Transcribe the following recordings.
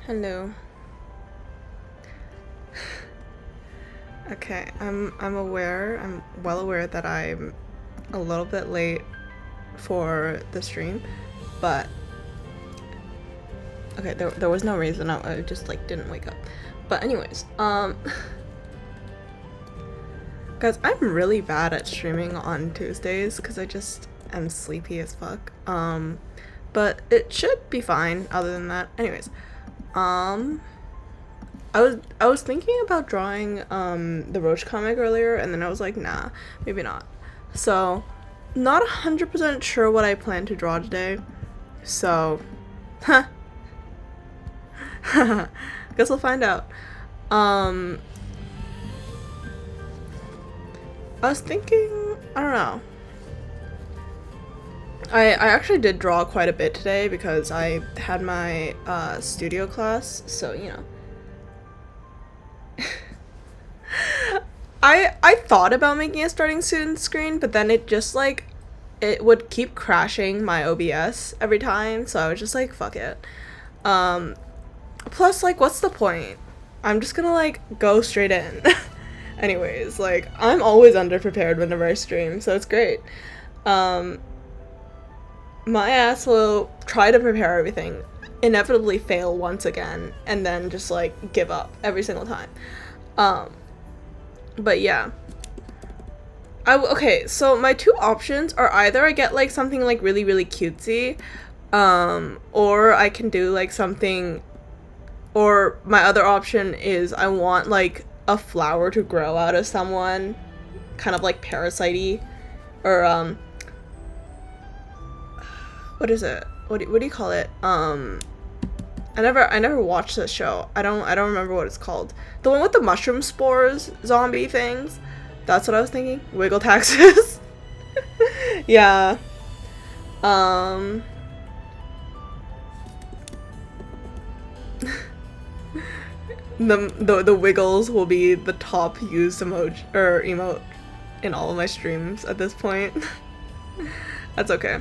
Hello. Okay, I'm well aware that I'm a little bit late for the stream, but okay, there was no reason. I just like didn't wake up. But anyways, guys, I'm really bad at streaming on Tuesdays because I just am sleepy as fuck. But it should be fine other than that. Anyways, um I was thinking about drawing the Roach comic earlier, and then I was like, nah, maybe not. So, not 100% sure what I plan to draw today. So, huh. Guess we'll find out. Um I was thinking, I don't know. I actually did draw quite a bit today because I had my studio class, so you know. I thought about making a starting student screen, but then it just like it would keep crashing my OBS every time, so I was just like, fuck it. Um Plus, like, what's the point? I'm just gonna like go straight in. Anyways, like I'm always underprepared whenever I stream, so it's great. Um my ass will try to prepare everything, inevitably fail once again, and then just like give up every single time. Um but yeah. Okay, so my two options are either I get like something like really really cutesy, or I can do like something, or my other option is I want like a flower to grow out of someone, kind of like parasite-y, or what is it? What do you call it? I never watched this show. I don't remember what it's called. The one with the mushroom spores zombie things. That's what I was thinking. Wiggle taxes. Yeah. Um the wiggles will be the top used emoji or emote in all of my streams at this point. That's okay.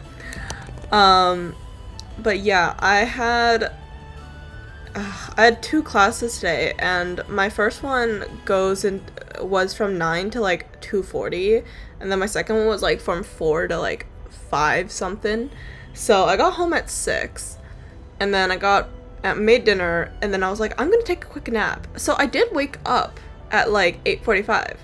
Um but yeah, I had two classes today, and my first one was from 9 to like 2:40, and then my second one was like from 4 to like 5 something. So I got home at 6, and then I made dinner, and then I was like, I'm gonna take a quick nap. So I did wake up at like 8:45.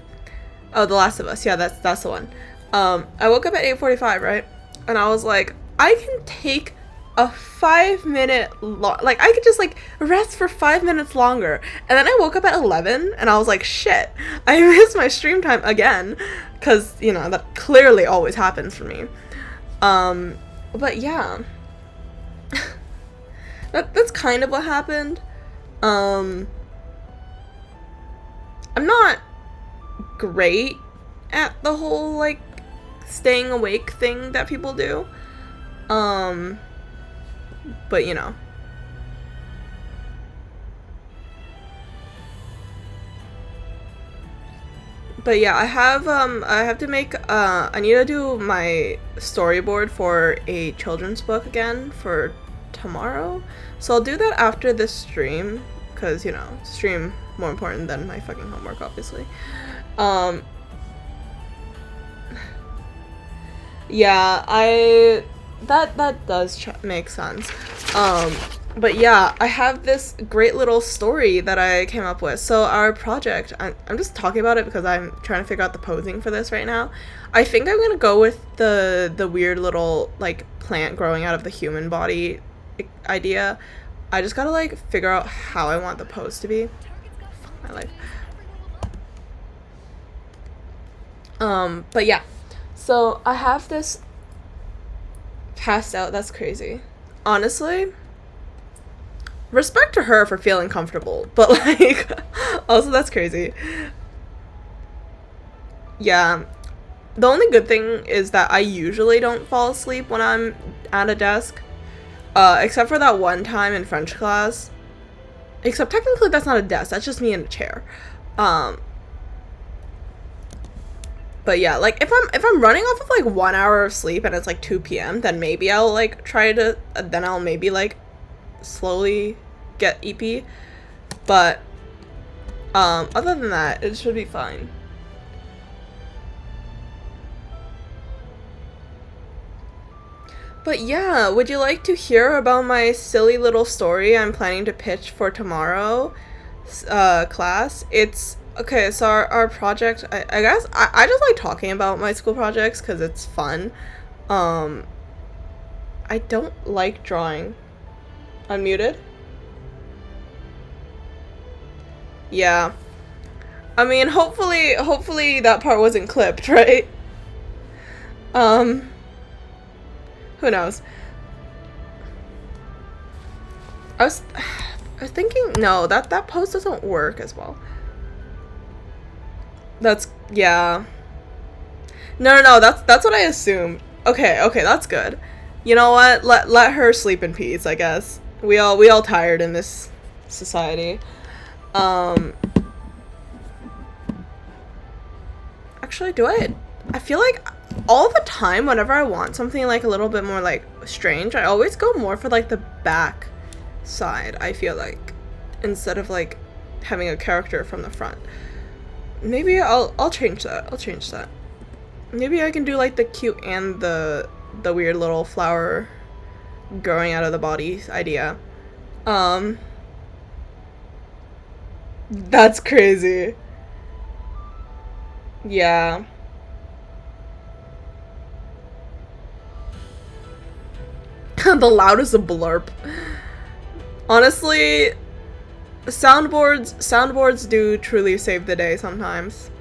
Oh, The Last of Us. Yeah, that's the one. I woke up at 8:45, right? And I was like, I can take a 5 minute like I could just like rest for 5 minutes longer. And then I woke up at 11, and I was like, shit, I missed my stream time again, because you know that clearly always happens for me. But yeah. That's kind of what happened. I'm not great at the whole like staying awake thing that people do. But you know. But yeah, I have to make I need to do my storyboard for a children's book again for tomorrow. So I'll do that after this stream, cuz you know, stream more important than my fucking homework, obviously. Um yeah, that does make sense. But yeah, I have this great little story that I came up with. So our project, I'm just talking about it because I'm trying to figure out the posing for this right now. I think I'm gonna go with the weird little like plant growing out of the human body idea. I just gotta like figure out how I want the pose to be. Fuck my life. But yeah. So I have this passed out. That's crazy. Honestly, respect to her for feeling comfortable, but like also that's crazy. Yeah. The only good thing is that I usually don't fall asleep when I'm at a desk. Except for that one time in French class. Except technically that's not a desk, that's just me in a chair. Um but yeah, like if I'm running off of like 1 hour of sleep and it's like 2 p.m., then maybe I'll like try to then I'll maybe like slowly get EP. But other than that, it should be fine. But yeah, would you like to hear about my silly little story I'm planning to pitch for tomorrow class? It's okay, so our project, I guess I just like talking about my school projects because it's fun. Um, I don't like drawing. Unmuted? Yeah. I mean, hopefully that part wasn't clipped, right? Um, who knows? I was I was thinking no, that post doesn't work as well. That's yeah. No, that's what I assumed. Okay, that's good. You know what? Let her sleep in peace, I guess. We all tired in this society. Um Actually, I feel like all the time whenever I want something like a little bit more like strange, I always go more for like the back side, I feel like, instead of like having a character from the front. Maybe I'll change that. I'll change that. Maybe I can do like the cute and the weird little flower growing out of the body idea. Um that's crazy. Yeah. The loudest blurp. Honestly, soundboards do truly save the day sometimes.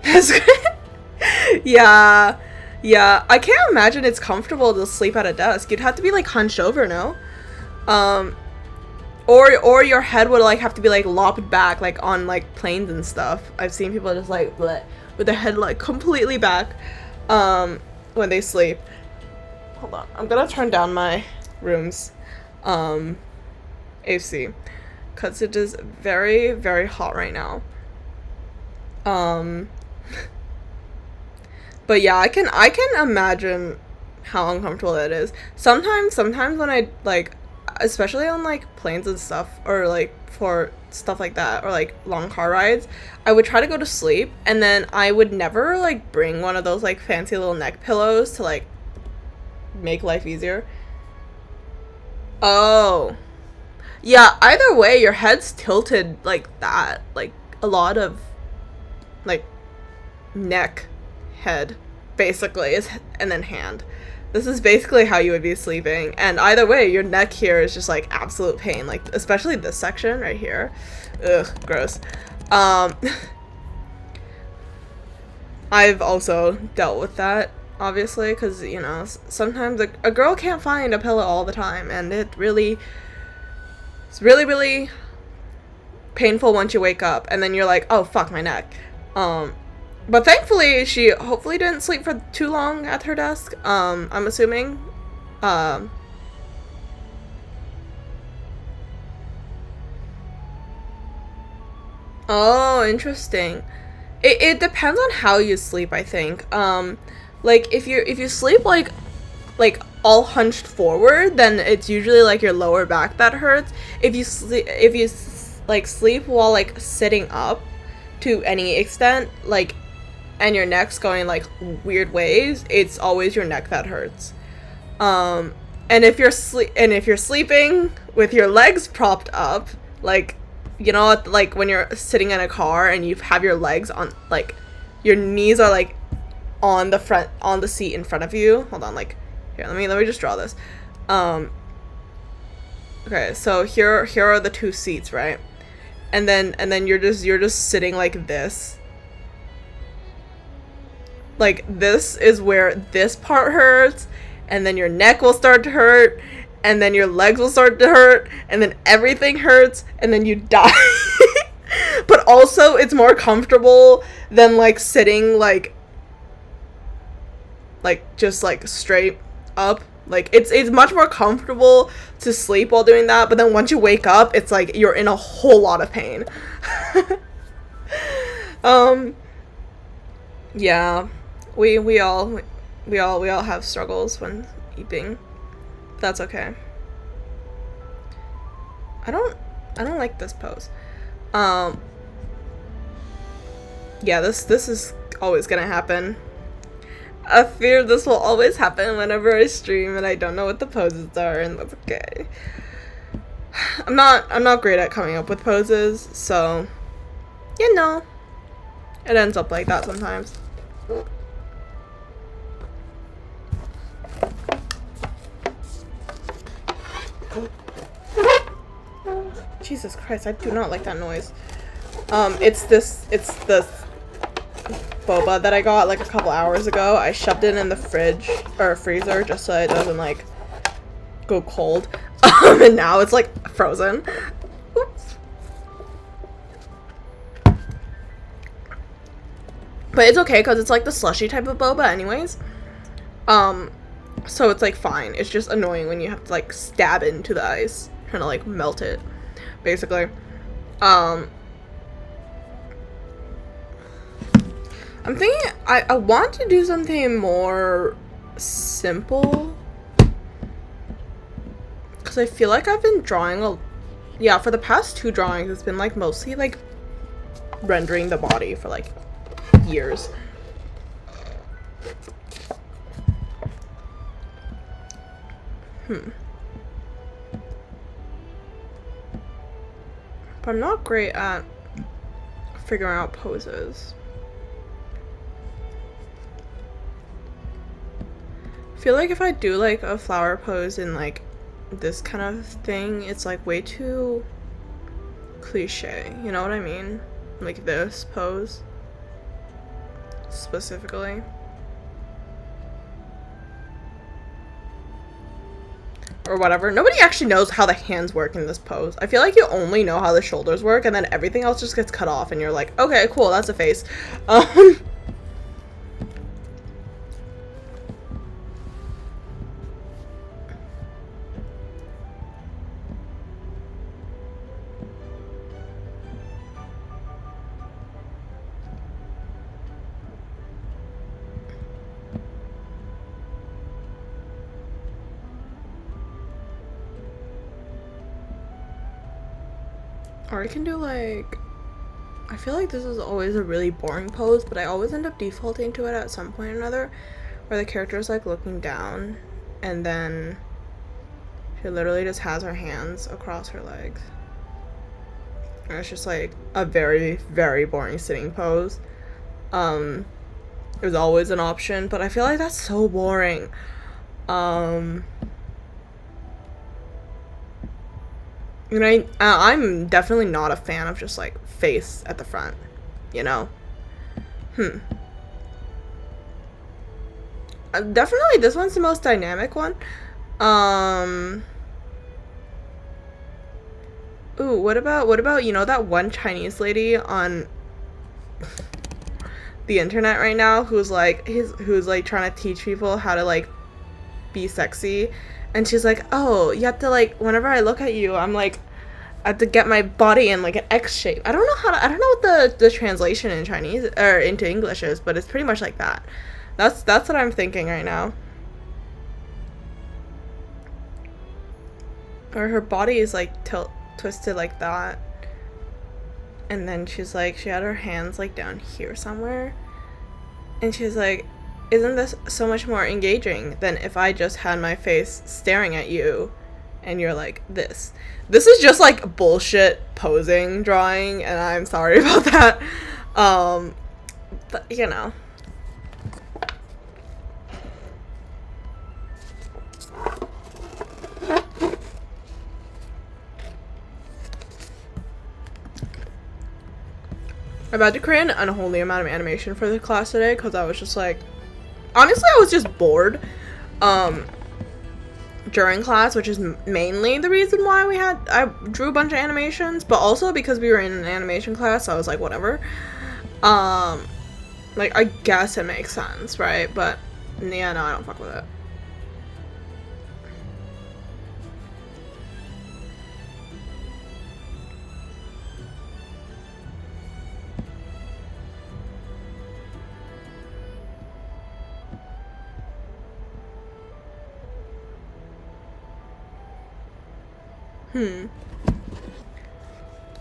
That's great. Yeah. Yeah, I can't imagine it's comfortable to sleep at a desk. You'd have to be like hunched over, no? Um or your head would like have to be like lopped back like on like planes and stuff. I've seen people just like bleh, with their head like completely back when they sleep. Hold on. I'm gonna turn down my room's AC because it is very, very hot right now. Um, but yeah, I can imagine how uncomfortable that is. Sometimes when I like, especially on like planes and stuff, or like for stuff like that, or like long car rides, I would try to go to sleep, and then I would never like bring one of those like fancy little neck pillows to like make life easier. Oh. Yeah, either way, your head's tilted like that. Like a lot of like neck, head, basically is and then hand. This is basically how you would be sleeping. And either way, your neck here is just like absolute pain. Like especially this section right here. Ugh, gross. Um I've also dealt with that, obviously, because, you know, sometimes a girl can't find a pillow all the time, and it's really, really painful once you wake up, and then you're like, oh, fuck, my neck. But thankfully, she hopefully didn't sleep for too long at her desk, I'm assuming. Um, oh, interesting. It depends on how you sleep, I think. Like if you sleep like all hunched forward, then it's usually like your lower back that hurts. If you like sleep while like sitting up to any extent, like, and your neck's going like weird ways, it's always your neck that hurts. Um, and if you're sleeping with your legs propped up, like, you know, like when you're sitting in a car and you have your legs on, like, your knees are like on the front, on the seat in front of you. Hold on, like, here, let me just draw this. Um, okay, so here are the two seats, right? And then you're just sitting like this. Like, this is where this part hurts, and then your neck will start to hurt, and then your legs will start to hurt, and then everything hurts, and then you die. But also, it's more comfortable than, like, sitting, just, like, straight up. Like, it's much more comfortable to sleep while doing that, but then once you wake up, it's like you're in a whole lot of pain. Um, yeah. We all have struggles when eating. That's okay. I don't like this pose. Um, yeah, this is always gonna happen. I fear this will always happen whenever I stream and I don't know what the poses are, and that's okay. I'm not great at coming up with poses, so you know, it ends up like that sometimes. Jesus Christ, I do not like that noise. It's the boba that I got like a couple hours ago. I shoved it in the fridge or freezer just so it doesn't like go cold. And now it's like frozen. Oops. But it's okay because it's like the slushy type of boba anyways. So it's like fine. It's just annoying when you have to like stab into the ice, trying to like melt it, basically. I'm thinking I want to do something more simple. Because I feel like I've been drawing yeah, for the past 2 drawings, it's been like mostly like rendering the body for like years. But I'm not great at figuring out poses. I feel like if I do like a flower pose in like this kind of thing, it's like way too cliche, you know what I mean? Like this pose specifically. Or whatever. Nobody actually knows how the hands work in this pose. I feel like you only know how the shoulders work and then everything else just gets cut off and you're like, okay, cool, that's a face. Or I can do like, I feel like this is always a really boring pose, but I always end up defaulting to it at some point or another, where the character is like looking down and then she literally just has her hands across her legs. And it's just like a very, very boring sitting pose. It was always an option, but I feel like that's so boring. You know, I'm definitely not a fan of just like face at the front, you know? Definitely this one's the most dynamic one. Ooh, what about, you know, that one Chinese lady on the internet right now who's like trying to teach people how to like be sexy, and she's like, oh, you have to like, whenever I look at you, I'm like, I have to get my body in like an X shape. I don't know what the translation in Chinese or into English is, but it's pretty much like that. That's what I'm thinking right now. Or her body is like twisted like that, and then she's like, she had her hands like down here somewhere, and she's like, isn't this so much more engaging than if I just had my face staring at you and you're like this? This is just like bullshit posing drawing, and I'm sorry about that. But you know. I'm about to create an unholy amount of animation for the class today because I was just like, honestly, I was just bored during class, which is mainly the reason why I drew a bunch of animations, but also because we were in an animation class, so I was like, whatever. Like, I guess it makes sense, right? But yeah, no, I don't fuck with it.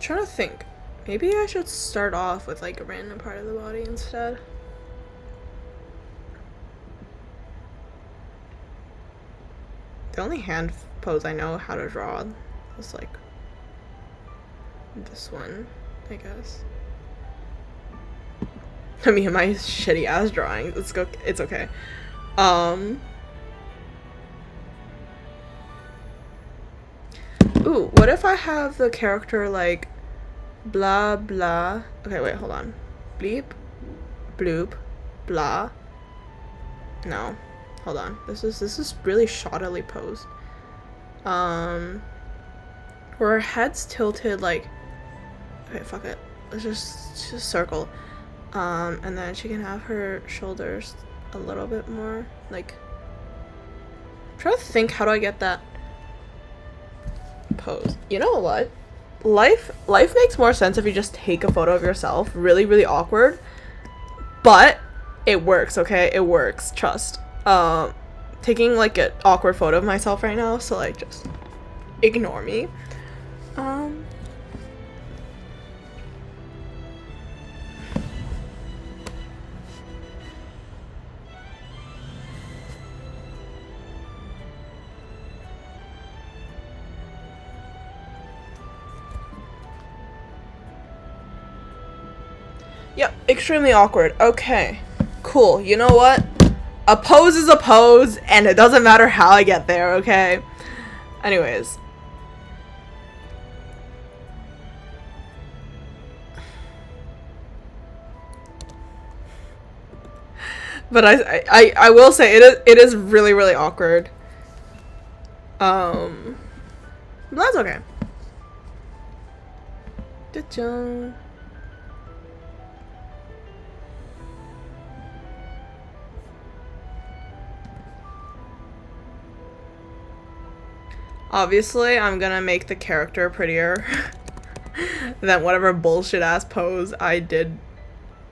trying to think. Maybe I should start off with like a random part of the body instead. The only hand pose I know how to draw is like this one, I guess. I mean, my shitty ass drawing. It's okay. Ooh, what if I have the character like blah blah. Okay, wait, hold on. Bleep, bloop, blah. No. Hold on. This is really shoddily posed. Where her head's tilted like, okay, fuck it. Let's just circle. And then she can have her shoulders a little bit more like, I'm trying to think, how do I get that pose? You know what? Life makes more sense if you just take a photo of yourself. Really awkward, but it works. Okay, it works, trust. Taking like an awkward photo of myself right now, so like just ignore me. Yep, extremely awkward. Okay, cool. You know what? A pose is a pose, and it doesn't matter how I get there, okay? Anyways. But I will say it is really awkward. But that's okay. Da-chung. Obviously, I'm gonna make the character prettier than whatever bullshit ass pose I did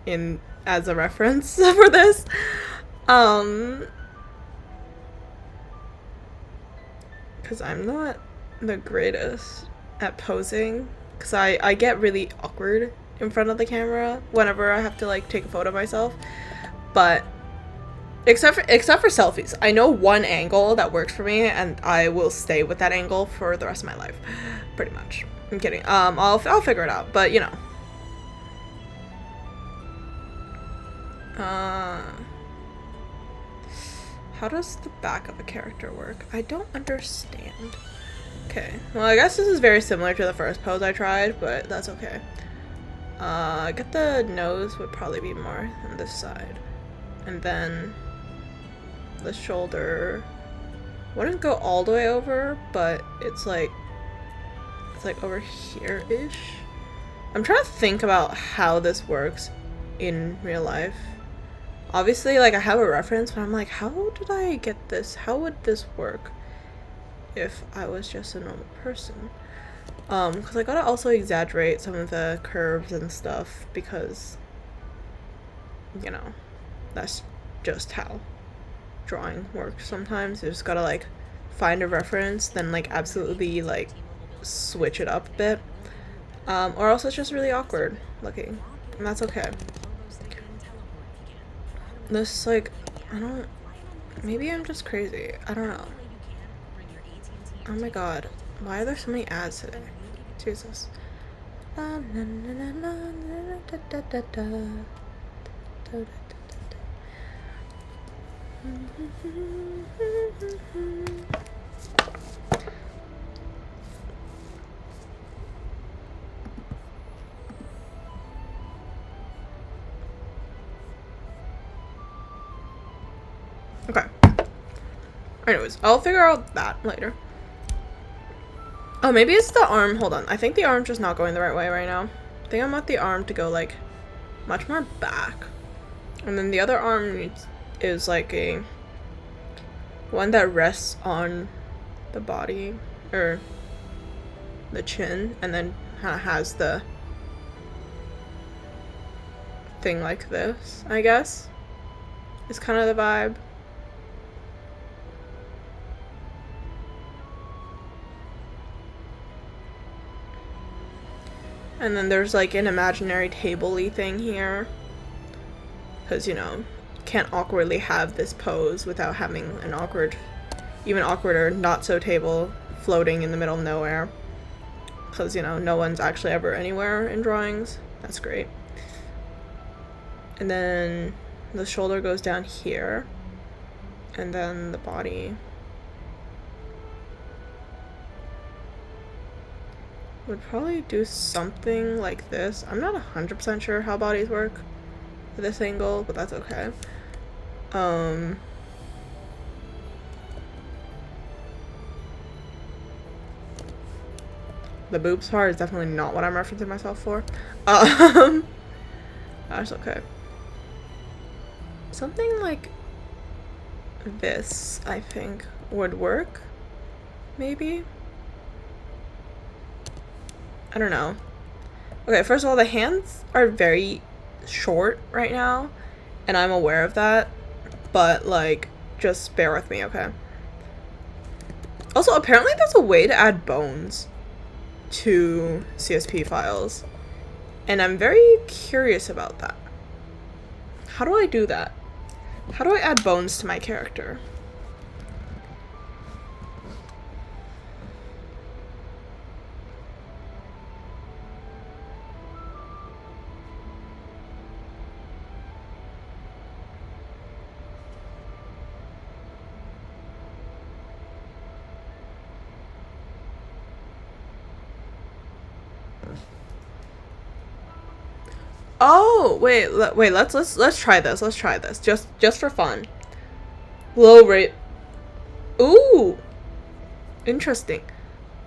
in as a reference for this. Because I'm not the greatest at posing. Because I get really awkward in front of the camera whenever I have to like take a photo of myself. But except for selfies, I know one angle that works for me, and I will stay with that angle for the rest of my life, pretty much. I'm kidding. I'll figure it out, but you know. How does the back of a character work? I don't understand. Okay, well, I guess this is very similar to the first pose I tried, but that's okay. I get the nose would probably be more on this side, and then the shoulder wouldn't go all the way over, but it's like over here-ish. I'm trying to think about how this works in real life. Obviously, like, I have a reference, but I'm like, how did I get this? How would this work if I was just a normal person? Because I gotta also exaggerate some of the curves and stuff, because, you know, that's just how drawing works sometimes. You just gotta, like, find a reference, then, like, absolutely, like, switch it up a bit. Or else it's just really awkward looking, and that's okay. This, like, maybe I'm just crazy. I don't know. Oh my god. Why are there so many ads today? Jesus. Okay. Anyways, I'll figure out that later. Oh, maybe it's the arm. Hold on. I think the arm's just not going the right way right now. I think I want the arm to go, like, much more back. And then the other arm is, like, a one that rests on the body, or the chin, and then kind of has the thing like this, I guess. It's kind of the vibe. And then there's like an imaginary table-y thing here. Because, you know, can't awkwardly have this pose without having an awkward, even awkwarder, not so table floating in the middle of nowhere. Because, you know, no one's actually ever anywhere in drawings. That's great. And then the shoulder goes down here. And then the body would probably do something like this. I'm not 100% sure how bodies work at this angle, but that's okay. The boobs part is definitely not what I'm referencing myself for. That's okay. Something like this, I think, would work. Maybe? I don't know. Okay, first of all, the hands are very short right now, and I'm aware of that, but, like, just bear with me, okay? Also, apparently there's a way to add bones to CSP files, and I'm very curious about that. How do I do that? How do I add bones to my character? Oh, wait, let's try this. Let's try this. Just for fun. Low rate. Ooh. Interesting.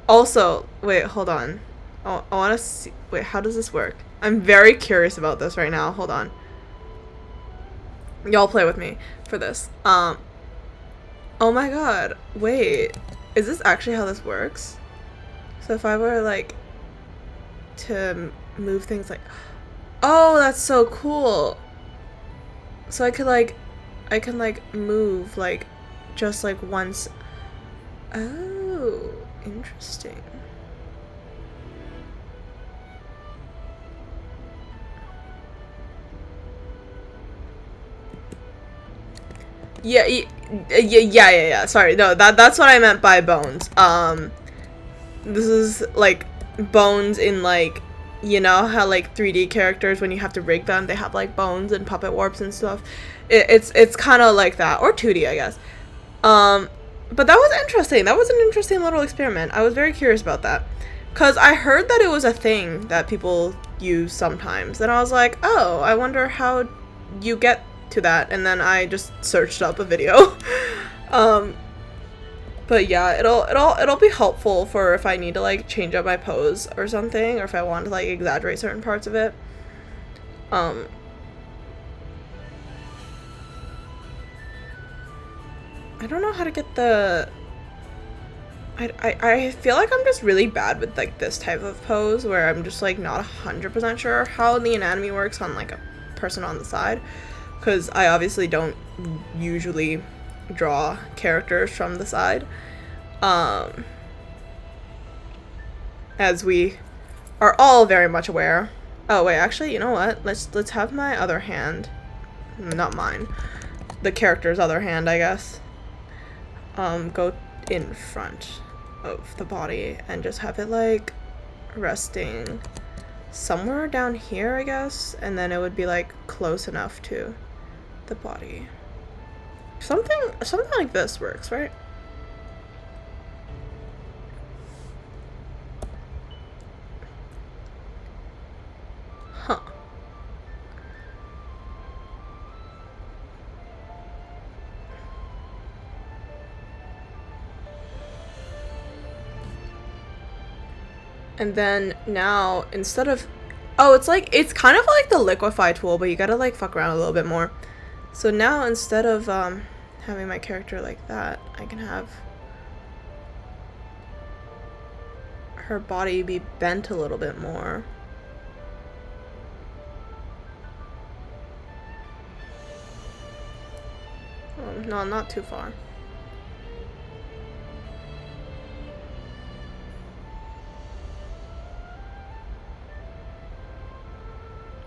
Also, wait, hold on. I want to see. Wait, how does this work? I'm very curious about this right now. Hold on. Y'all play with me for this. Oh my god. Wait. Is this actually how this works? So if I were like to move things like, oh, that's so cool. So I can like move like just like once. Oh, interesting. Yeah. Sorry, no, that's what I meant by bones. This is like bones in like, you know how like 3D characters, when you have to rig them, they have like bones and puppet warps and stuff. It's kind of like that, or 2D, I guess. But that was interesting. That was an interesting little experiment. I was very curious about that, because I heard that it was a thing that people use sometimes, and I was like, oh, I wonder how you get to that, and then I just searched up a video. But yeah, it'll be helpful for if I need to like change up my pose or something, or if I want to like exaggerate certain parts of it. I don't know how to get the... I feel like I'm just really bad with like this type of pose, where I'm just like not 100% sure how the anatomy works on like a person on the side, because I obviously don't usually draw characters from the side, as we are all very much aware. Oh wait, actually, you know what? Let's have my other hand, not mine, the character's other hand, I guess, go in front of the body and just have it like resting somewhere down here, I guess, and then it would be like close enough to the body. Something like this works, right? Huh. And then now, instead of... Oh, it's kind of like the liquefy tool, but you gotta like fuck around a little bit more. So now, instead of having my character like that, I can have her body be bent a little bit more. Oh, no, not too far.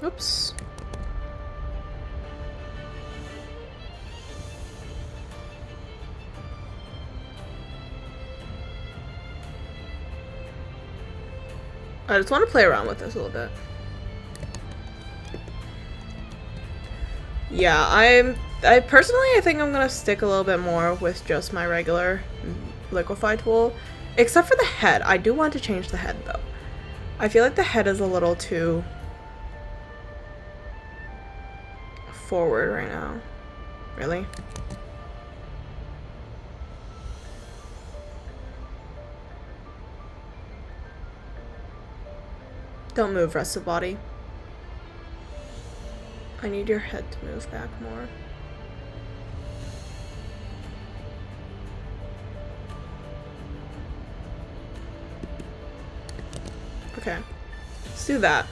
Oops. I just want to play around with this a little bit. Yeah, I personally, I think I'm gonna stick a little bit more with just my regular liquify tool. Except for the head. I do want to change the head though. I feel like the head is a little too forward right now. Really? Don't move, rest of body. I need your head to move back more. Okay. Let's do that.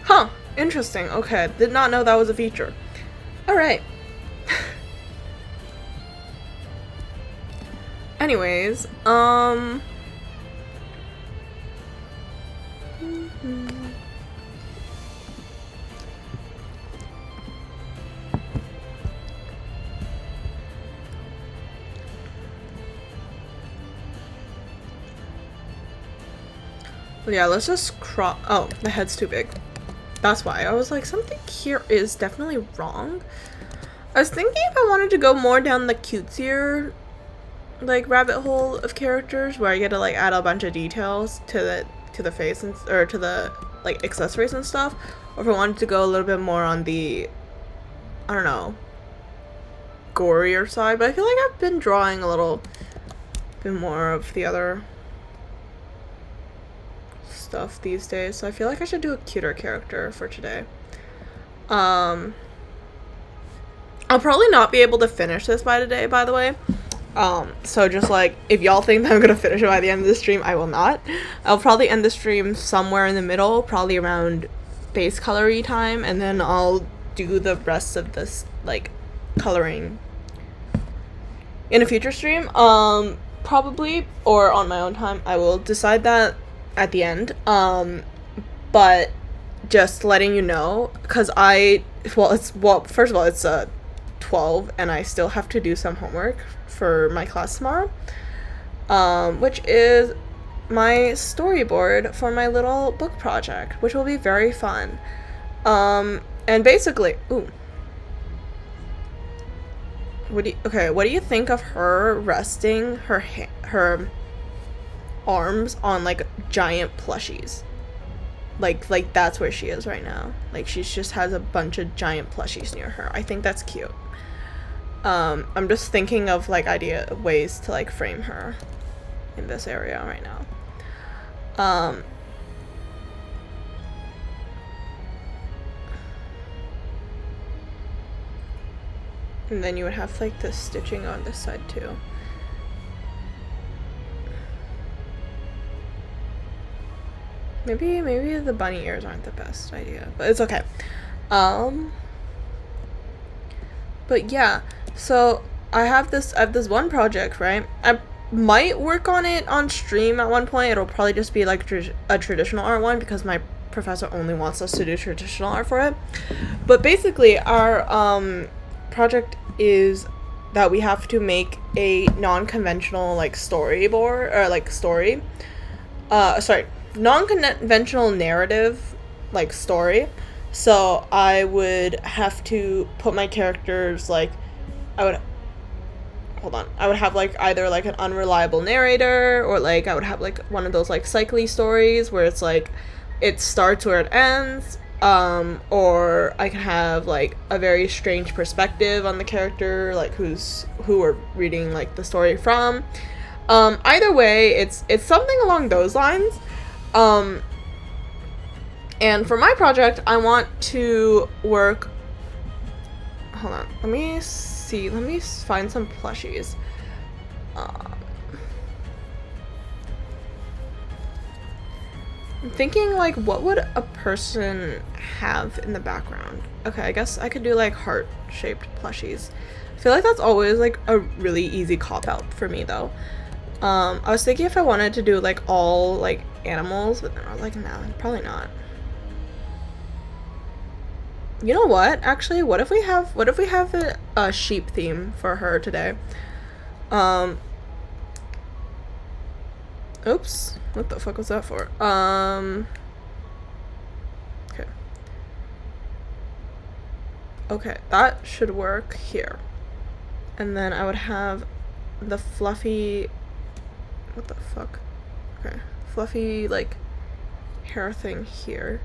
Huh. Interesting. Okay. Did not know that was a feature. Alright. Anyways, yeah, let's just crop. Oh, the head's too big. That's why. I was like, something here is definitely wrong. I was thinking if I wanted to go more down the cutesier, like, rabbit hole of characters, where I get to, like, add a bunch of details to the face, and, or to the, like, accessories and stuff. Or if I wanted to go a little bit more on the, I don't know, gorier side. But I feel like I've been drawing a little bit more of the other stuff these days, so I feel like I should do a cuter character for today. I'll probably not be able to finish this by today, by the way. So just like, if y'all think that I'm gonna finish it by the end of the stream, I will not. I'll probably end the stream somewhere in the middle, probably around base colory time, and then I'll do the rest of this, like, coloring in a future stream. Probably, or on my own time. I will decide that at the end. But just letting you know, because first of all, it's 12 and I still have to do some homework for my class tomorrow, which is my storyboard for my little book project, which will be very fun. And basically, what do you think of her resting her arms on, like, giant plushies? Like that's where she is right now. Like, she just has a bunch of giant plushies near her. I think that's cute. I'm just thinking of, like, ways to, like, frame her in this area right now. And then you would have, like, the stitching on this side too. Maybe the bunny ears aren't the best idea, but it's okay. But yeah, so I have this one project, right? I might work on it on stream at one point. It'll probably just be like a traditional art one, because my professor only wants us to do traditional art for it. But basically, our project is that we have to make a non-conventional, like, storyboard, or like story. Non-conventional narrative, like, story. So I would have to put my characters, like, I would have, like, either, like, an unreliable narrator, or, like, I would have, like, one of those, like, cycly stories where it's like it starts where it ends, or I can have, like, a very strange perspective on the character, like, who we're reading, like, the story from. Either way, it's something along those lines. And for my project, I want to work. Hold on. Let me see. Let me find some plushies. I'm thinking, like, what would a person have in the background? Okay, I guess I could do, like, heart-shaped plushies. I feel like that's always, like, a really easy cop-out for me, though. I was thinking if I wanted to do, like, all, like, animals, but then I was like, no, probably not. You know what? Actually, what if we have a sheep theme for her today? Oops. What the fuck was that for? Okay. Okay, that should work here. And then I would have the fluffy, what the fuck? Okay. Fluffy, like, hair thing here.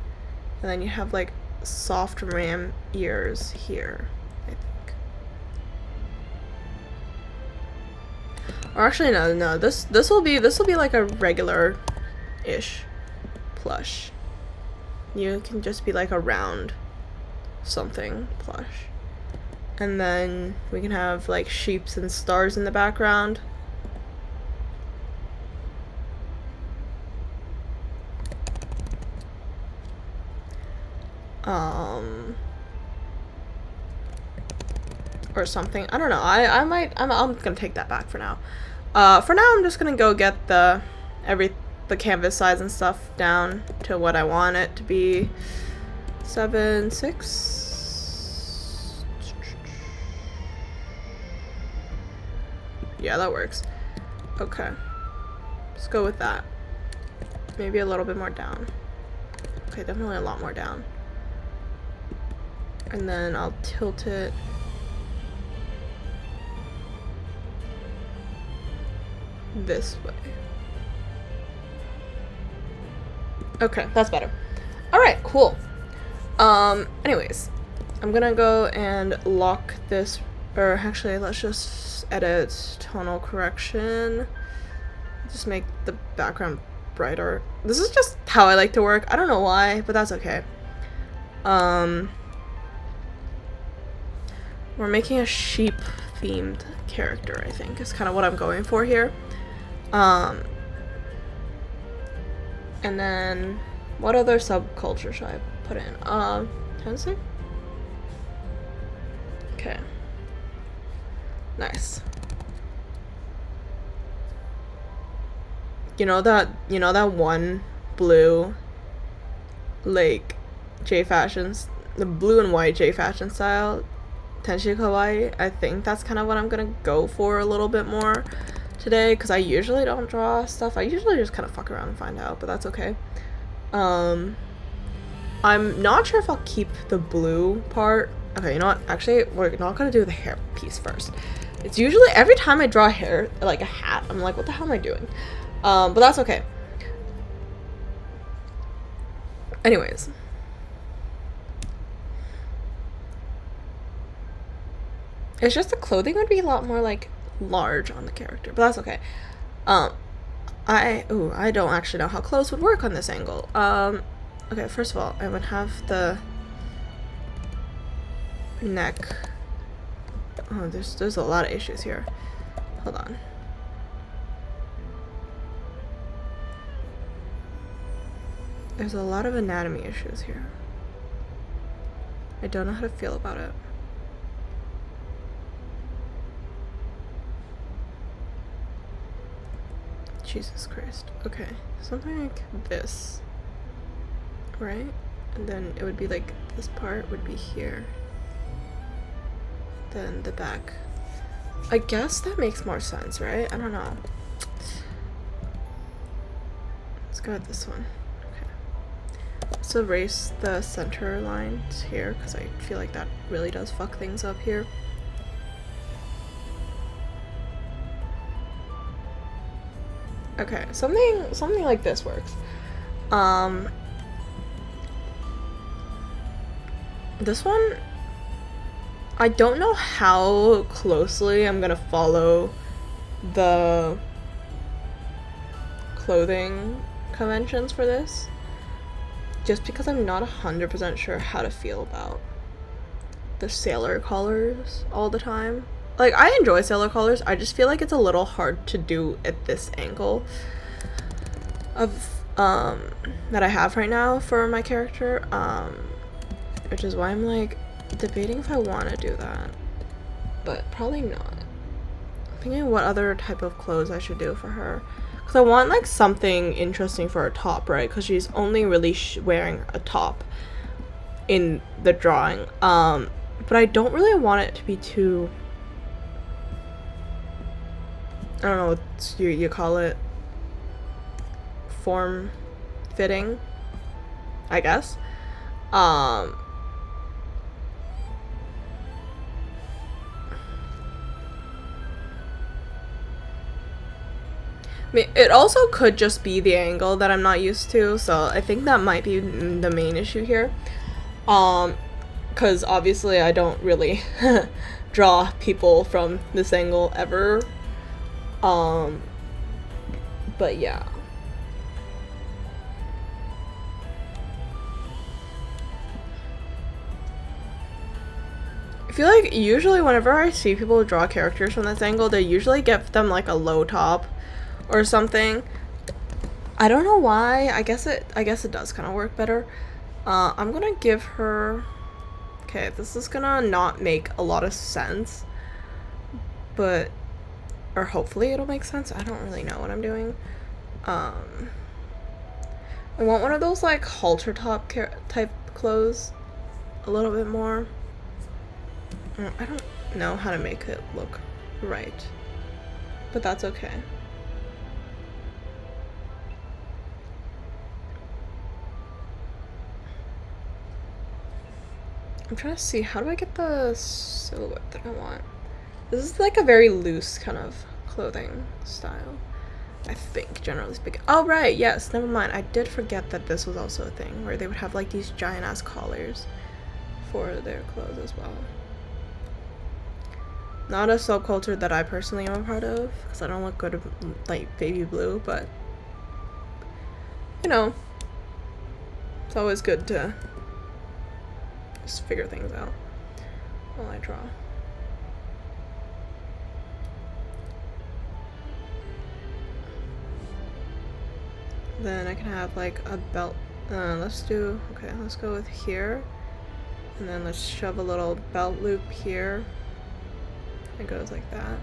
And then you have, like, soft ram ears here, I think. Or actually, no. This will be like a regular-ish plush. You can just be like a round something plush. And then we can have like sheeps and stars in the background. Or something. I don't know. I'm gonna take that back for now. For now I'm just gonna go get the canvas size and stuff down to what I want it to be. 7.6. Yeah, that works. Okay. Let's go with that. Maybe a little bit more down. Okay, definitely a lot more down. And then I'll tilt it this way. Okay, that's better. Alright, cool. Anyways, I'm gonna go and lock this, or actually let's just edit tonal correction. Just make the background brighter. This is just how I like to work. I don't know why, but that's okay. We're making a sheep themed character, I think, is kind of what I'm going for here. And then what other subculture should I put in? Tennessee? Okay. Nice. You know that one blue, like, J Fashions, the blue and white J Fashion style, Tenshi Kawaii? I think that's kind of what I'm gonna go for a little bit more today, because I usually don't draw stuff. I usually just kind of fuck around and find out, but that's okay. I'm not sure if I'll keep the blue part. Okay, you know what? Actually, we're not gonna do the hair piece first. It's usually, every time I draw hair, like a hat, I'm like, what the hell am I doing? But that's okay. Anyways. It's just the clothing would be a lot more, like, large on the character, but that's okay. I don't actually know how clothes would work on this angle. Okay, first of all, I would have the neck. Oh, there's a lot of issues here. Hold on. There's a lot of anatomy issues here. I don't know how to feel about it. Jesus Christ. Okay, something like this, right? And then it would be like, this part would be here. Then the back. I guess that makes more sense, right? I don't know. Let's go with this one. Okay. Let's erase the center lines here, because I feel like that really does fuck things up here. Okay, something like this works. This one, I don't know how closely I'm gonna follow the clothing conventions for this, just because I'm not 100% sure how to feel about the sailor collars all the time. Like, I enjoy sailor collars, I just feel like it's a little hard to do at this angle of, that I have right now for my character, which is why I'm, like, debating if I want to do that, but probably not. I'm thinking what other type of clothes I should do for her, because I want, like, something interesting for her top, right, because she's only really wearing a top, in the drawing. But I don't really want it to be too, I don't know what you call it, form fitting, I guess. I mean, it also could just be the angle that I'm not used to, so I think that might be the main issue here. Because obviously I don't really draw people from this angle ever. But yeah. I feel like usually whenever I see people draw characters from this angle, they usually give them like a low top or something. I don't know why. I guess it does kind of work better. I'm gonna give her, okay, this is gonna not make a lot of sense, but, or hopefully it'll make sense. I don't really know what I'm doing. I want one of those like halter top type clothes a little bit more. I don't know how to make it look right, but that's okay. I'm trying to see, how do I get the silhouette that I want? This is like a very loose kind of clothing style, I think, generally speaking. Oh, right, yes, never mind. I did forget that this was also a thing where they would have like these giant ass collars for their clothes as well. Not a subculture that I personally am a part of, because I don't look good like baby blue, but you know, it's always good to just figure things out while I draw. Then I can have like a belt. Let's go with here, and then let's shove a little belt loop here. It goes like that.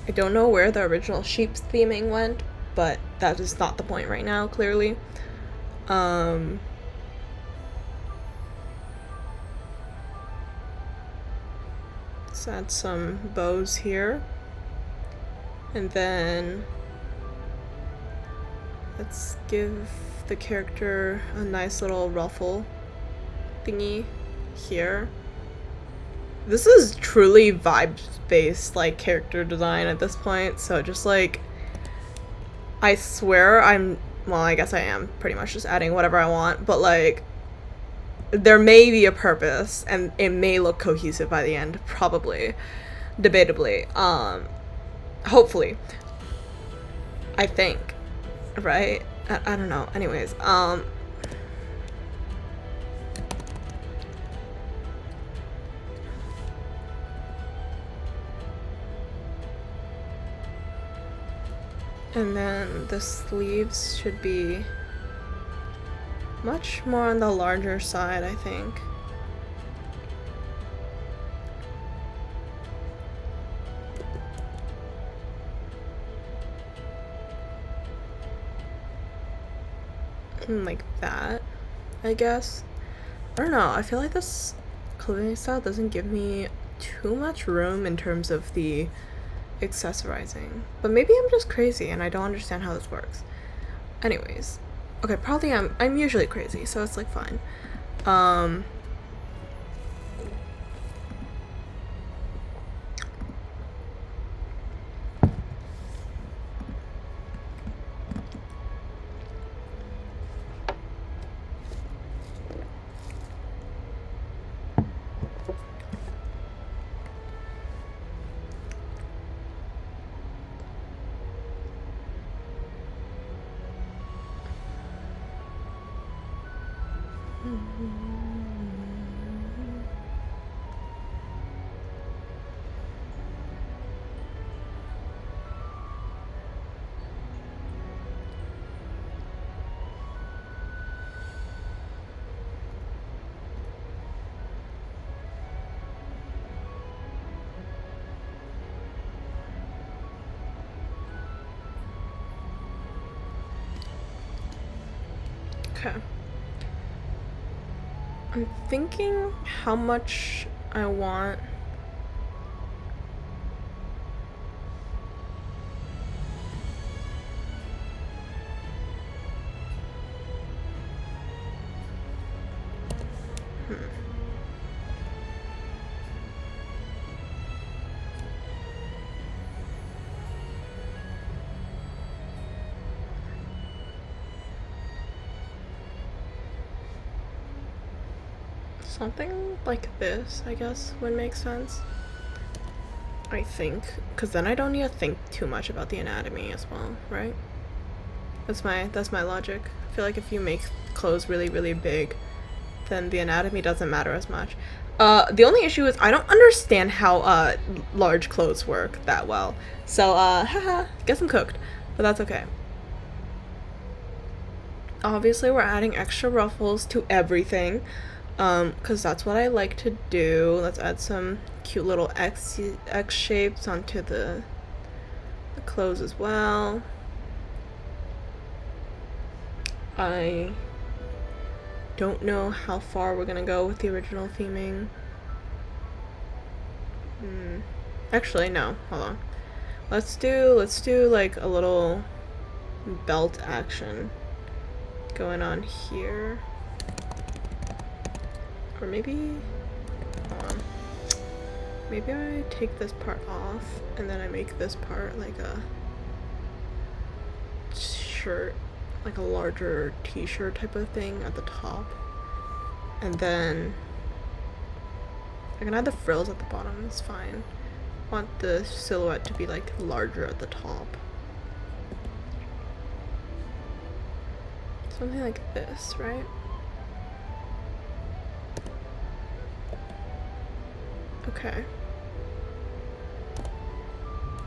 I don't know where the original sheep's theming went, but that is not the point right now, clearly. Let's add some bows here. And then let's give the character a nice little ruffle thingy here. This is truly vibe-based, like, character design at this point, so just, like, I swear well, I guess I am pretty much just adding whatever I want, but, like, there may be a purpose, and it may look cohesive by the end, probably, debatably, hopefully, I think, right? I don't know, anyways, and then the sleeves should be much more on the larger side, I think. Like that, I guess. I don't know, I feel like this clothing style doesn't give me too much room in terms of the accessorizing, but maybe I'm just crazy and I don't understand how this works. Anyways, okay, probably I'm usually crazy, so it's like fine. Okay. I'm thinking how much I want. Something like this, I guess, would make sense. I think, because then I don't need to think too much about the anatomy as well, right? That's my logic. I feel like if you make clothes really, really big, then the anatomy doesn't matter as much. The only issue is I don't understand how large clothes work that well. So haha, guess I'm cooked, but that's okay. Obviously, we're adding extra ruffles to everything. Because that's what I like to do. Let's add some cute little X shapes onto the clothes as well. I don't know how far we're gonna go with the original theming. Actually, no. Hold on. Let's do like a little belt action going on here. Or maybe, hold on. Maybe I take this part off and then I make this part like a shirt, like a larger t-shirt type of thing at the top. And then I can add the frills at the bottom, it's fine. I want the silhouette to be like larger at the top. Something like this, right? Okay.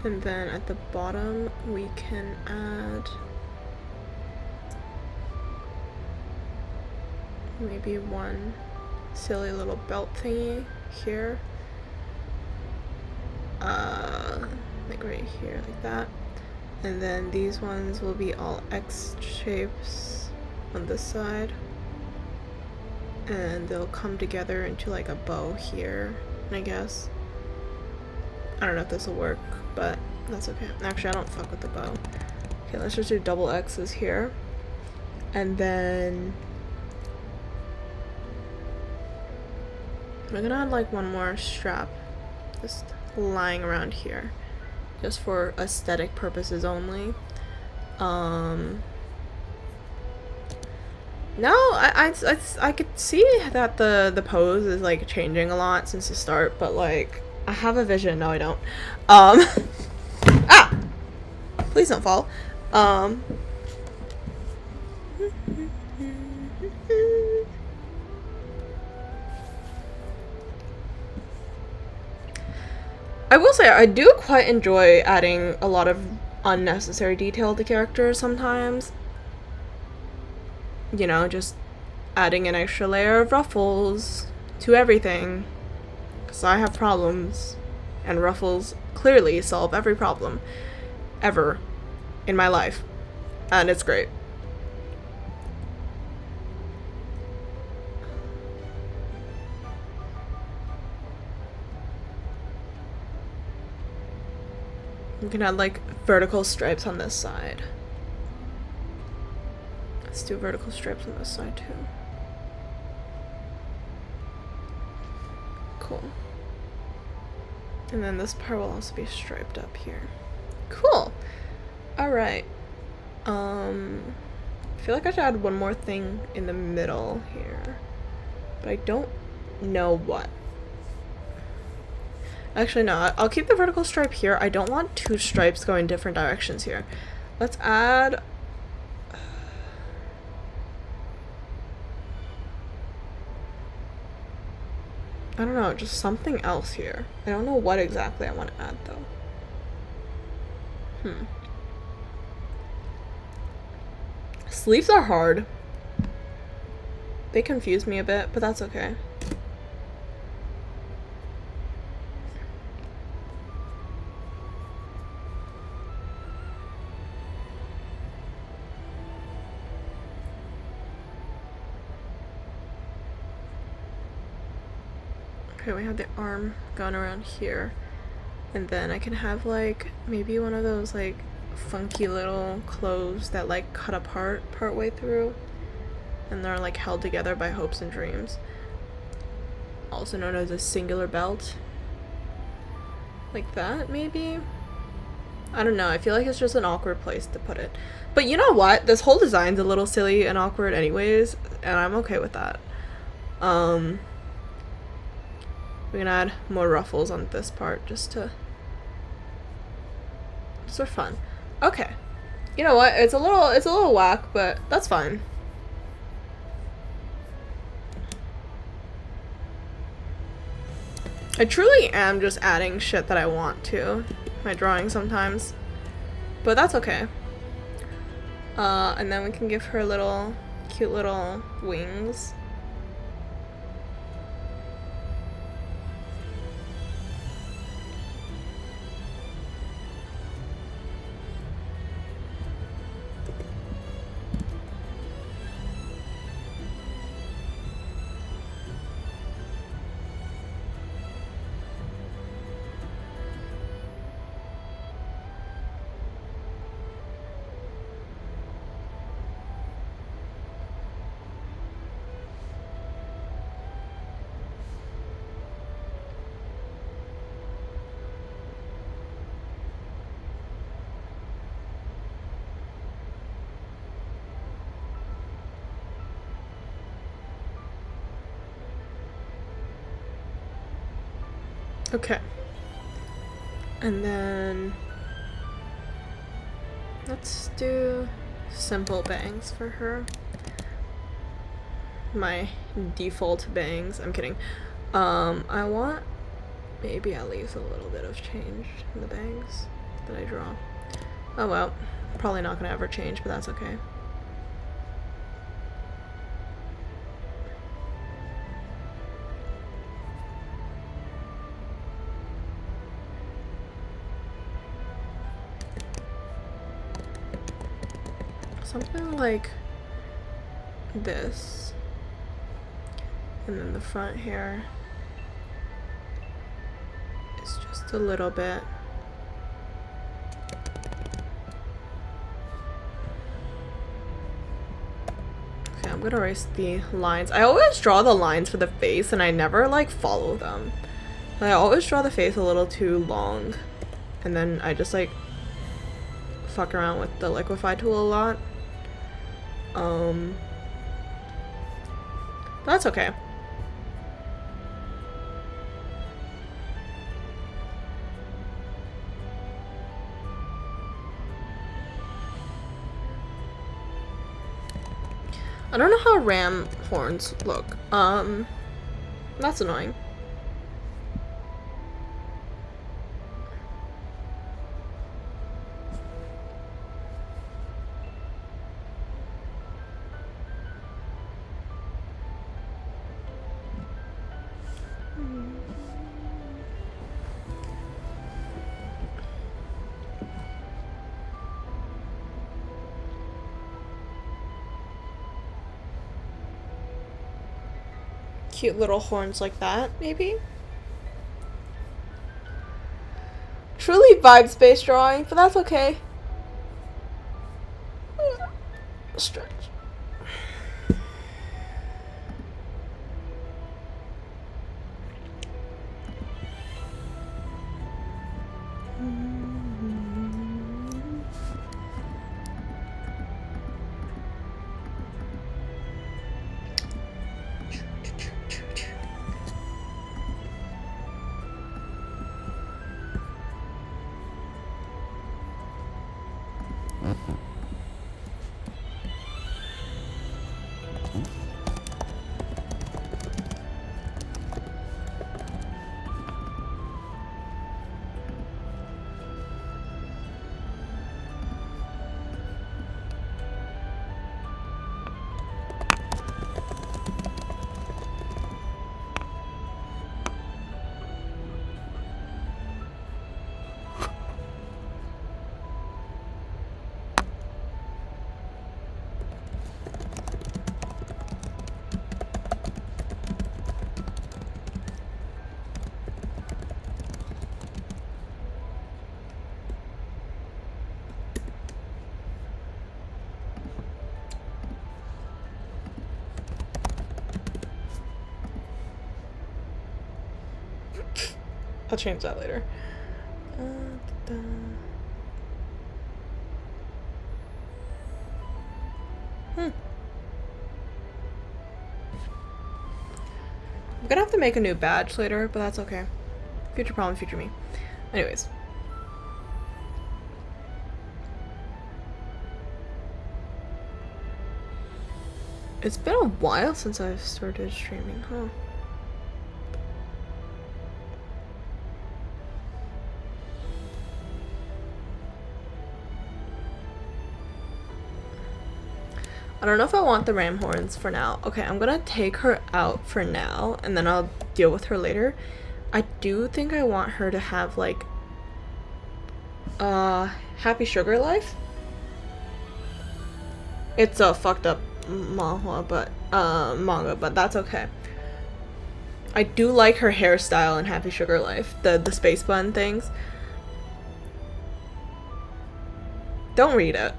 And then at the bottom, we can add maybe one silly little belt thingy here. Like right here, like that. And then these ones will be all X shapes on this side. And they'll come together into like a bow here, I guess. I don't know if this will work, but that's okay. Actually, I don't fuck with the bow. Okay, let's just do double X's here. And then we're gonna add like one more strap just lying around here, just for aesthetic purposes only. No, I could see that the pose is like changing a lot since the start, but like I have a vision. No, I don't. Ah! Please don't fall. I will say I do quite enjoy adding a lot of unnecessary detail to characters sometimes. You know, just adding an extra layer of ruffles to everything. Because I have problems, and ruffles clearly solve every problem ever in my life. And it's great. You can add like vertical stripes on this side. Let's do vertical stripes on this side too. Cool. And then this part will also be striped up here. Cool. Alright. I feel like I should add one more thing in the middle here. But I don't know what. Actually, no. I'll keep the vertical stripe here. I don't want two stripes going different directions here. Let's add... I don't know, just something else here. I don't know what exactly I want to add, though. Sleeves are hard. They confuse me a bit, but that's okay. Okay, we have the arm going around here. And then I can have like maybe one of those like funky little clothes that like cut apart part way through. And they're like held together by hopes and dreams. Also known as a singular belt. Like that, maybe? I don't know, I feel like it's just an awkward place to put it. But you know what? This whole design's a little silly and awkward anyways, and I'm okay with that. We can add more ruffles on this part just for fun. Okay. You know what? It's a little whack, but that's fine. I truly am just adding shit that I want to my drawing sometimes, but that's okay. And then we can give her little cute little wings. Okay. And then let's do simple bangs for her. My default bangs. I'm kidding. I want maybe at least a little bit of change in the bangs that I draw. Oh well. Probably not gonna ever change, but that's okay. Something like this. And then the front hair is just a little bit. Okay, I'm gonna erase the lines. I always draw the lines for the face and I never like follow them. I always draw the face a little too long. And then I just like fuck around with the liquify tool a lot. That's okay. I don't know how ram horns look. That's annoying. Cute little horns like that, maybe? Truly vibe-based drawing, but that's okay. Stretch. I'll change that later. I'm gonna have to make a new badge later, but that's okay. Future problem, future me. Anyways. It's been a while since I've started streaming, huh? I don't know if I want the ram horns for now. Okay, I'm gonna take her out for now, and then I'll deal with her later. I do think I want her to have, like, Happy Sugar Life. It's a fucked up manga, but that's okay. I do like her hairstyle in Happy Sugar Life, the space bun things. Don't read it.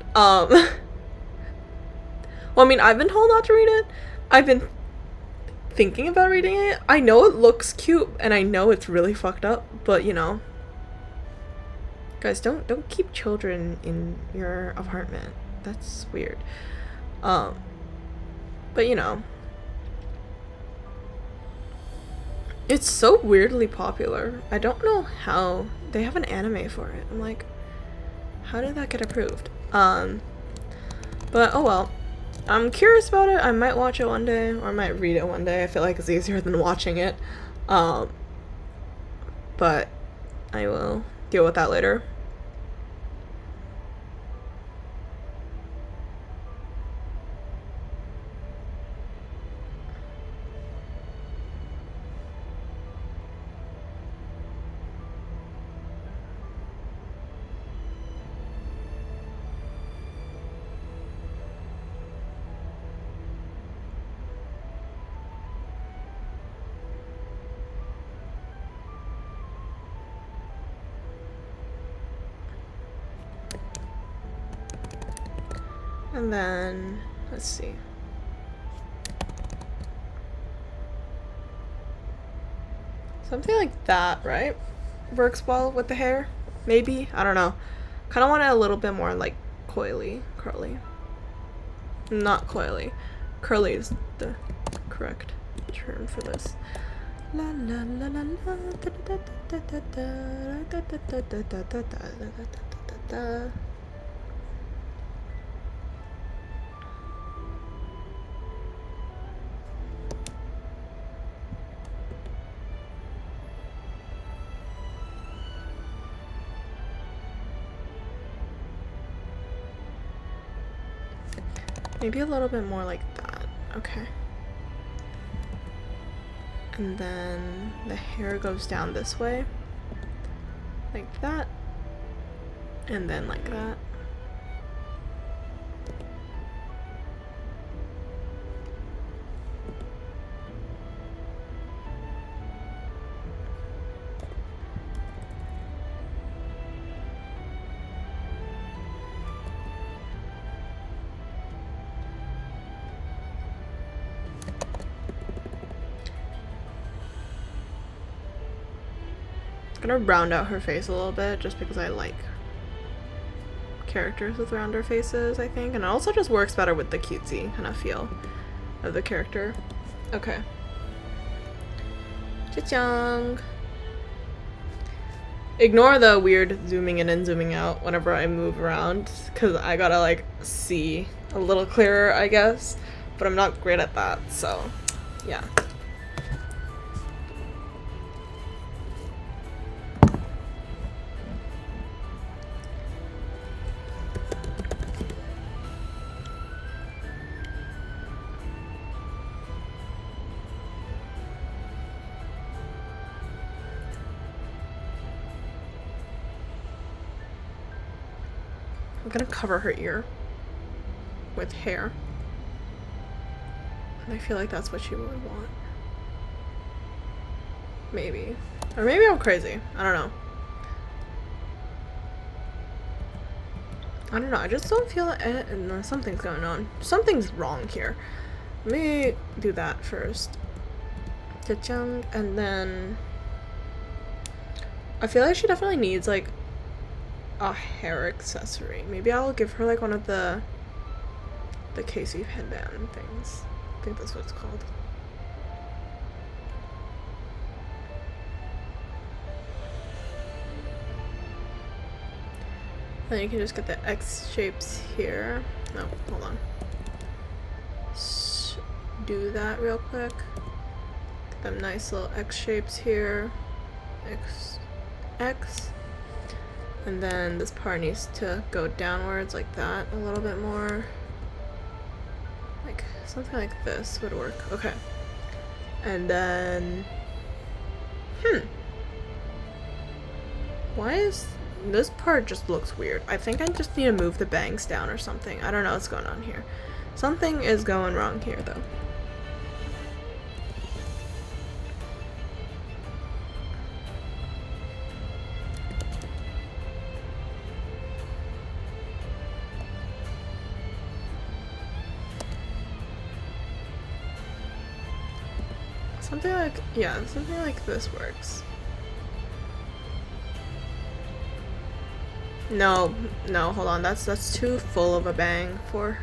Well, I mean, I've been told not to read it. I've been thinking about reading it. I know it looks cute, and I know it's really fucked up, but you know, guys, don't keep children in your apartment. That's weird. But you know, it's so weirdly popular. I don't know how they have an anime for it. I'm like, how did that get approved? But oh well. I'm curious about it. I might watch it one day, or I might read it one day. I feel like it's easier than watching it. But I will deal with that later. And then, let's see. Something like that, right? Works well with the hair? Maybe? I don't know. Kind of want it a little bit more, like, curly. Not coily. Curly is the correct term for this. La la la la la da da da da da da da da da da da. Maybe a little bit more like that. Okay. And then the hair goes down this way. Like that. And then like that. I'm gonna round out her face a little bit just because I like characters with rounder faces, I think, and it also just works better with the cutesy kind of feel of the character. Okay. Cha-chang. Ignore the weird zooming in and zooming out whenever I move around, because I gotta like see a little clearer, I guess, but I'm not great at that, so yeah. I'm gonna cover her ear with hair. And I feel like that's what she would want. Maybe. Or maybe I'm crazy. I don't know. I don't know. I just don't feel that something's going on. Something's wrong here. Let me do that first. Cha-chung, and then I feel like she definitely needs like a hair accessory. Maybe I'll give her like one of the Casey headband things. I think that's what it's called. Then you can just get the X shapes here. No, hold on. Do that real quick. Get them nice little X shapes here. X, X. And then this part needs to go downwards like that a little bit more. Like something like this would work. Okay. And then why is this part just looks weird? I think I just need to move the bangs down or something. I don't know what's going on here. Something is going wrong here though. Something like, yeah, something like this works. No, hold on. That's too full of a bang for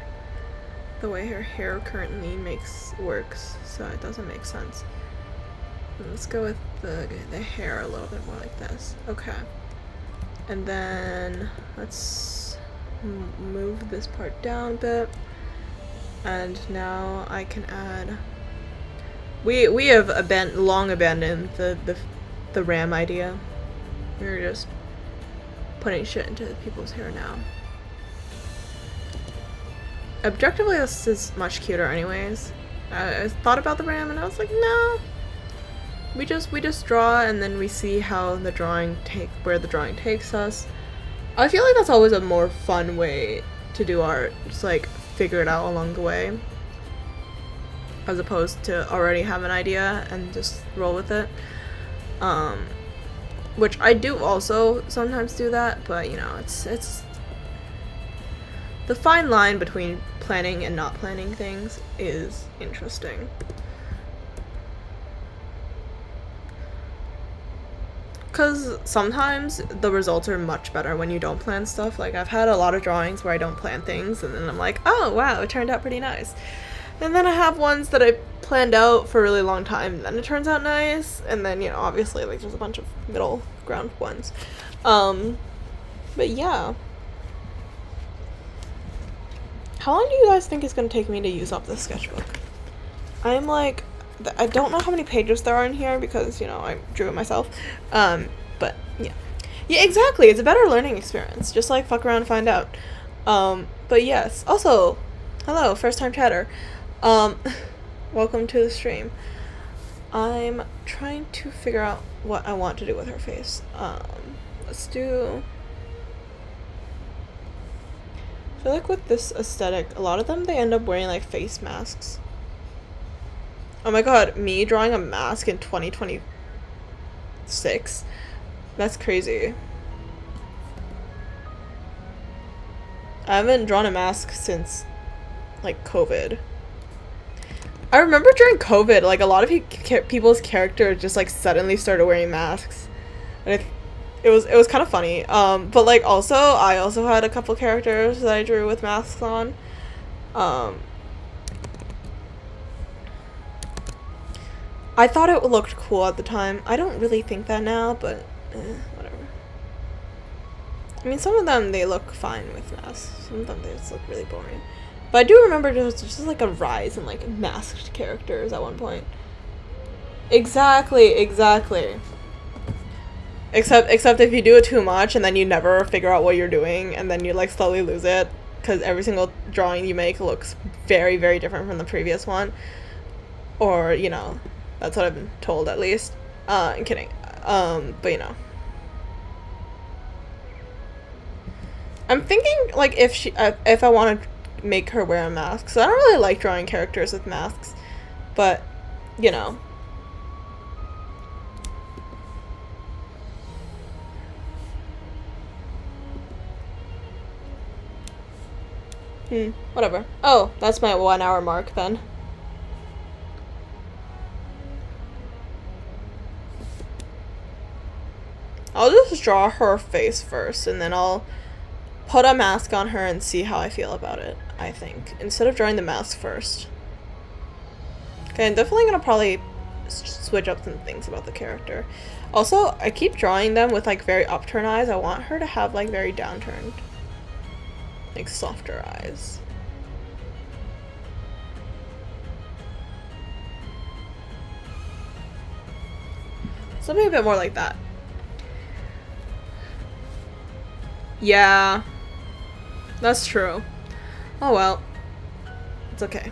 the way her hair currently works, so it doesn't make sense. Let's go with the hair a little bit more like this. Okay. And then let's move this part down a bit. And now I can add. We have long abandoned the RAM idea. We're just putting shit into people's hair now. Objectively, this is much cuter anyways. I thought about the RAM and I was like, no. We just draw and then we see how where the drawing takes us. I feel like that's always a more fun way to do art. Just like figure it out along the way. As opposed to already have an idea and just roll with it. Which I do also sometimes do that, but you know, it's the fine line between planning and not planning things is interesting. Because sometimes the results are much better when you don't plan stuff. Like, I've had a lot of drawings where I don't plan things, and then I'm like, oh wow, it turned out pretty nice. And then I have ones that I planned out for a really long time, and then it turns out nice. And then, you know, obviously, like, there's a bunch of middle ground ones. But yeah. How long do you guys think it's going to take me to use up this sketchbook? I'm like, I don't know how many pages there are in here because, you know, I drew it myself. But yeah. Yeah, exactly. It's a better learning experience. Just like fuck around and find out. But yes. Also, hello, first time chatter. Welcome to the stream. I'm trying to figure out what I want to do with her face. Let's do. I feel like with this aesthetic, a lot of them, they end up wearing like face masks. Oh my god, me drawing a mask in 2026? That's crazy. I haven't drawn a mask since, like, COVID. I remember during COVID, like, a lot of people's characters just, like, suddenly started wearing masks. And it was kind of funny. But, like, also, I also had a couple characters that I drew with masks on. I thought it looked cool at the time. I don't really think that now, but whatever. I mean, some of them, they look fine with masks. Some of them, they just look really boring. But I do remember there was just like a rise in like masked characters at one point. Exactly. Except if you do it too much and then you never figure out what you're doing and then you like slowly lose it because every single drawing you make looks very, very different from the previous one. Or, you know, that's what I've been told at least. I'm kidding. But you know. I'm thinking like if I want to make her wear a mask. So I don't really like drawing characters with masks, but you know. Whatever. Oh, that's my 1 hour mark then. I'll just draw her face first, and then I'll put a mask on her and see how I feel about it, I think. Instead of drawing the mask first. Okay, I'm definitely gonna probably switch up some things about the character. Also, I keep drawing them with, like, very upturned eyes. I want her to have, like, very downturned, like, softer eyes. Something a bit more like that. Yeah. That's true. Oh well. It's okay.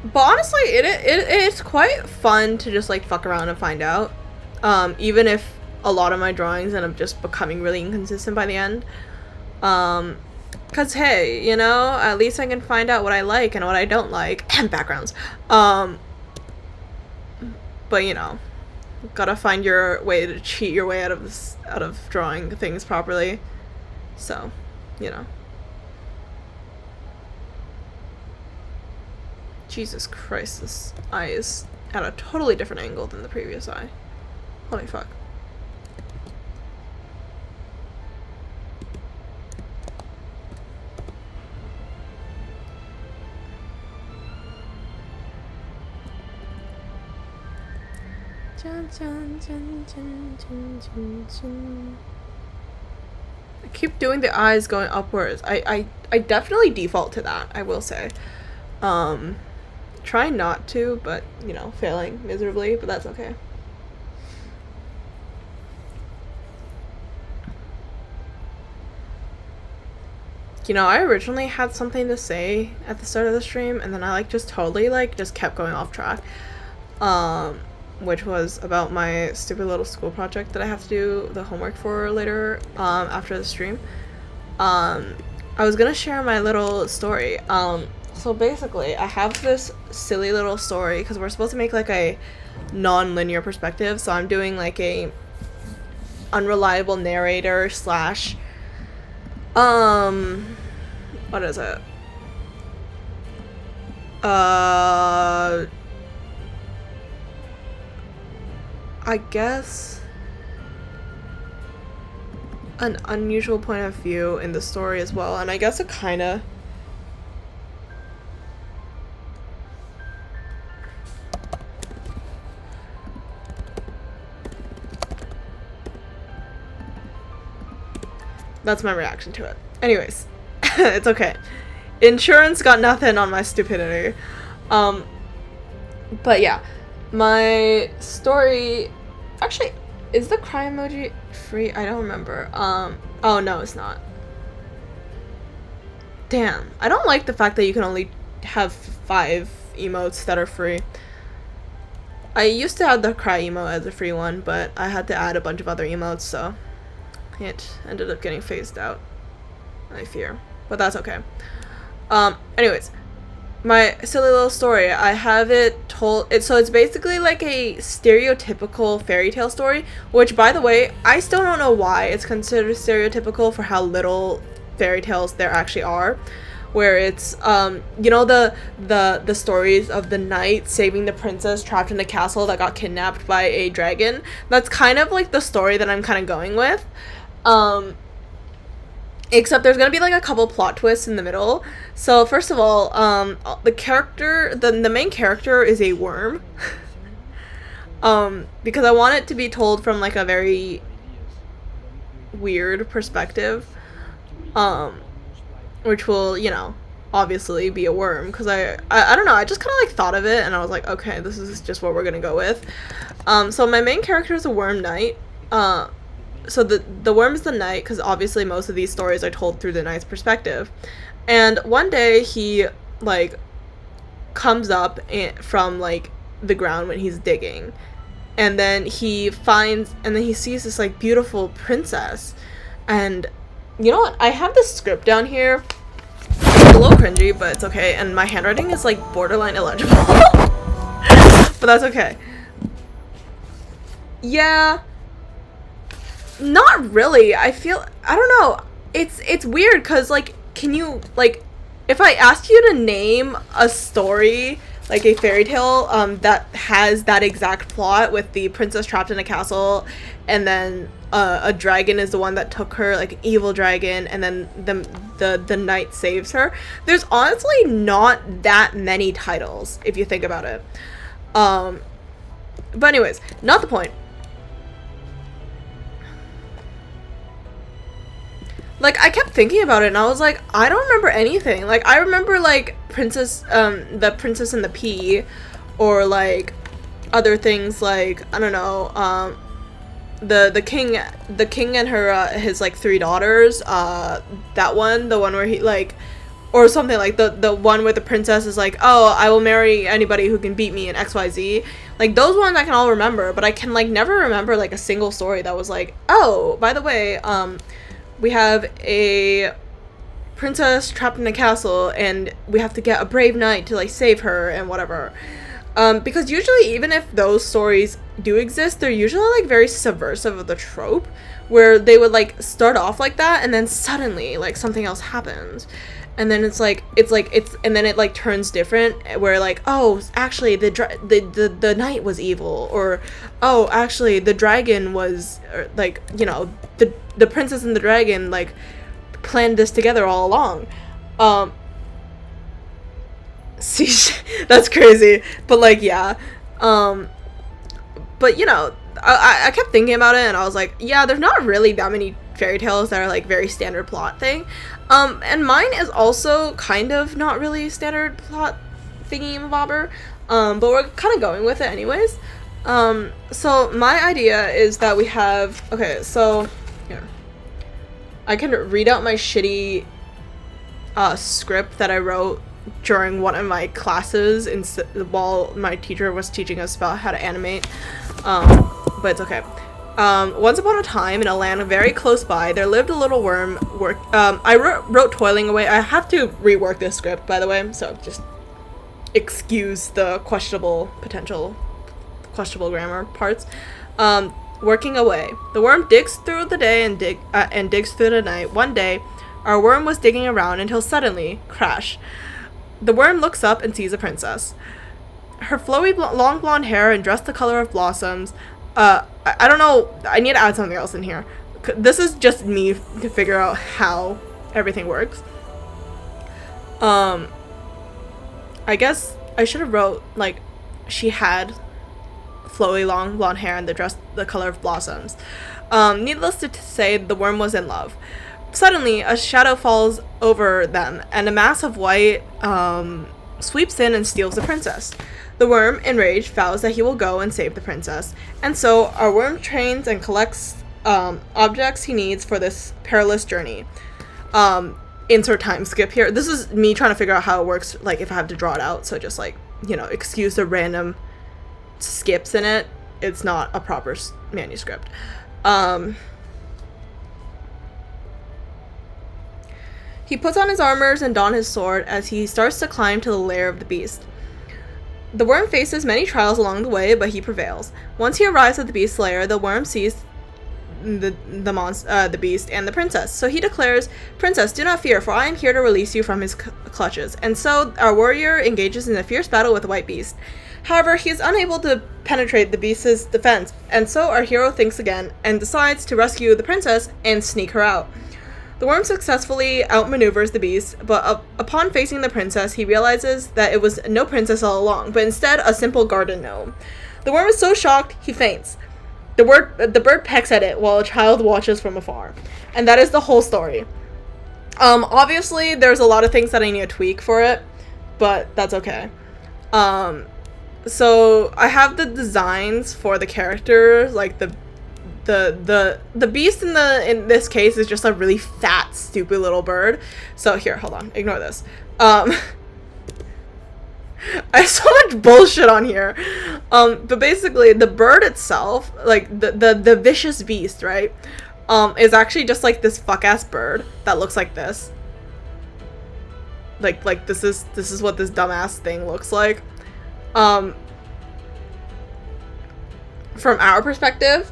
But honestly, it's quite fun to just, like, fuck around and find out. Even if a lot of my drawings end up just becoming really inconsistent by the end. Cause hey, you know, at least I can find out what I like and what I don't like. And backgrounds. But you know, gotta find your way to cheat your way out of drawing things properly. So, you know. Jesus Christ, this eye is at a totally different angle than the previous eye. Holy fuck. I keep doing the eyes going upwards. I definitely default to that, I will say. Try not to, but, you know, failing miserably, but that's okay. You know, I originally had something to say at the start of the stream, and then I, like, just totally, like, just kept going off track. Which was about my stupid little school project that I have to do the homework for later, after the stream. I was gonna share my little story. So basically, I have this silly little story, because we're supposed to make, like, a non-linear perspective, so I'm doing, like, a unreliable narrator slash, what is it? I guess an unusual point of view in the story as well, and I guess it kinda that's my reaction to it. Anyways, it's okay. Insurance got nothing on my stupidity. But yeah, my story, actually, is the cry emoji free? I don't remember. Oh no, it's not. Damn, I don't like the fact that you can only have 5 emotes that are free. I used to have the cry emote as a free one, but I had to add a bunch of other emotes, so it ended up getting phased out, I fear. But that's okay. Anyways, my silly little story, I have it told, so it's basically like a stereotypical fairy tale story, which, by the way, I still don't know why it's considered stereotypical for how little fairy tales there actually are, where it's, you know, the stories of the knight saving the princess trapped in a castle that got kidnapped by a dragon. That's kind of like the story that I'm kind of going with. Except there's gonna be, like, a couple plot twists in the middle. So first of all, the character, the main character is a worm. Because I want it to be told from, like, a very weird perspective. Which will, you know, obviously be a worm, because I don't know, I just kind of, like, thought of it, and I was like, okay, this is just what we're gonna go with. So my main character is a worm knight. So the worm is the knight, because obviously most of these stories are told through the knight's perspective. And one day he, like, comes up from, like, the ground when he's digging. And then he sees this, like, beautiful princess. And you know what? I have this script down here. It's a little cringy, but it's okay. And my handwriting is, like, borderline illegible. But that's okay. Yeah. Not really. I don't know. It's weird, because, like, can you, like, if I asked you to name a story like a fairy tale that has that exact plot with the princess trapped in a castle, and then a dragon is the one that took her, like an evil dragon, and then the knight saves her. There's honestly not that many titles if you think about it. But anyways, not the point. Like, I kept thinking about it, and I was like, I don't remember anything. Like, I remember, like, the Princess and the Pea, or, like, other things, like, I don't know, the king and her, his, like, 3 daughters, that one, the one where he, like, or something, like, the one where the princess is like, oh, I will marry anybody who can beat me in XYZ. Like, those ones I can all remember, but I can, like, never remember, like, a single story that was like, oh, by the way, we have a princess trapped in a castle, and we have to get a brave knight to, like, save her, and whatever. Because usually, even if those stories do exist, they're usually, like, very subversive of the trope, where they would, like, start off like that, and then suddenly, like, something else happens. And then and then it, like, turns different, where, like, oh, actually, the knight was evil, or, oh, actually, the dragon was, like, you know, the princess and the dragon, like, planned this together all along. See, that's crazy, but, like, yeah. But, you know, I kept thinking about it, and I was like, yeah, there's not really that many fairy tales that are, like, very standard plot thing. And mine is also kind of not really standard plot thingy-mabobber, but we're kind of going with it anyways. So my idea is that we have, okay, so, here. I can read out my shitty, script that I wrote during one of my classes while my teacher was teaching us about how to animate, but it's okay. Once upon a time, in a land very close by, there lived a little worm. I wrote toiling away. I have to rework this script, by the way, so just excuse the questionable grammar parts. Working away. The worm digs through the day and digs through the night. One day, our worm was digging around until suddenly, crash. The worm looks up and sees a princess. Her flowy long blonde hair and dress the color of blossoms. I don't know, I need to add something else in here. This is just me to figure out how everything works. I guess I should have wrote, like, she had flowy long blonde hair and the dress the color of blossoms. Needless to say, the worm was in love. Suddenly, a shadow falls over them, and a mass of white sweeps in and steals the princess. The worm, enraged, vows that he will go and save the princess, and so our worm trains and collects objects he needs for this perilous journey. Insert time skip here. This is me trying to figure out how it works, like, if I have to draw it out, so just, like, you know, excuse the random skips in it. It's not a proper manuscript. He puts on his armors and dons his sword as he starts to climb to the lair of the beast. The worm faces many trials along the way, but he prevails. Once he arrives at the beast's lair, the worm sees the beast and the princess. So he declares, "Princess, do not fear, for I am here to release you from his clutches." And so our warrior engages in a fierce battle with the white beast. However, he is unable to penetrate the beast's defense, and so our hero thinks again and decides to rescue the princess and sneak her out. The worm successfully outmaneuvers the beast, but upon facing the princess, he realizes that it was no princess all along, but instead a simple garden gnome. The worm is so shocked, he faints. The bird pecks at it while a child watches from afar. And that is the whole story. Obviously, there's a lot of things that I need to tweak for it, but that's okay. So I have the designs for the characters, like the beast in this case is just a really fat, stupid little bird. So here, hold on, ignore this. I have so much bullshit on here. But basically the bird itself, like the vicious beast, right? Is actually just like this fuck ass bird that looks like this. Like this is what this dumbass thing looks like. From our perspective,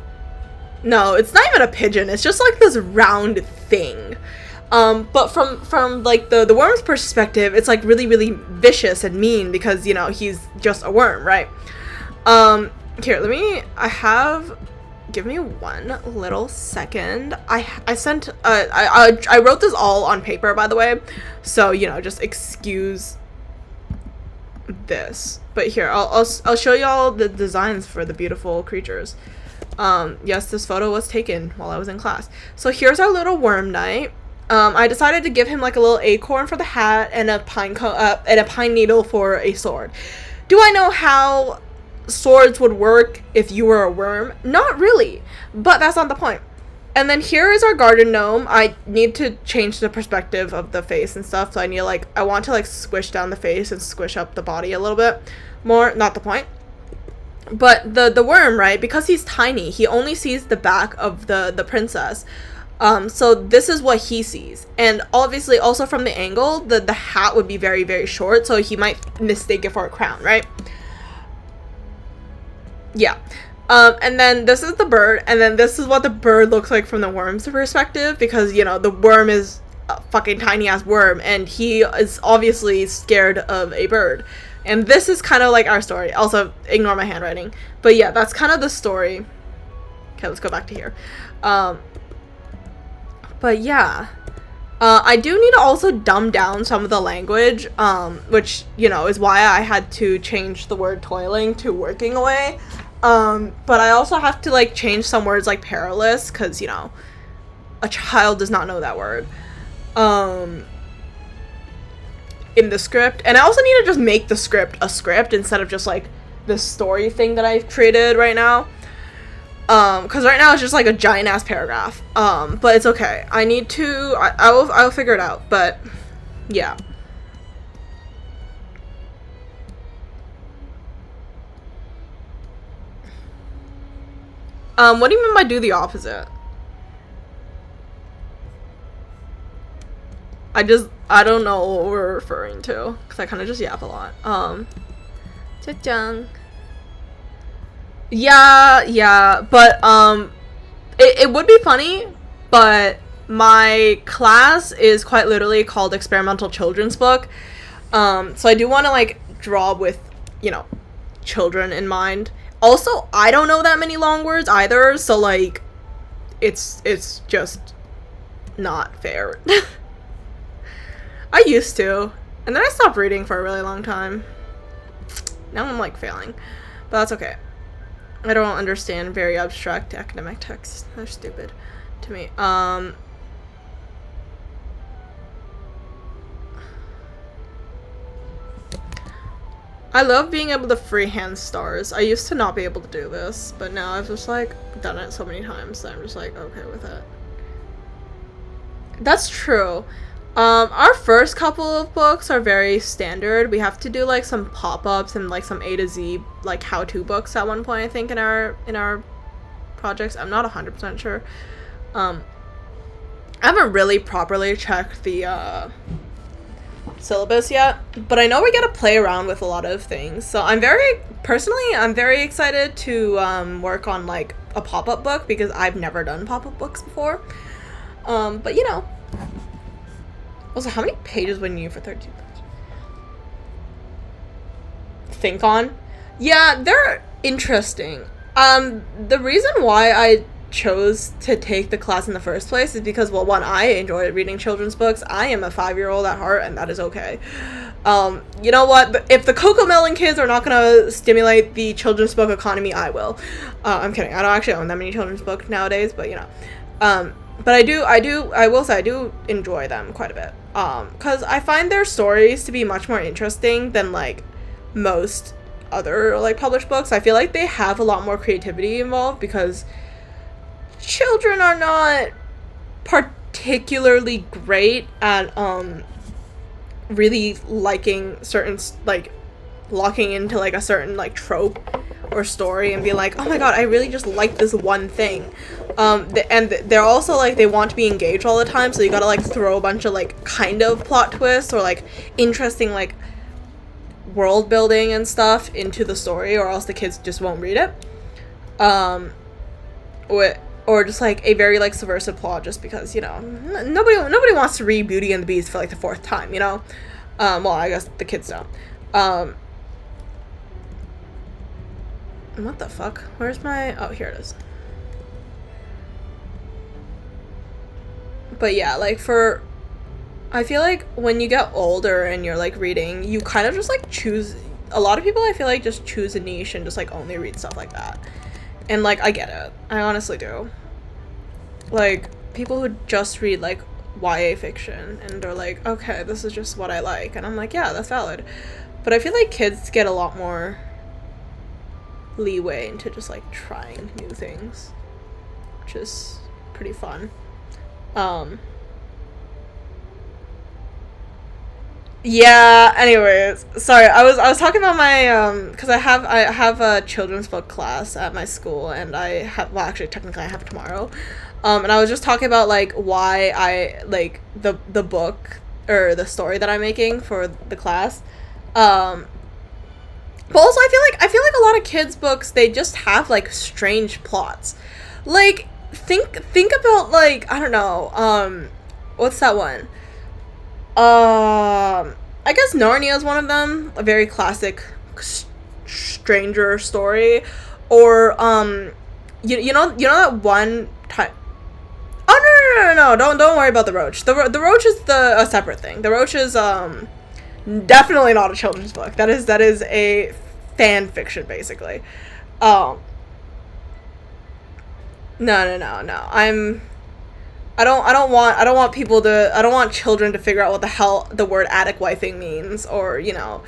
no, it's not even a pigeon. It's just like this round thing. But from like the worm's perspective, it's like really really vicious and mean because you know he's just a worm, right? Here, let me. I have. Give me one little second. I sent. I wrote this all on paper, by the way, so you know just excuse this. But here, I'll show you all the designs for the beautiful creatures. Yes, this photo was taken while I was in class. So here's our little worm knight. I decided to give him like a little acorn for the hat and a pine needle for a sword. Do I know how swords would work if you were a worm? Not really, but that's not the point. And then here is our garden gnome. I need to change the perspective of the face and stuff, so I want to like squish down the face and squish up the body a little bit more. Not the point. But the worm, right, because he's tiny, he only sees the back of the princess. So this is what he sees. And obviously also from the angle, the hat would be very, very short, so he might mistake it for a crown, right? Yeah. And then this is the bird, and then this is what the bird looks like from the worm's perspective, because, you know, the worm is a fucking tiny-ass worm, and he is obviously scared of a bird. And this is kind of like our story. Also, ignore my handwriting. But yeah, that's kind of the story. Okay, let's go back to here. But yeah. I do need to also dumb down some of the language, which, you know, is why I had to change the word toiling to working away. But I also have to, like, change some words like perilous, because, you know, a child does not know that word. In the script. And I also need to just make the script a script instead of just, like, this story thing that I've created right now. Because right now it's just, like, a giant-ass paragraph. But it's okay. I need to... I'll figure it out. But, yeah. What do you mean by do the opposite? I don't know what we're referring to, because I kind of just yap a lot. Cha-chang. Yeah, but, it would be funny, but my class is quite literally called Experimental Children's Book, so I do want to, like, draw with, you know, children in mind. Also, I don't know that many long words either, so, like, it's just not fair. I used to, and then I stopped reading for a really long time. Now I'm, like, failing, but that's okay. I don't understand very abstract academic texts. They're stupid to me. I love being able to freehand stars. I used to not be able to do this, but now I've just, like, done it so many times that I'm just, like, okay with it. That's true. Our first couple of books are very standard. We have to do, like, some pop-ups and, like, some A to Z, like, how-to books at one point, I think, in our projects. I'm not 100% sure. I haven't really properly checked the, syllabus yet, but I know we gotta play around with a lot of things. So I'm very excited to, work on, like, a pop-up book, because I've never done pop-up books before. But, you know. Also, how many pages would you need for 13 pages? Think on? Yeah, they're interesting. The reason why I chose to take the class in the first place is because, well, one, I enjoy reading children's books. I am a 5-year-old at heart, and that is okay. You know what? If the CoComelon kids are not gonna stimulate the children's book economy, I will. I'm kidding. I don't actually own that many children's books nowadays, but, you know. But I will say I do enjoy them quite a bit. Because I find their stories to be much more interesting than, like, most other, like, published books. I feel like they have a lot more creativity involved, because children are not particularly great at, really liking certain, like, locking into, like, a certain, like, trope or story and be like, oh my god, I really just like this one thing. And they're also, like, they want to be engaged all the time, so you gotta, like, throw a bunch of, like, kind of plot twists or, like, interesting, like, world building and stuff into the story, or else the kids just won't read it. or just like a very like subversive plot, just because, you know, nobody wants to read Beauty and the Beast for like the 4th time, you know. Well, I guess the kids don't. What the fuck? Where's my... Oh, here it is. But yeah, like for... I feel like when you get older and you're like reading, you kind of just like choose... A lot of people, I feel like, just choose a niche and just like only read stuff like that. And like, I get it. I honestly do. Like, people who just read like YA fiction and they're like, okay, this is just what I like. And I'm like, yeah, that's valid. But I feel like kids get a lot more leeway into just like trying new things, which is pretty fun. Yeah, anyways, sorry, I was talking about my because I have a children's book class at my school, and I have, well, actually technically I have it tomorrow. And I was just talking about like why I like the book or the story that I'm making for the class. But also I feel like a lot of kids books, they just have like strange plots. Like think about like, I don't know, what's that one? I guess Narnia is one of them, a very classic stranger story. Or you know that one time. Oh no, don't worry about the Roach. The Roach is a separate thing. The Roach is definitely not a children's book. That is a fan fiction, basically. No. I don't want children to figure out what the hell the word attic wifing means, or, you know,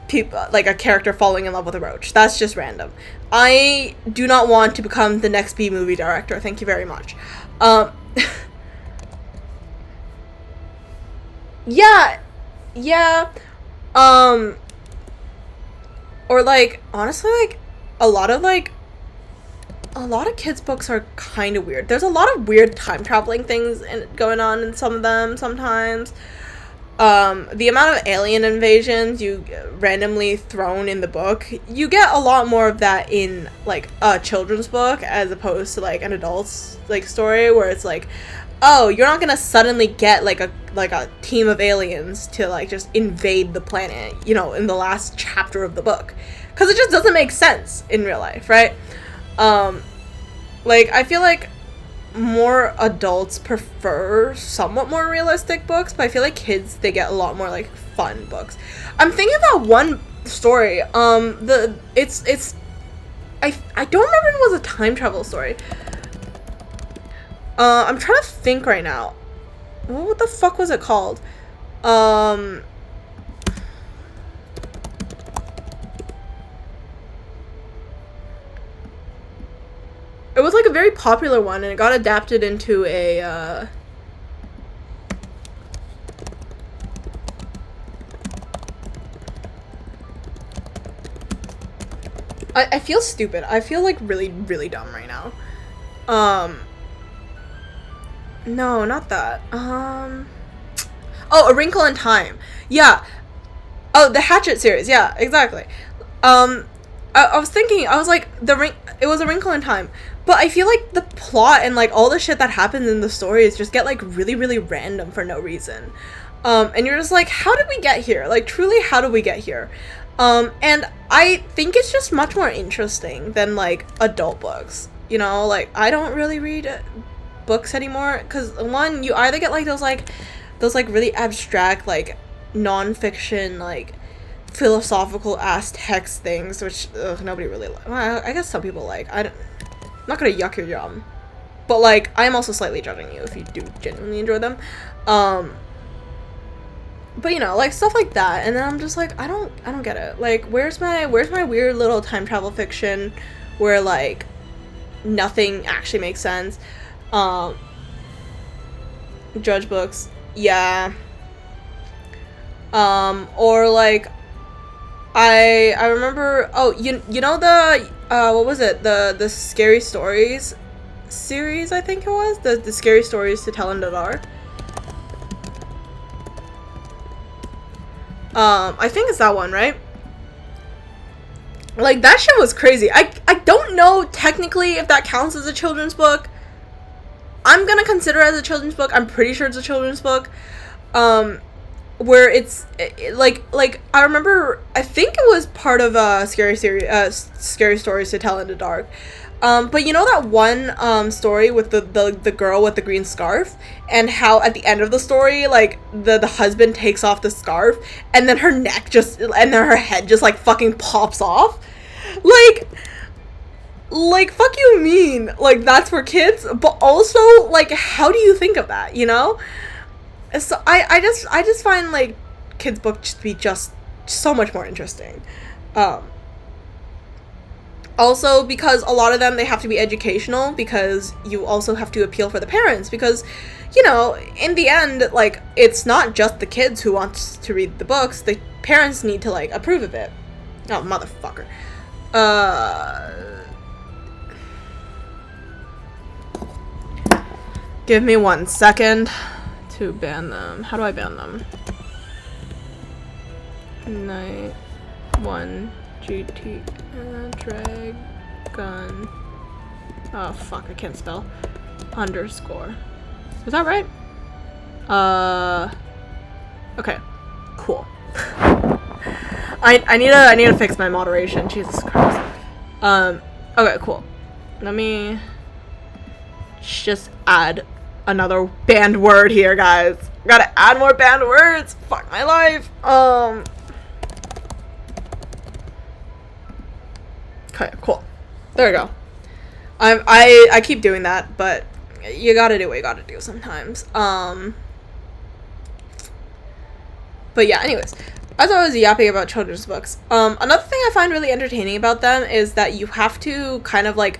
people like a character falling in love with a roach. That's just random. I do not want to become the next B movie director. Thank you very much. Yeah. Or like, honestly, like a lot of kids' books are kind of weird. There's a lot of weird time traveling things going on in some of them sometimes. The amount of alien invasions you randomly thrown in the book, you get a lot more of that in like a children's book as opposed to like an adult's like story, where it's like, oh, you're not gonna suddenly get like a team of aliens to like just invade the planet, you know, in the last chapter of the book, because it just doesn't make sense in real life, right? Like, I feel like more adults prefer somewhat more realistic books, but I feel like kids, they get a lot more like fun books. I'm thinking about one story. I don't remember if it was a time travel story. I'm trying to think right now. What the fuck was it called? It was like a very popular one, and it got adapted into a I feel stupid. I feel like really, really dumb right now. No, not that. Oh, A Wrinkle in Time. Yeah. Oh, the Hatchet series. Yeah, exactly. I was thinking, I was like, it was A Wrinkle in Time. But I feel like the plot and like all the shit that happens in the stories just get like really, really random for no reason. And you're just like, how did we get here? Like, truly, how did we get here? And I think it's just much more interesting than like adult books. You know, like, I don't really read books anymore, because one, you either get like those really abstract, like non-fiction, like philosophical ass text things, which nobody really well, I guess some people like. I'm not gonna yuck your yum, but like, I am also slightly judging you if you do genuinely enjoy them. But you know, like stuff like that, and then I'm just like, I don't get it. Like, where's my weird little time travel fiction where like nothing actually makes sense? Judge books, yeah. Or like, I remember, oh, you know the what was it, the Scary Stories series, I think it was, the Scary Stories to Tell in the Dark. I think it's that one, right? Like, that shit was crazy. I don't know technically if that counts as a children's book. I'm gonna consider it as a children's book. I'm pretty sure it's a children's book. Where it's like I remember, I think it was part of a scary stories to tell in the dark. But you know that one story with the girl with the green scarf, and how at the end of the story, like the husband takes off the scarf and then her neck just, and then her head just like fucking pops off. Like fuck you mean like that's for kids, but also like how do you think of that, you know? So I just find like kids books to be just so much more interesting. Also, because a lot of them, they have to be educational, because you also have to appeal for the parents, because, you know, in the end, like, it's not just the kids who wants to read the books, the parents need to, like, approve of it. Oh, motherfucker. Give me 1 second to ban them. How do I ban them? Night 1 GT Dragon. Oh fuck, I can't spell. Underscore. Is that right? Okay. Cool. I need to fix my moderation. Jesus Christ. Okay, cool. Let me just add another banned word here, guys. Gotta add more banned words. Fuck my life. Okay, cool. There we go. I keep doing that, but you gotta do what you gotta do sometimes. But yeah, anyways. As I was yapping about children's books, another thing I find really entertaining about them is that you have to kind of, like,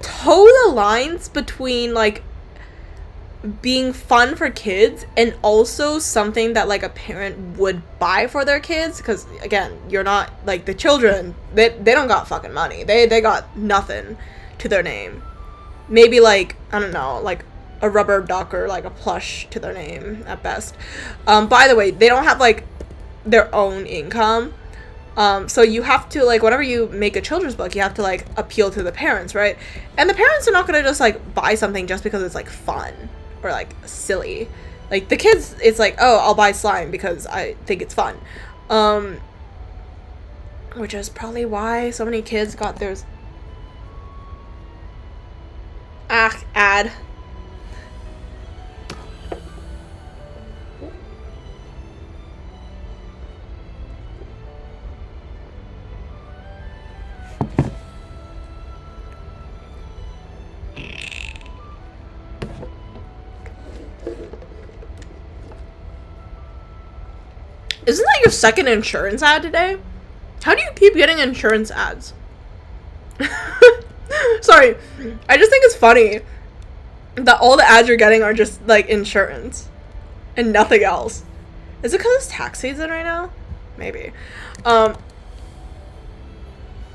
toe the lines between, like, being fun for kids and also something that, like, a parent would buy for their kids, because, again, you're not, like, the children, they don't got fucking money. They got nothing to their name. Maybe, like, I don't know, like, a rubber duck or, like, a plush to their name at best. By the way, they don't have, like, their own income. So you have to, like, whenever you make a children's book, you have to, like, appeal to the parents, right? And the parents are not gonna just, like, buy something just because it's, like, fun or, like, silly. Like, the kids, it's like, oh, I'll buy slime because I think it's fun. Which is probably why so many kids got theirs. Ad. Isn't that your second insurance ad today? How do you keep getting insurance ads? Sorry, I just think it's funny that all the ads you're getting are just, like, insurance and nothing else. Is it because it's tax season right now? Maybe.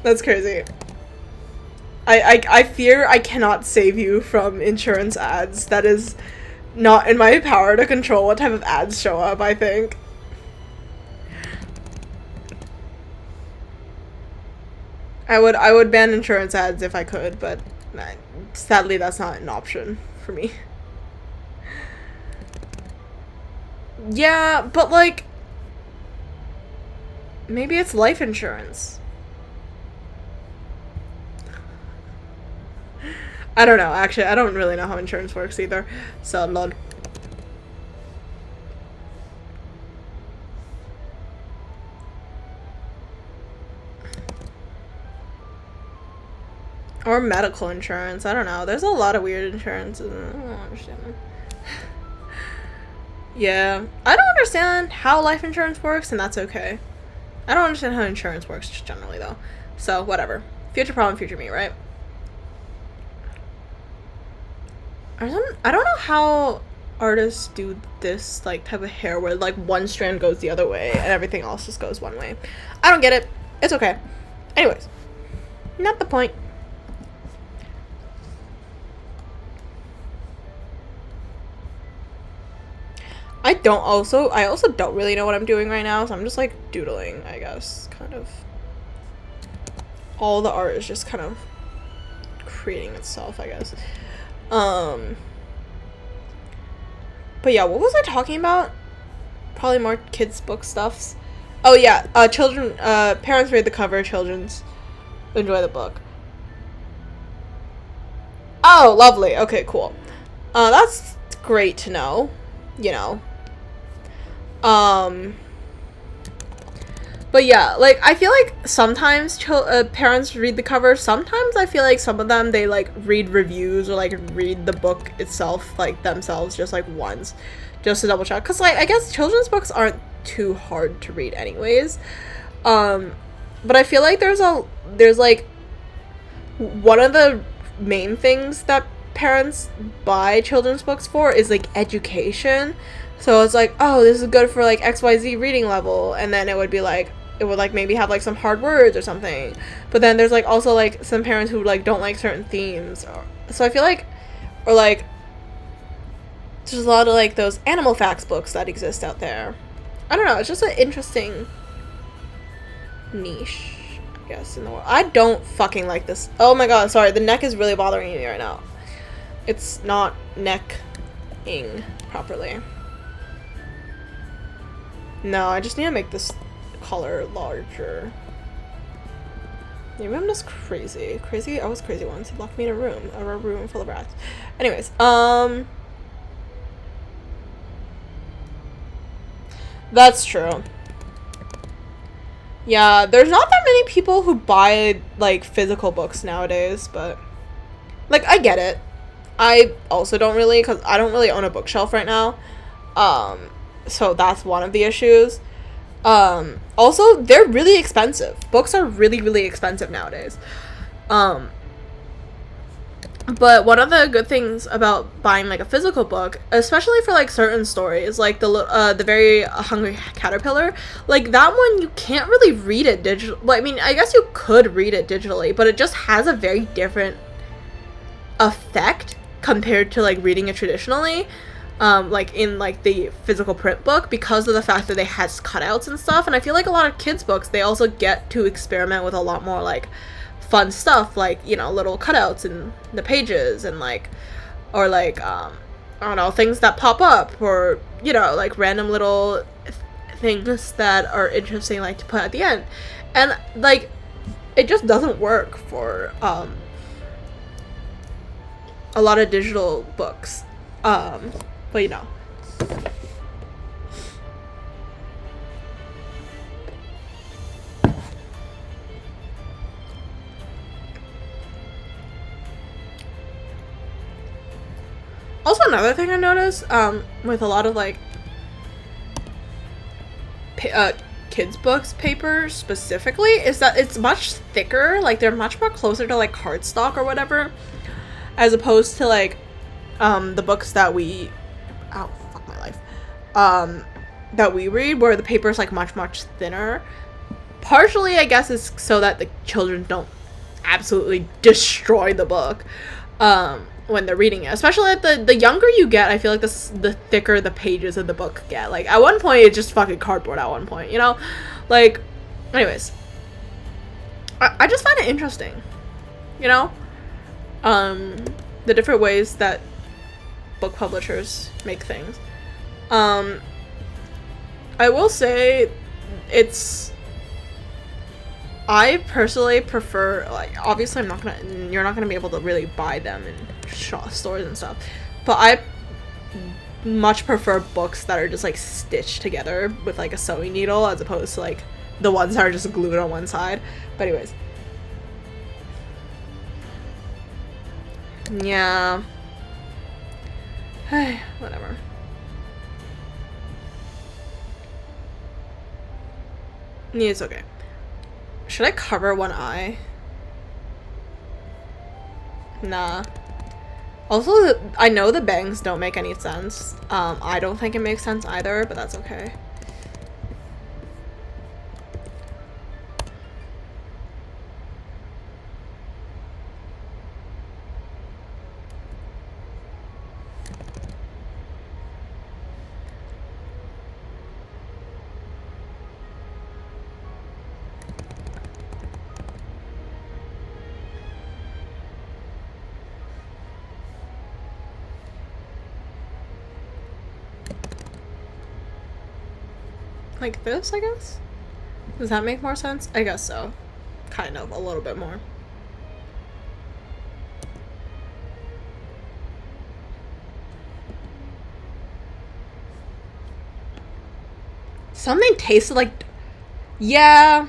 That's crazy. I fear I cannot save you from insurance ads. That is not in my power to control what type of ads show up, I think. I would ban insurance ads if I could, but sadly that's not an option for me. Yeah, but, like, maybe it's life insurance. I don't know, actually. I don't really know how insurance works either. So, lol. Or medical insurance. I don't know. There's a lot of weird insurances. I don't understand them. Yeah. I don't understand how life insurance works, and that's okay. I don't understand how insurance works, just generally, though. So, whatever. Future problem, future me, right? I don't know how artists do this, like, type of hair where, like, one strand goes the other way and everything else just goes one way. I don't get it. It's okay. Anyways. Not the point. I also don't really know what I'm doing right now, so I'm just, like, doodling, I guess, kind of. all the art is just kind of creating itself, I guess. But yeah, what was I talking about? Probably more kids' book stuffs. Oh yeah, children, parents read the cover, children's enjoy the book. Oh, lovely. Okay, cool. That's great to know, you know. But yeah, like, I feel like sometimes parents read the cover. Sometimes I feel like some of them, they, like, read reviews or, like, read the book itself, like, themselves just, like, once. Just to double check. Because, like, I guess children's books aren't too hard to read anyways. But I feel like there's, like, one of the main things that parents buy children's books for is, like, education. So it's like, oh, this is good for, like, XYZ reading level. And then it would be, like, it would, like, maybe have, like, some hard words or something. But then there's, like, also, like, some parents who, like, don't like certain themes. So I feel like, or, like, there's a lot of, like, those animal facts books that exist out there. I don't know, it's just an interesting niche, I guess, in the world. I don't fucking like this. Oh my god, sorry, the neck is really bothering me right now. It's not necking properly. No, I just need to make this color larger. Maybe I'm just crazy. I was crazy once. He locked me in a room full of rats. Anyways, that's true. Yeah, there's not that many people who buy, like, physical books nowadays, but, like, I get it. I also don't really, because I don't really own a bookshelf right now. So that's one of the issues. Also, they're really expensive. Books are really, really expensive nowadays. But one of the good things about buying, like, a physical book, especially for, like, certain stories, like the very Hungry Caterpillar, like, that one, you can't really read it digital. Well, I mean, I guess you could read it digitally, but it just has a very different effect compared to, like, reading it traditionally, like, in, like, the physical print book, because of the fact that they has cutouts and stuff. And I feel like a lot of kids' books, they also get to experiment with a lot more, like, fun stuff, like, you know, little cutouts in the pages, and, like, or, like, I don't know, things that pop up, or, you know, like, random little things that are interesting, like, to put at the end. And, like, it just doesn't work for a lot of digital books, but, you know. Also, another thing I noticed, with a lot of, like, kids' books paper specifically, is that it's much thicker. Like, they're much more closer to, like, cardstock or whatever, as opposed to, like, the books that we, oh, fuck my life, that we read, where the paper is, like, much, much thinner. Partially, I guess, is so that the children don't absolutely destroy the book, when they're reading it. Especially at the younger you get, I feel like the thicker the pages of the book get. Like, at one point, it's just fucking cardboard at one point, you know? Like, anyways. I just find it interesting, you know? The different ways that book publishers make things. I will say, I personally prefer, like, obviously you're not gonna be able to really buy them in stores and stuff, but I much prefer books that are just, like, stitched together with, like, a sewing needle, as opposed to, like, the ones that are just glued on one side. But anyways. Yeah. Whatever. Yeah, it's okay. Should I cover one eye? Nah. Also, I know the bangs don't make any sense. I don't think it makes sense either, but that's okay. like this, I guess? Does that make more sense? I guess so. Kind of, a little bit more. Something tasted like... Yeah,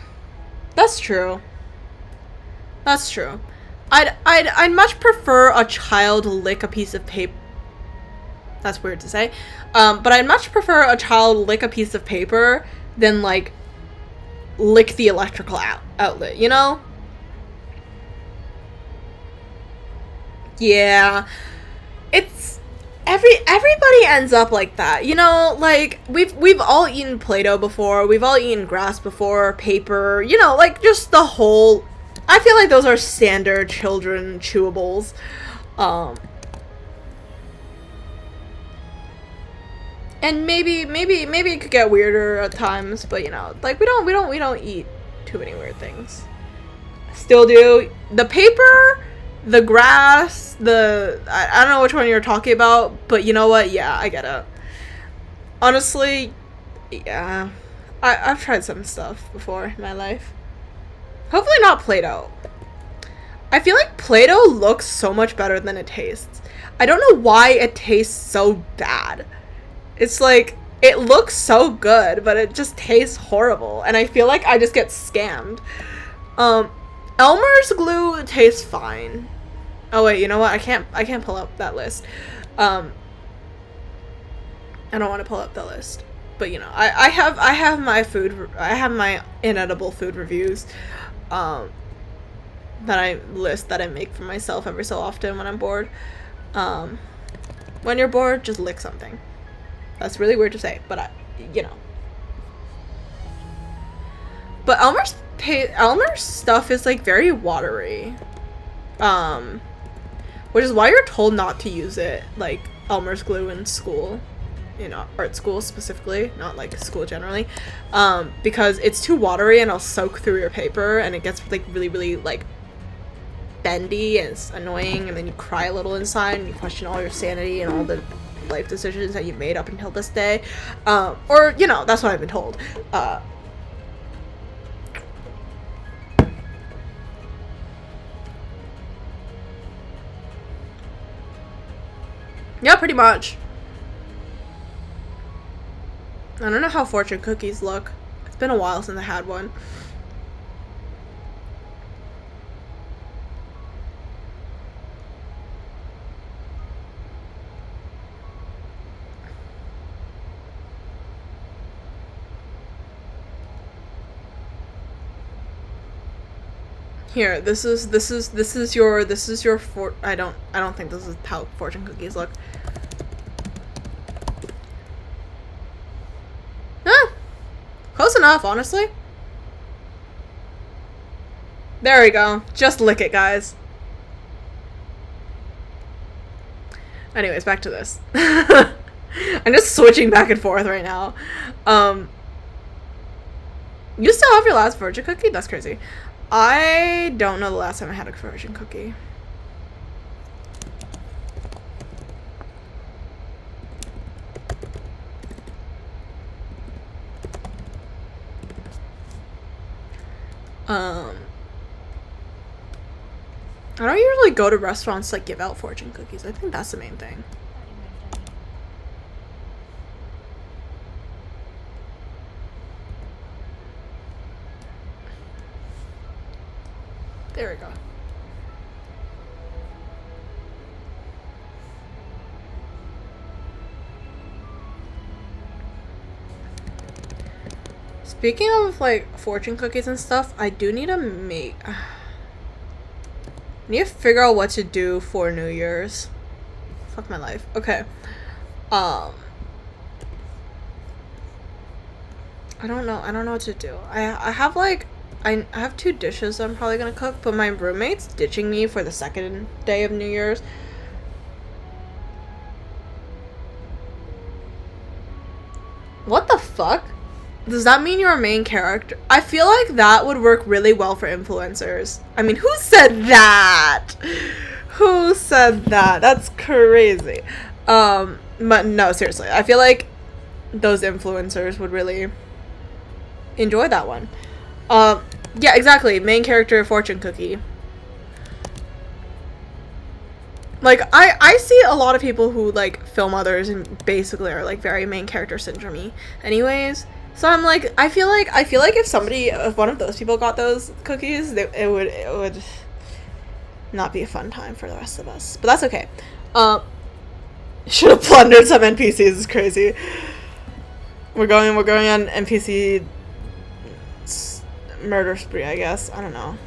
that's true. That's true. I'd much prefer a child lick a piece of paper. That's weird to say. But I'd much prefer a child lick a piece of paper than, like, lick the electrical outlet, you know? Yeah. It's... Everybody ends up like that, you know? Like, we've all eaten Play-Doh before, we've all eaten grass before, paper, you know, like, just the whole... I feel like those are standard children chewables. And maybe it could get weirder at times, but you know, like we don't eat too many weird things. Still do. The paper, the grass, I don't know which one you're talking about, but you know what? Yeah, I get it. Honestly, yeah. I've tried some stuff before in my life. Hopefully not Play-Doh. I feel like Play-Doh looks so much better than it tastes. I don't know why it tastes so bad. It's like, it looks so good, but it just tastes horrible. And I feel like I just get scammed. Elmer's glue tastes fine. Oh wait, you know what? I can't pull up that list. I don't want to pull up the list. But you know, I have my inedible food reviews. That I make for myself every so often when I'm bored. When you're bored, just lick something. That's really weird to say, but you know. But Elmer's stuff is like very watery. Which is why you're told not to use it, like Elmer's glue in school. You know, art school specifically, not like school generally, because it's too watery and it'll soak through your paper and it gets like really like bendy and it's annoying, and then you cry a little inside and you question all your sanity and all the life decisions that you've made up until this day, or you know, that's what I've been told. Yeah, pretty much. I don't know how fortune cookies look. It's been a while since I had one. Here, this is your I don't think this is how fortune cookies look. Close enough, honestly. There we go. Just lick it, guys. Anyways, back to this. I'm just switching back and forth right now. You still have your last virgin cookie? That's crazy. I don't know the last time I had a virgin cookie. I don't usually go to restaurants to, like, give out fortune cookies. I think that's the main thing. There we go. Speaking of, like, fortune cookies and stuff, I do need to make... I need to figure out what to do for New Year's. Fuck my life. Okay. I don't know what to do. I have, like... I have 2 dishes I'm probably gonna cook, but my roommate's ditching me for the second day of New Year's. What the fuck? Does that mean you're a main character? I feel like that would work really well for influencers. I mean, who said that? Who said that? That's crazy. But no, seriously. I feel like those influencers would really enjoy that one. Yeah, exactly. Main character fortune cookie. Like, I see a lot of people who, like, film others and basically are, like, very main character syndrome-y anyways. So I'm like, I feel like if one of those people got those cookies, it would not be a fun time for the rest of us. But that's okay. Should have plundered some NPCs, is crazy. We're going on NPC murder spree, I guess. I don't know.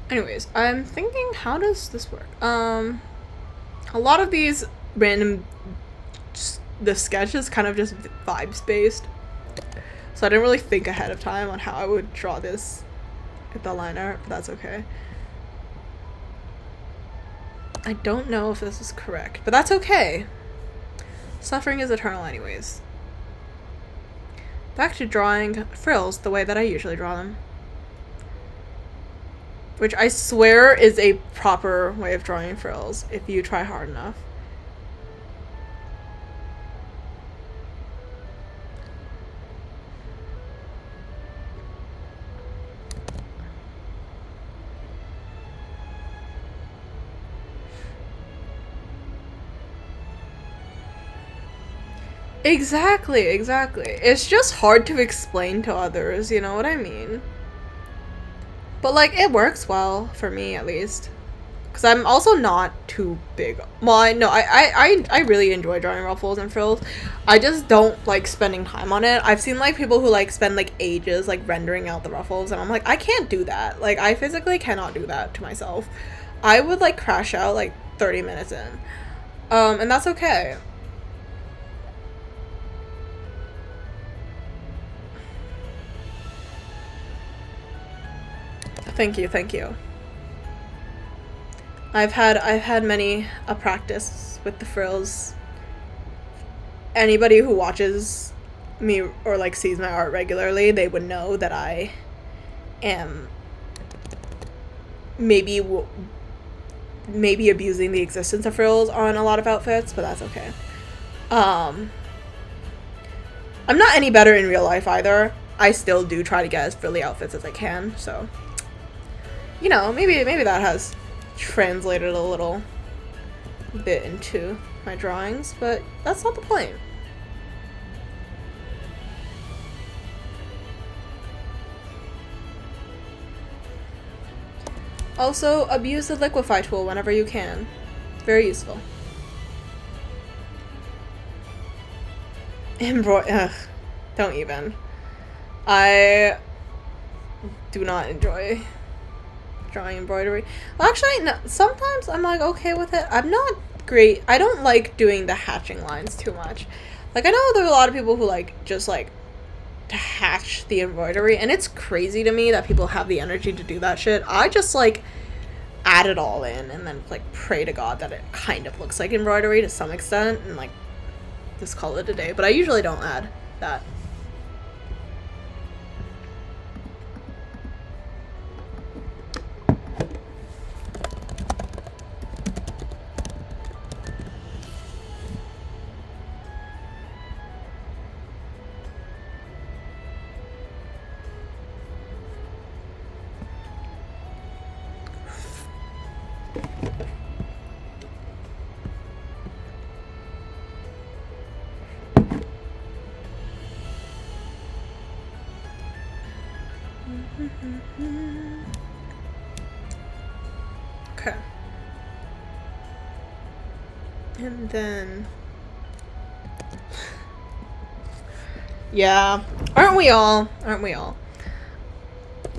Anyways, I'm thinking, how does this work? A lot of these random, the sketch is kind of just vibes based. So I didn't really think ahead of time on how I would draw this with the line art, but that's okay. I don't know if this is correct, but that's okay. Suffering is eternal anyways. Back to drawing frills the way that I usually draw them. Which I swear is a proper way of drawing frills if you try hard enough. Exactly. It's just hard to explain to others, you know what I mean? But, like, it works well, for me, at least. Because I'm also not too big. Well, I really enjoy drawing ruffles and frills. I just don't like spending time on it. I've seen, like, people who, like, spend, like, ages, like, rendering out the ruffles. And I'm like, I can't do that. Like, I physically cannot do that to myself. I would, like, crash out, like, 30 minutes in. And that's okay. Thank you. I've had many a practice with the frills. Anybody who watches me or like sees my art regularly, they would know that I am maybe abusing the existence of frills on a lot of outfits, but that's okay. I'm not any better in real life either. I still do try to get as frilly outfits as I can, so you know, maybe that has translated a little bit into my drawings, but that's not the point. Also, abuse the liquify tool whenever you can. Very useful. Ugh, don't even. I do not enjoy drawing embroidery. Well, actually, no, sometimes I'm like okay with it. I'm not great. I don't like doing the hatching lines too much. Like, I know there are a lot of people who like just like to hatch the embroidery, and it's crazy to me that people have the energy to do that shit. I just like add it all in and then like pray to God that it kind of looks like embroidery to some extent and like just call it a day. But I usually don't add that. Okay. And then yeah, aren't we all?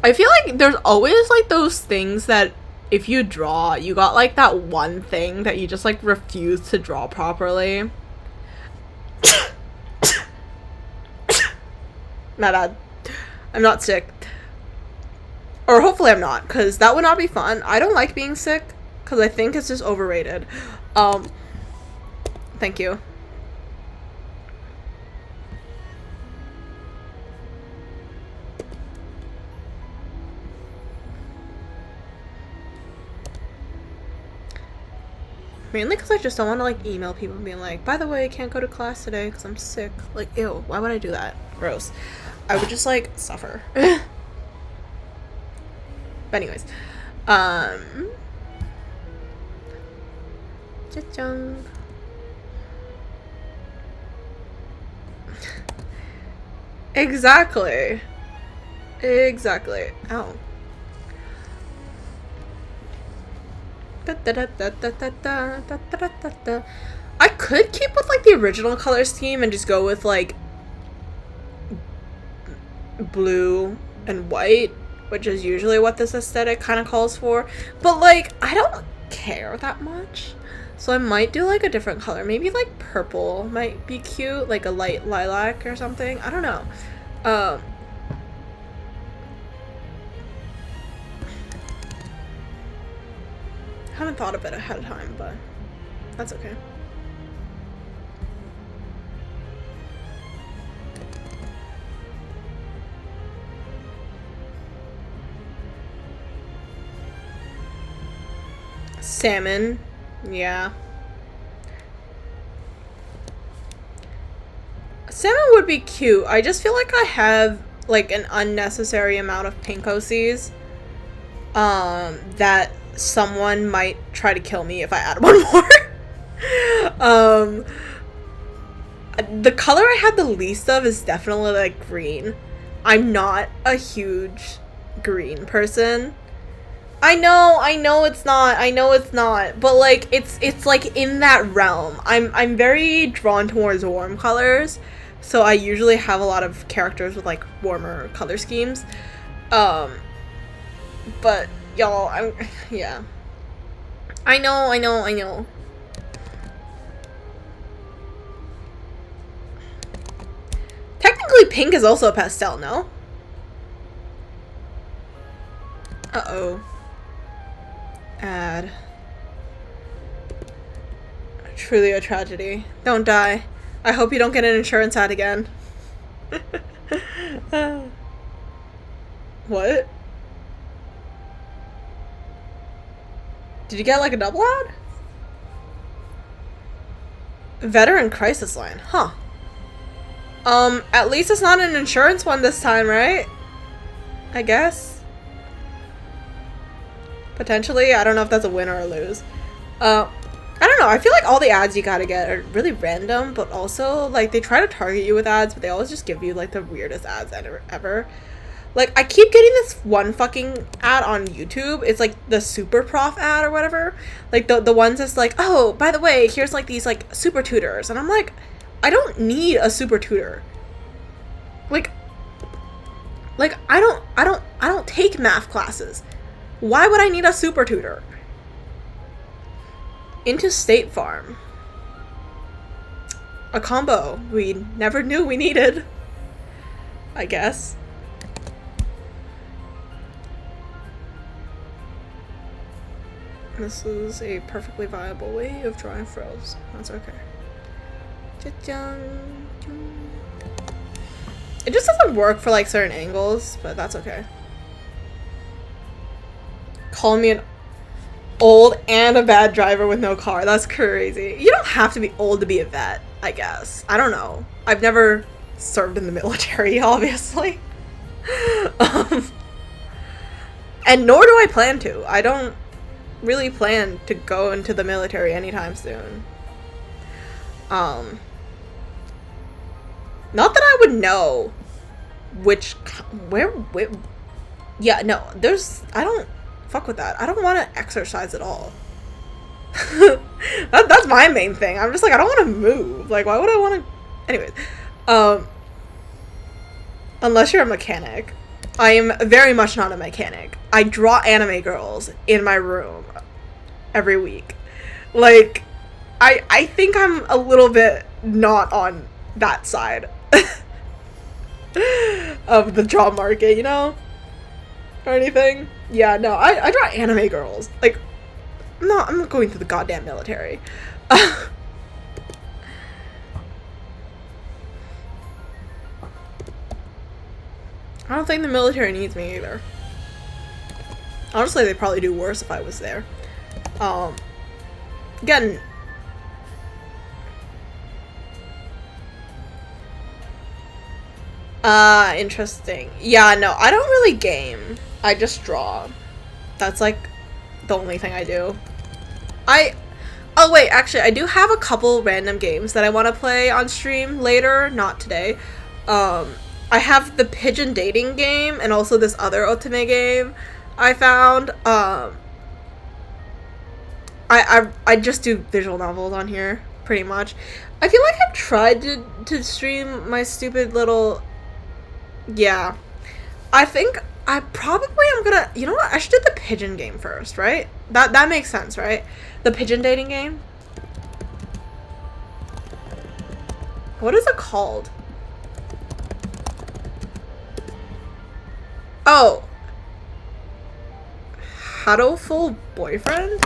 I feel like there's always like those things that if you draw, you got like that one thing that you just like refuse to draw properly. My bad. I'm not sick. Or hopefully I'm not, because that would not be fun. I don't like being sick, because I think it's just overrated. Thank you. Mainly because I just don't want to, like, email people being like, by the way, I can't go to class today because I'm sick. Like, ew, why would I do that? Gross. I would just, like, suffer. But anyways. Cha-chung. Exactly. Exactly. Ow. I could keep with like the original color scheme and just go with like blue and white, which is usually what this aesthetic kind of calls for, but like I don't care that much, so I might do like a different color. Maybe like purple might be cute, like a light lilac or something. I don't know. Haven't thought of it ahead of time, but that's okay. Salmon, yeah. Salmon would be cute. I just feel like I have like an unnecessary amount of pink OCs that someone might try to kill me if I add one more. The color I had the least of is definitely like green. I'm not a huge green person. I know it's not, but like it's like in that realm. I'm very drawn towards warm colors, so I usually have a lot of characters with like warmer color schemes. But y'all, yeah. I know. Technically pink is also a pastel, no? Uh-oh. Add. Truly a tragedy. Don't die. I hope you don't get an insurance ad again. What? Did you get like a double ad? Veteran crisis line, huh? At least it's not an insurance one this time, right? I guess. Potentially. I don't know if that's a win or a lose. I don't know. I feel like all the ads you gotta get are really random, but also, like, they try to target you with ads, but they always just give you, like, the weirdest ads ever. Like, I keep getting this one fucking ad on YouTube. It's, like, the Super Prof ad or whatever. Like, the ones that's like, oh, by the way, here's, like, these, like, super tutors. And I'm like, I don't need a super tutor. Like, I don't take math classes. Why would I need a super tutor? Into State Farm. A combo we never knew we needed, I guess. This is a perfectly viable way of drawing frills. That's okay. It just doesn't work for like certain angles, but that's okay. Call me an old and a bad driver with no car. That's crazy. You don't have to be old to be a vet, I guess. I don't know. I've never served in the military, obviously. And nor do I plan to. I don't really plan to go into the military anytime soon. Not that I would know where yeah, no, I don't fuck with that. I don't want to exercise at all. That's my main thing. I'm just like, I don't want to move. Like, why would I want to? Anyways, unless you're a mechanic. I am very much not a mechanic. I draw anime girls in my room every week. Like, I think I'm a little bit not on that side of the job market, you know? or anything. Yeah, no, I draw anime girls. Like, no, I'm not going to the goddamn military. I don't think the military needs me either. Honestly, they'd probably do worse if I was there. Again, interesting. Yeah, no, I don't really game. I just draw. That's like the only thing I do. Oh wait, actually, I do have a couple random games that I want to play on stream later, not today. I have the pigeon dating game and also this other otome game I found. I just do visual novels on here, pretty much. I feel like I've tried to stream my stupid little... Yeah. I think I probably am gonna... You know what? I should do the pigeon game first, right? That makes sense, right? The pigeon dating game? What is it called? Oh. Hatoful Boyfriend?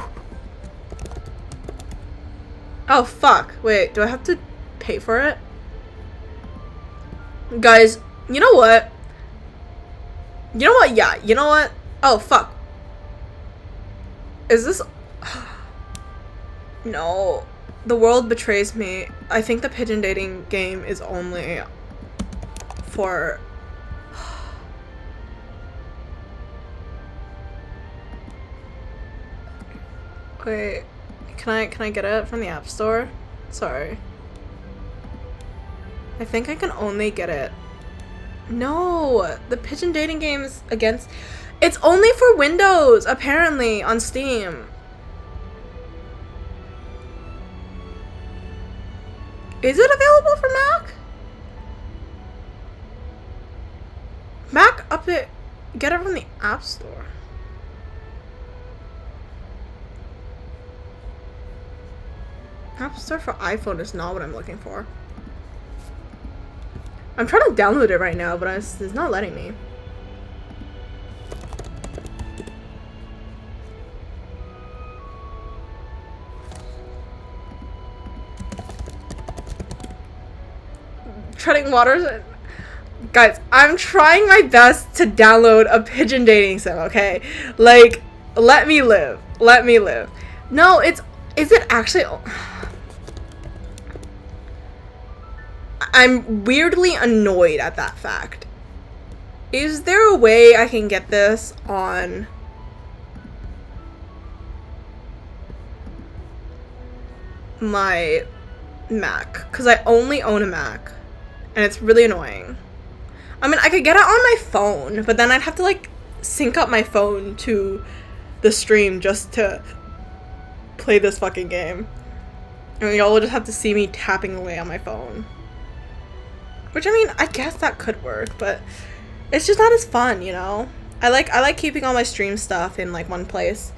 Oh, fuck. Wait, do I have to pay for it? Guys, you know what? You know what? Yeah, you know what? Oh, fuck. Is this... No. The world betrays me. I think the pigeon dating game is only for... Wait. Can I get it from the App Store? Sorry. I think I can only get it. No! The pigeon dating game's against... It's only for Windows, apparently, on Steam. Is it available for Mac? Mac update... Get it from the App Store. App Store for iPhone is not what I'm looking for. I'm trying to download it right now, but it's not letting me. Treading waters. Guys, I'm trying my best to download a pigeon dating sim, okay? Like, let me live. Let me live. No, is it actually... I'm weirdly annoyed at that fact. Is there a way I can get this on... my Mac? Because I only own a Mac. And it's really annoying. I mean, I could get it on my phone, but then I'd have to, like, sync up my phone to the stream just to play this fucking game. And y'all will just have to see me tapping away on my phone. Which, I mean, I guess that could work, but it's just not as fun, you know? I like keeping all my stream stuff in, like, one place.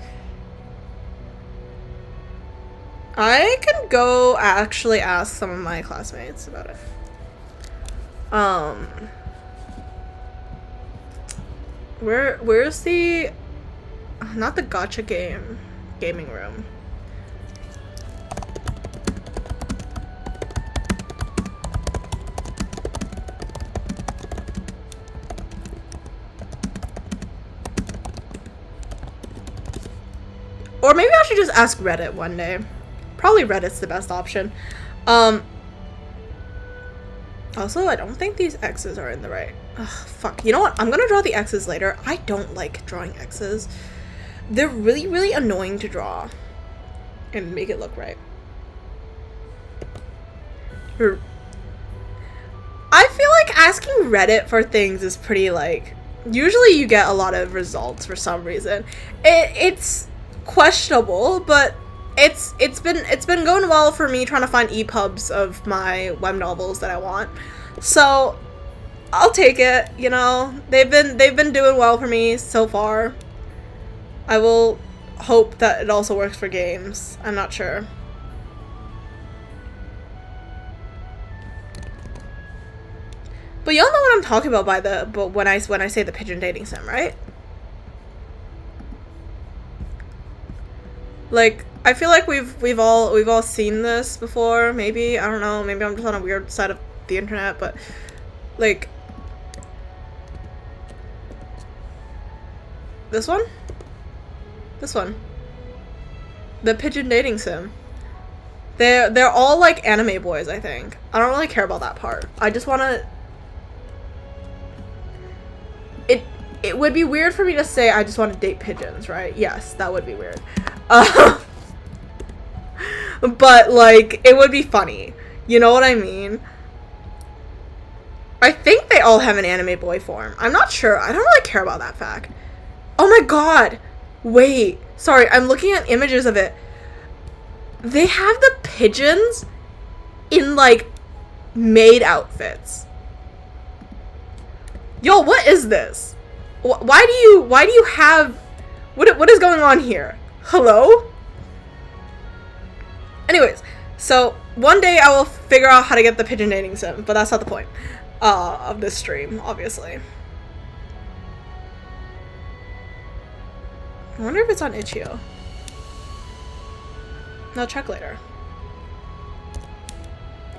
I can go actually ask some of my classmates about it. Where's the... Not the gacha gaming room. Or maybe I should just ask Reddit one day. Probably Reddit's the best option. Also, I don't think these X's are in the right... Ugh, fuck. You know what? I'm gonna draw the X's later. I don't like drawing X's. They're really, really annoying to draw. And make it look right. I feel like asking Reddit for things is pretty, like... Usually you get a lot of results for some reason. It's questionable, but it's been going well for me trying to find EPUBs of my web novels that I want. So I'll take it, you know. They've been doing well for me so far. I will hope that it also works for games. I'm not sure. But y'all know what I'm talking about when I say the pigeon dating sim, right? Like, I feel like we've all seen this before. Maybe, I don't know. Maybe I'm just on a weird side of the internet, but like this one, the pigeon dating sim. They're all like anime boys. I think I don't really care about that part. I just want to. It would be weird for me to say I just want to date pigeons, right? Yes, that would be weird. But like it would be funny. You know what I mean? I think they all have an anime boy form. I'm not sure. I don't really care about that fact. Oh my god. Wait. Sorry, I'm looking at images of it. They have the pigeons in like maid outfits. Yo, what is this? Why do you have what is going on here? Hello? Anyways, so one day I will figure out how to get the pigeon dating sim, but that's not the point of this stream, obviously. I wonder if it's on Itch.io. No, check later.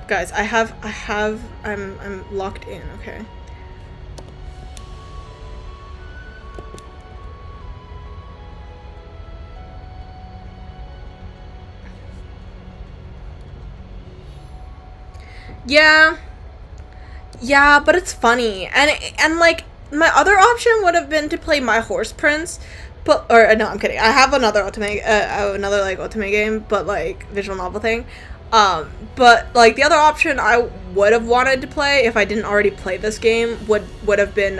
Guys, I'm locked in, okay? Yeah, but it's funny. And like my other option would have been to play My Horse Prince, but no, I'm kidding. I have another another like otome game, but like visual novel thing. But like the other option I would have wanted to play if I didn't already play this game would have been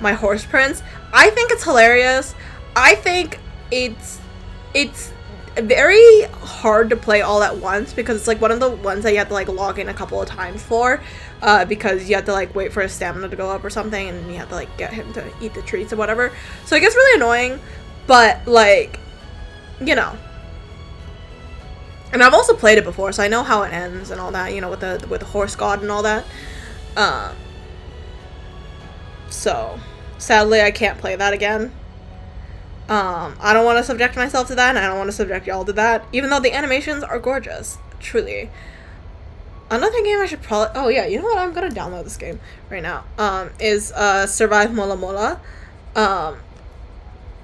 My Horse Prince. I think it's hilarious. I think it's very hard to play all at once because it's like one of the ones that you have to like log in a couple of times for, because you have to like wait for his stamina to go up or something, and you have to like get him to eat the treats or whatever. So it gets really annoying, but like, you know. And I've also played it before, so I know how it ends and all that, you know, with the horse god and all that. So sadly I can't play that again. I don't want to subject myself to that, and I don't want to subject y'all to that, even though the animations are gorgeous, truly. Another game I should probably, oh yeah, you know what, I'm gonna download this game right now, is, Survive Mola Mola,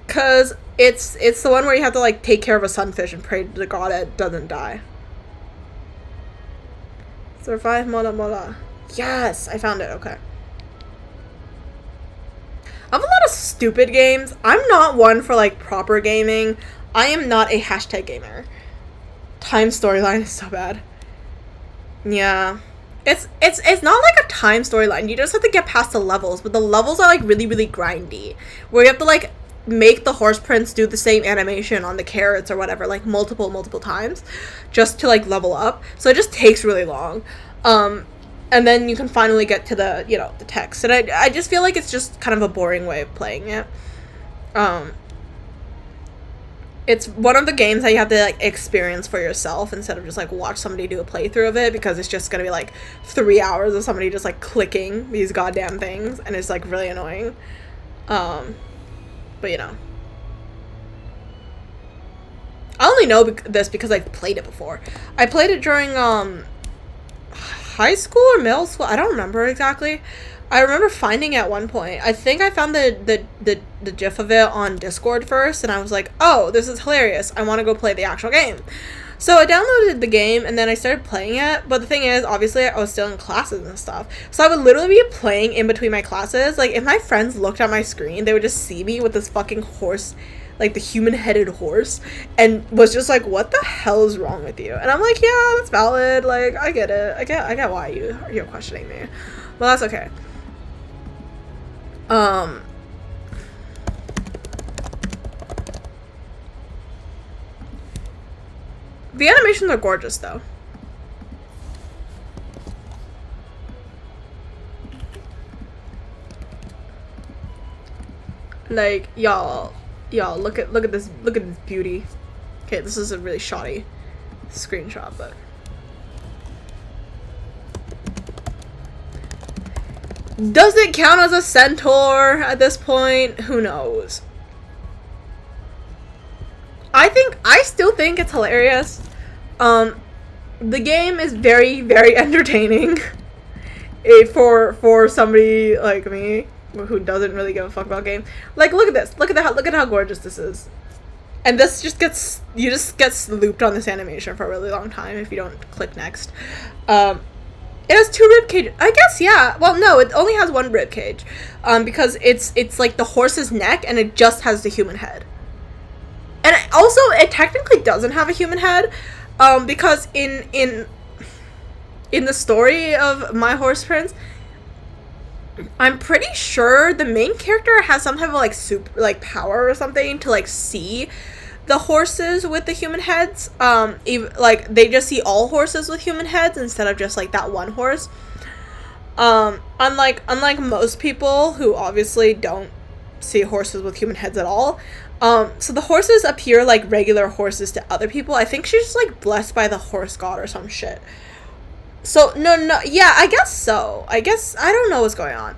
cause it's the one where you have to, like, take care of a sunfish and pray to the god it doesn't die. Survive Mola Mola. Yes, I found it, okay. I have a lot of stupid games. I'm not one for like proper gaming. I am not a hashtag gamer. Time storyline is so bad. Yeah. It's not like a time storyline. You just have to get past the levels, but the levels are like really, really grindy. Where you have to like make the horse prince do the same animation on the carrots or whatever, like multiple times, just to like level up. So it just takes really long. And then you can finally get to the, you know, the text. And I just feel like it's just kind of a boring way of playing it. It's one of the games that you have to, like, experience for yourself instead of just, like, watch somebody do a playthrough of it, because it's just gonna be, like, 3 hours of somebody just, like, clicking these goddamn things, and it's, like, really annoying. But, you know. I only know this because I've played it before. I played it during, high school or middle school. I don't remember exactly. I remember finding it at one point. I think I found the gif of it on Discord first, and I was like, oh, this is hilarious. I want to go play the actual game. So I downloaded the game, and then I started playing it. But the thing is, obviously, I was still in classes and stuff. So I would literally be playing in between my classes. Like, if my friends looked at my screen, they would just see me with this fucking horse, like the human-headed horse, and was just like, what the hell is wrong with you? And I'm like, yeah, that's valid. Like, I get it. I get why you're questioning me. Well, that's okay. The animations are gorgeous, though. Like, y'all, look at this beauty. Okay, this is a really shoddy screenshot, but does it count as a centaur at this point? Who knows? I think I still think it's hilarious. The game is very, very entertaining. For somebody like me who doesn't really give a fuck about game. Like, look at this. Look at how gorgeous this is. And this just gets looped on this animation for a really long time if you don't click next. It has 2 rib cages. I guess, yeah. Well, no, it only has 1 rib cage. Because it's like the horse's neck and it just has the human head. And it technically doesn't have a human head. Because in the story of My Horse Prince, I'm pretty sure the main character has some type of like super like power or something to like see the horses with the human heads. Like they just see all horses with human heads instead of just like that one horse. Unlike most people who obviously don't see horses with human heads at all. So the horses appear like regular horses to other people. I think she's just like blessed by the horse god or some shit. So no, yeah, I guess so. I don't know what's going on.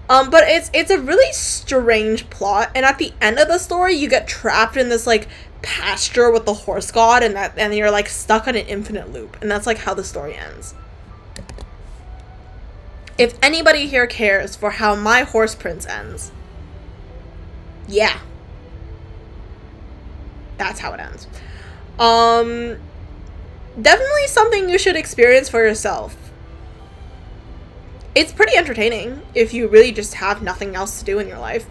But it's a really strange plot, and at the end of the story, you get trapped in this like pasture with the horse god, and you're like stuck on an infinite loop, and that's like how the story ends. If anybody here cares for how My Horse Prince ends, yeah, that's how it ends. Definitely something you should experience for yourself. It's pretty entertaining if you really just have nothing else to do in your life.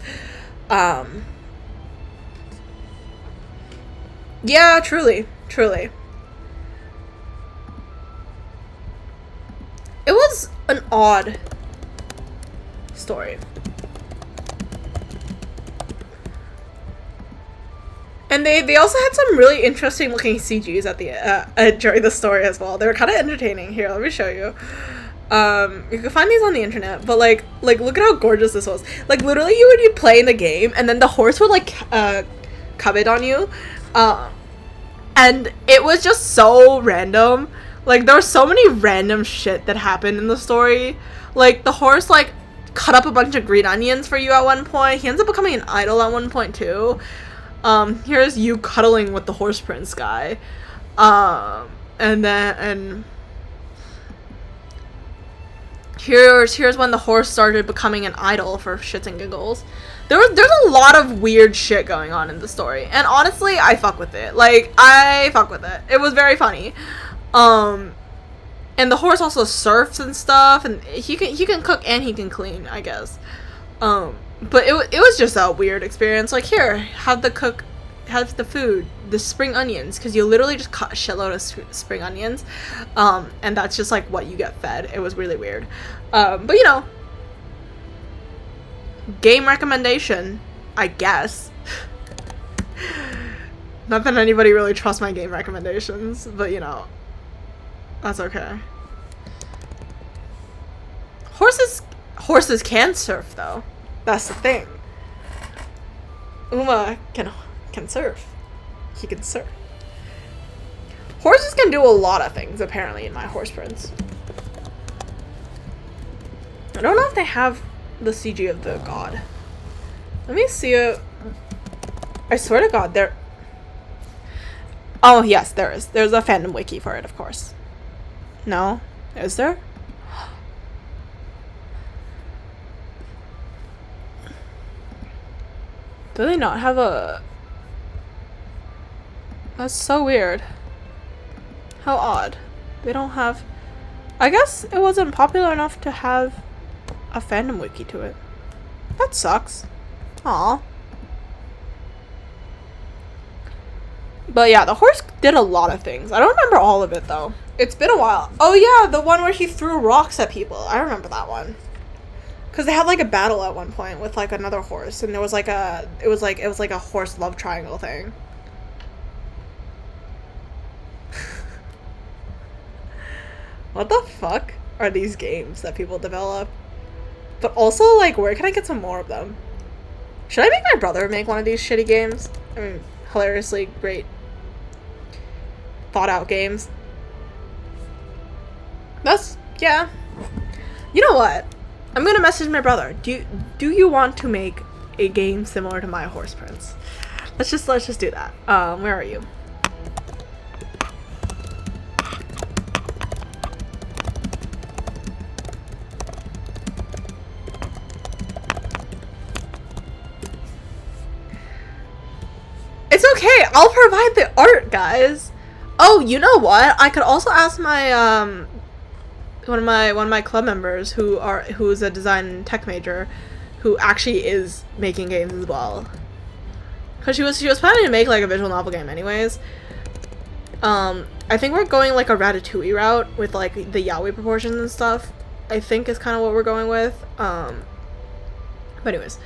Yeah, truly. It was an odd story. And they also had some really interesting looking CGs at the during the story as well. They were kind of entertaining. Here, let me show you. You can find these on the internet, but like look at how gorgeous this was. Like literally, you would be playing the game, and then the horse would like covet on you, and it was just so random. Like there was so many random shit that happened in the story. Like the horse like cut up a bunch of green onions for you at one point. He ends up becoming an idol at one point too. Here's you cuddling with the horse prince guy. And here's when the horse started becoming an idol for shits and giggles. There's a lot of weird shit going on in the story. And honestly, I fuck with it. Like, I fuck with it. It was very funny. And the horse also surfs and stuff, and he can cook and he can clean, I guess. But it was just a weird experience. Like, here, have the food, the spring onions, because you literally just cut a shitload of spring onions, and that's just like what you get fed. It was really weird. But you know, game recommendation, I guess. Not that anybody really trusts my game recommendations, but you know, that's okay. Horses can surf though. That's the thing. Uma can surf. He can surf. Horses can do a lot of things, apparently, in My Horse Prince. I don't know if they have the CG of the god. Let me see it. I swear to God, there... Oh, yes, there is. There's a fandom wiki for it, of course. No? Is there? Do they not have a... That's so weird. How odd. They don't have... I guess it wasn't popular enough to have a fandom wiki to it. That sucks. Aw. But yeah, the horse did a lot of things. I don't remember all of it though. It's been a while. Oh yeah, the one where he threw rocks at people. I remember that one. Cause they had like a battle at one point with like another horse, and there was like it was like a horse love triangle thing. What the fuck are these games that people develop? But also, like, where can I get some more of them? Should I make my brother make one of these shitty games? I mean, hilariously great, thought out games. Yeah. You know what? I'm gonna message my brother. Do you want to make a game similar to My Horse Prince? Let's just do that. Where are you? okay, I'll provide the art, guys. Oh, you know what? I could also ask my one of my club members who's a design and tech major, who actually is making games as well. Cause she was planning to make like a visual novel game anyways. I think we're going like a Ratatouille route with like the yaoi proportions and stuff. I think is kind of what we're going with. But anyways.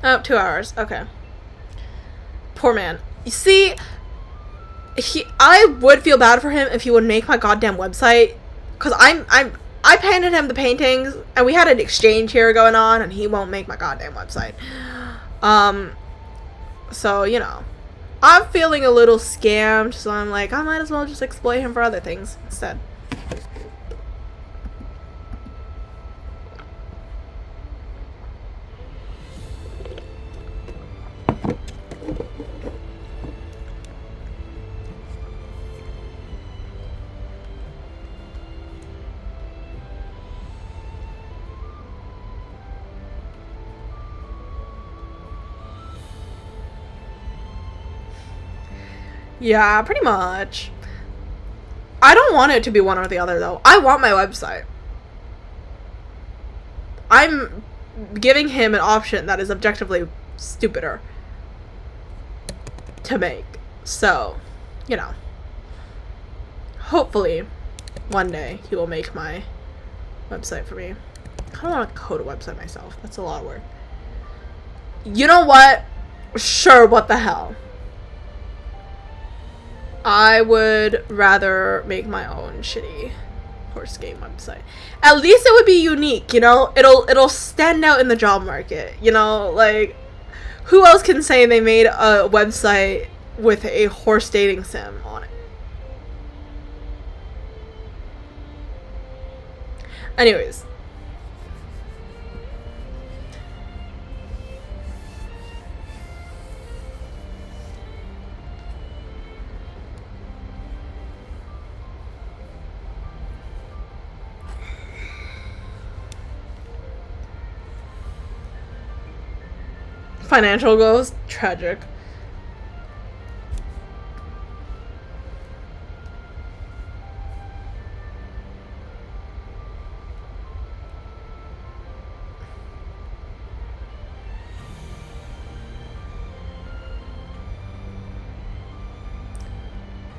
Oh, 2 hours. Okay. Poor man. You see, I would feel bad for him if he would make my goddamn website, cause I painted him the paintings and we had an exchange here going on, and he won't make my goddamn website. So you know, I'm feeling a little scammed, so I'm like, I might as well just exploit him for other things instead. Yeah, pretty much. I don't want it to be one or the other, though. I want my website. I'm giving him an option that is objectively stupider to make. So, you know. Hopefully, one day he will make my website for me. I kind of want to code a website myself. That's a lot of work. You know what? Sure, what the hell. I would rather make my own shitty horse game website. At least it would be unique, you know? It'll stand out in the job market, you know? Like, who else can say they made a website with a horse dating sim on it? Anyways. Financial goals? Tragic.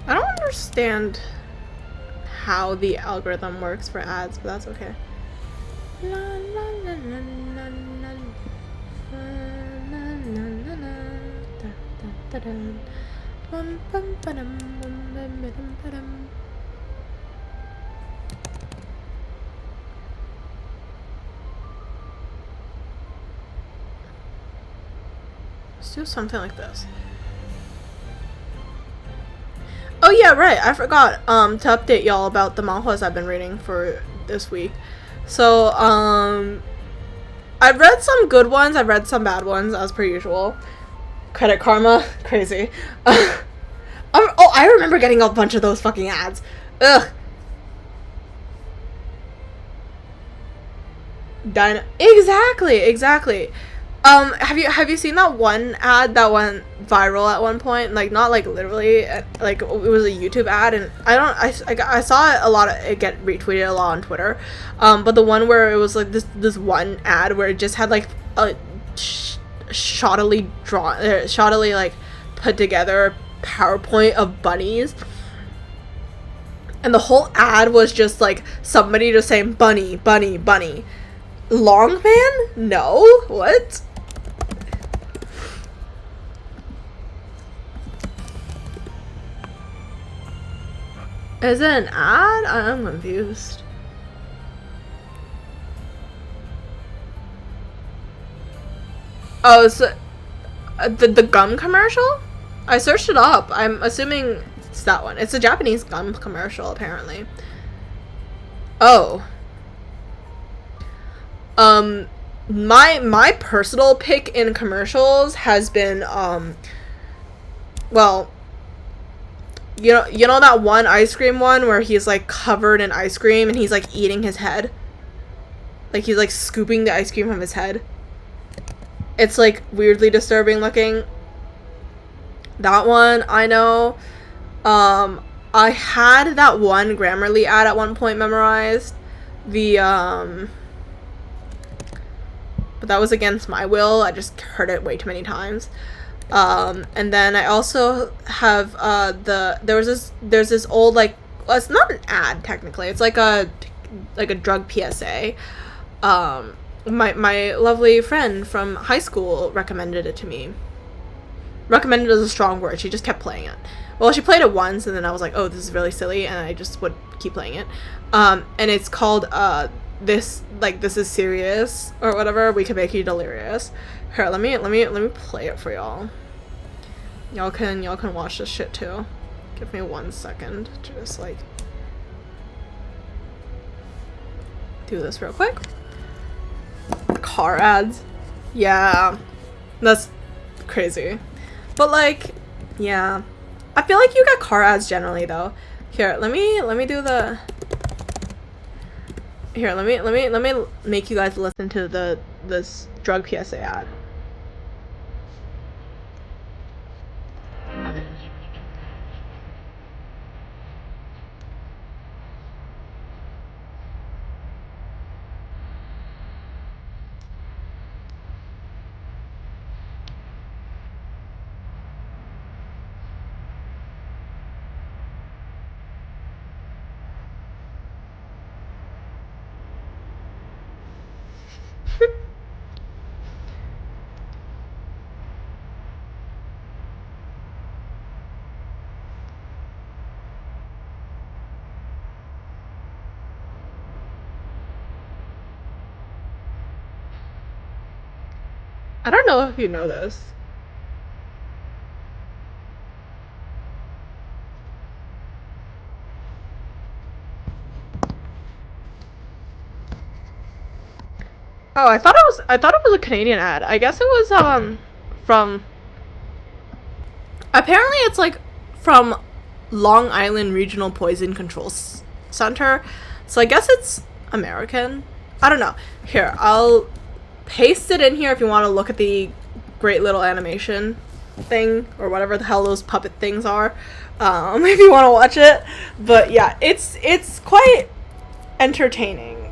I don't understand how the algorithm works for ads, but that's okay. La, la, la, la, la, la. Let's do something like this. Oh yeah, right. I forgot to update y'all about the manhwas I've been reading for this week. So, I've read some good ones, I've read some bad ones, as per usual. Credit Karma, crazy. Oh, I remember getting a bunch of those fucking ads. Ugh. Exactly. Have you seen that one ad that went viral at one point? Like, not like literally, like it was a YouTube ad, and I saw a lot of it get retweeted a lot on Twitter. But the one where it was like this one ad where it just had like a shoddily like put together PowerPoint of bunnies, and the whole ad was just like somebody just saying bunny. Long man? No? What? Is it an ad? I'm confused. Oh, so the gum commercial? I searched it up. I'm assuming it's that one. It's a Japanese gum commercial, apparently. Oh. My personal pick in commercials has been well, you know that one ice cream one where he's like covered in ice cream and he's like eating his head? Like he's like scooping the ice cream from his head. It's like weirdly disturbing looking. That one I know. I had that one Grammarly ad at one point memorized. The but that was against my will. I just heard it way too many times. And then I also have there's this old, like, well, it's not an ad technically. It's like a drug PSA. My lovely friend from high school recommended it to me. Recommended is a strong word. She just kept playing it. Well, she played it once, and then I was like, oh, this is really silly, and I just would keep playing it. And it's called this is serious or whatever. We can make you delirious. Here, let me play it for y'all. Y'all can watch this shit too. Give me 1 second to just like do this real quick. Car ads. Yeah. That's crazy. But like, yeah. I feel like you get car ads generally though. Here, let me do the Here, let me make you guys listen to this drug PSA ad. I don't know if you know this. Oh, I thought it was a Canadian ad. I guess it was from apparently it's like from Long Island Regional Poison Control Center. So I guess it's American. I don't know. Here, I'll paste it in here if you want to look at the great little animation thing or whatever the hell those puppet things are. If you want to watch it. But yeah, it's quite entertaining.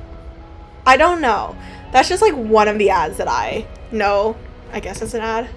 I don't know. That's just like one of the ads that I know. I guess it's an ad.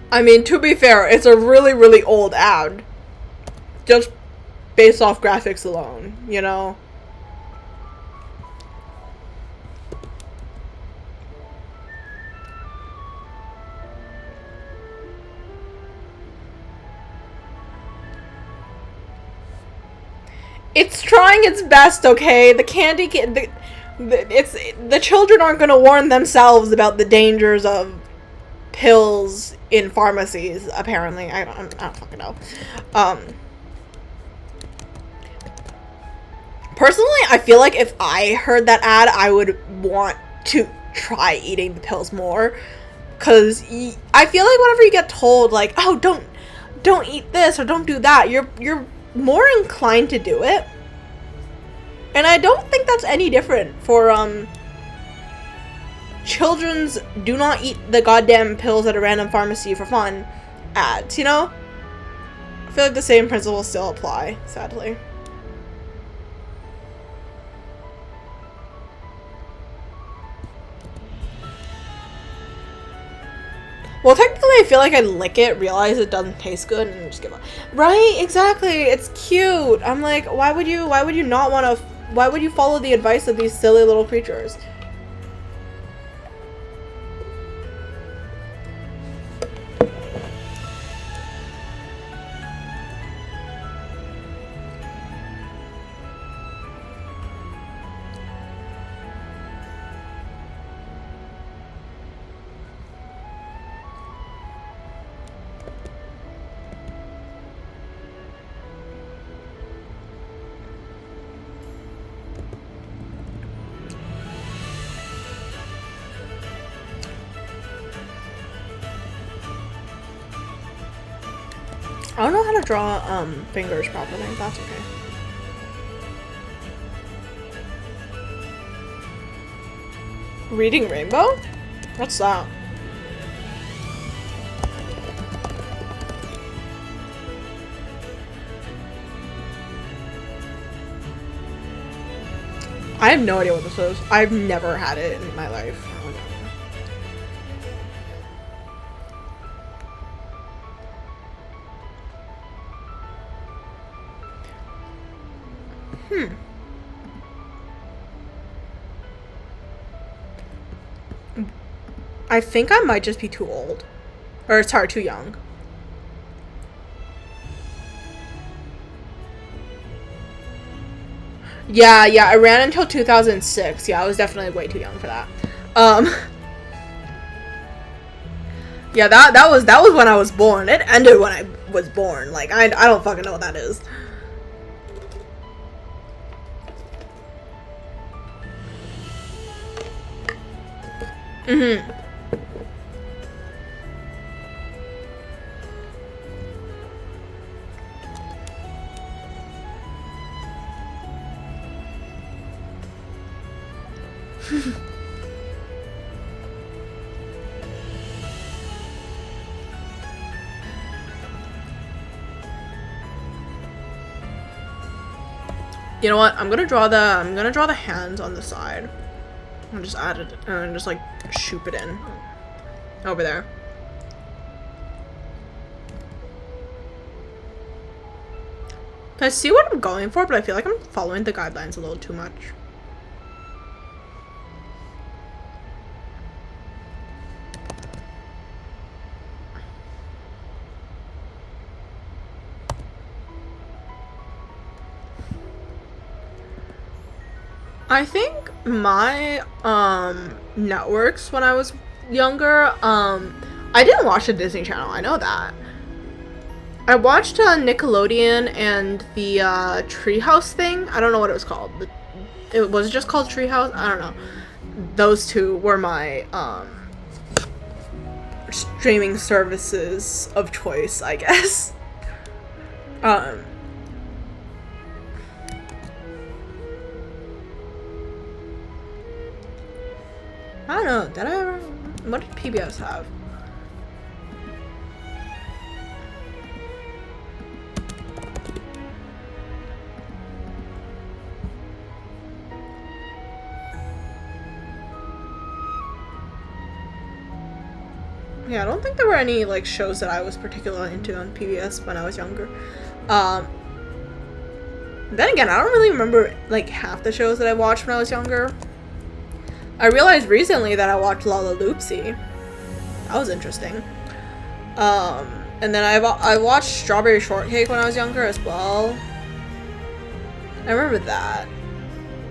I mean, to be fair, it's a really, really old ad. Just based off graphics alone, you know? It's trying its best, okay? The candy the children aren't gonna warn themselves about the dangers of pills in pharmacies, apparently. I don't fucking know. Personally, I feel like if I heard that ad, I would want to try eating the pills more. Because I feel like whenever you get told, like, oh, don't eat this or don't do that, you're more inclined to do it. And I don't think that's any different for, children's do not eat the goddamn pills at a random pharmacy for fun ads, you know? I feel like the same principles still apply, sadly. Well, technically, I feel like I lick it, realize it doesn't taste good, and just give up. Right? Exactly. It's cute. I'm like, why would you not want to, why would you follow the advice of these silly little creatures? I don't know how to draw fingers properly. That's okay. Reading Rainbow? What's that? I have no idea what this is. I've never had it in my life. I think I might just be too old. Or, sorry, too young. Yeah, I ran until 2006. Yeah, I was definitely way too young for that. Yeah, that was when I was born. It ended when I was born. Like, I don't fucking know what that is. Mm-hmm. You know what? I'm gonna draw the hands on the side. I'll just add it and just like shoop it in over there. I see what I'm going for, but I feel like I'm following the guidelines a little too much. I think my networks when I was younger, I didn't watch the Disney Channel, I know that. I watched Nickelodeon and the Treehouse thing. I don't know what it was called. It was just called Treehouse. I don't know. Those two were my streaming services of choice, I guess. I don't know. Did I ever? What did PBS have? Yeah, I don't think there were any like shows that I was particularly into on PBS when I was younger. Then again, I don't really remember like half the shows that I watched when I was younger. I realized recently that I watched Lalaloopsy. That was interesting. And then I watched Strawberry Shortcake when I was younger as well. I remember that.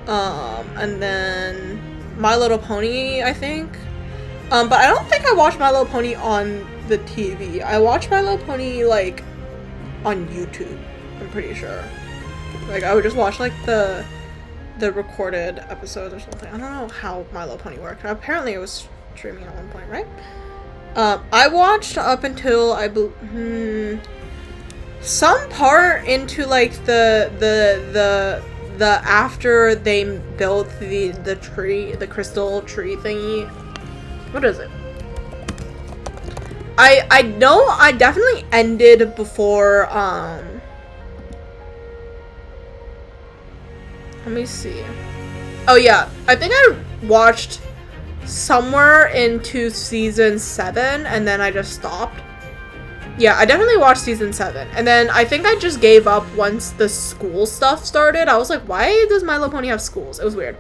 And then My Little Pony, I think. But I don't think I watched My Little Pony on the TV. I watched My Little Pony, like, on YouTube, I'm pretty sure. Like, I would just watch, like, the recorded episodes or something. I don't know how My Little Pony worked. Apparently it was streaming at one point, right? I watched up until, some part into, like, the after they built the tree, the crystal tree thingy. What is it? I know I definitely ended before, let me see. Oh yeah, I think I watched somewhere into season 7 and then I just stopped. Yeah, I definitely watched season 7. And then I think I just gave up once the school stuff started. I was like, why does My Little Pony have schools? It was weird.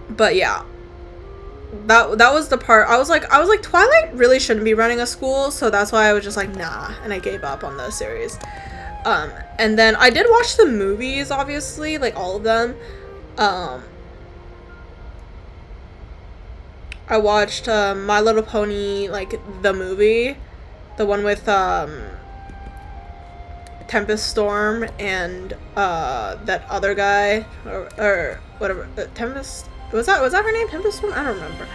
But yeah. That was the part. I was like Twilight really shouldn't be running a school, so that's why I was just like, nah, and I gave up on the series. And then I did watch the movies, obviously, like all of them. I watched My Little Pony, like the movie, the one with Tempest Storm and that other guy or whatever. Tempest, was that her name? Tempest Storm? I don't remember.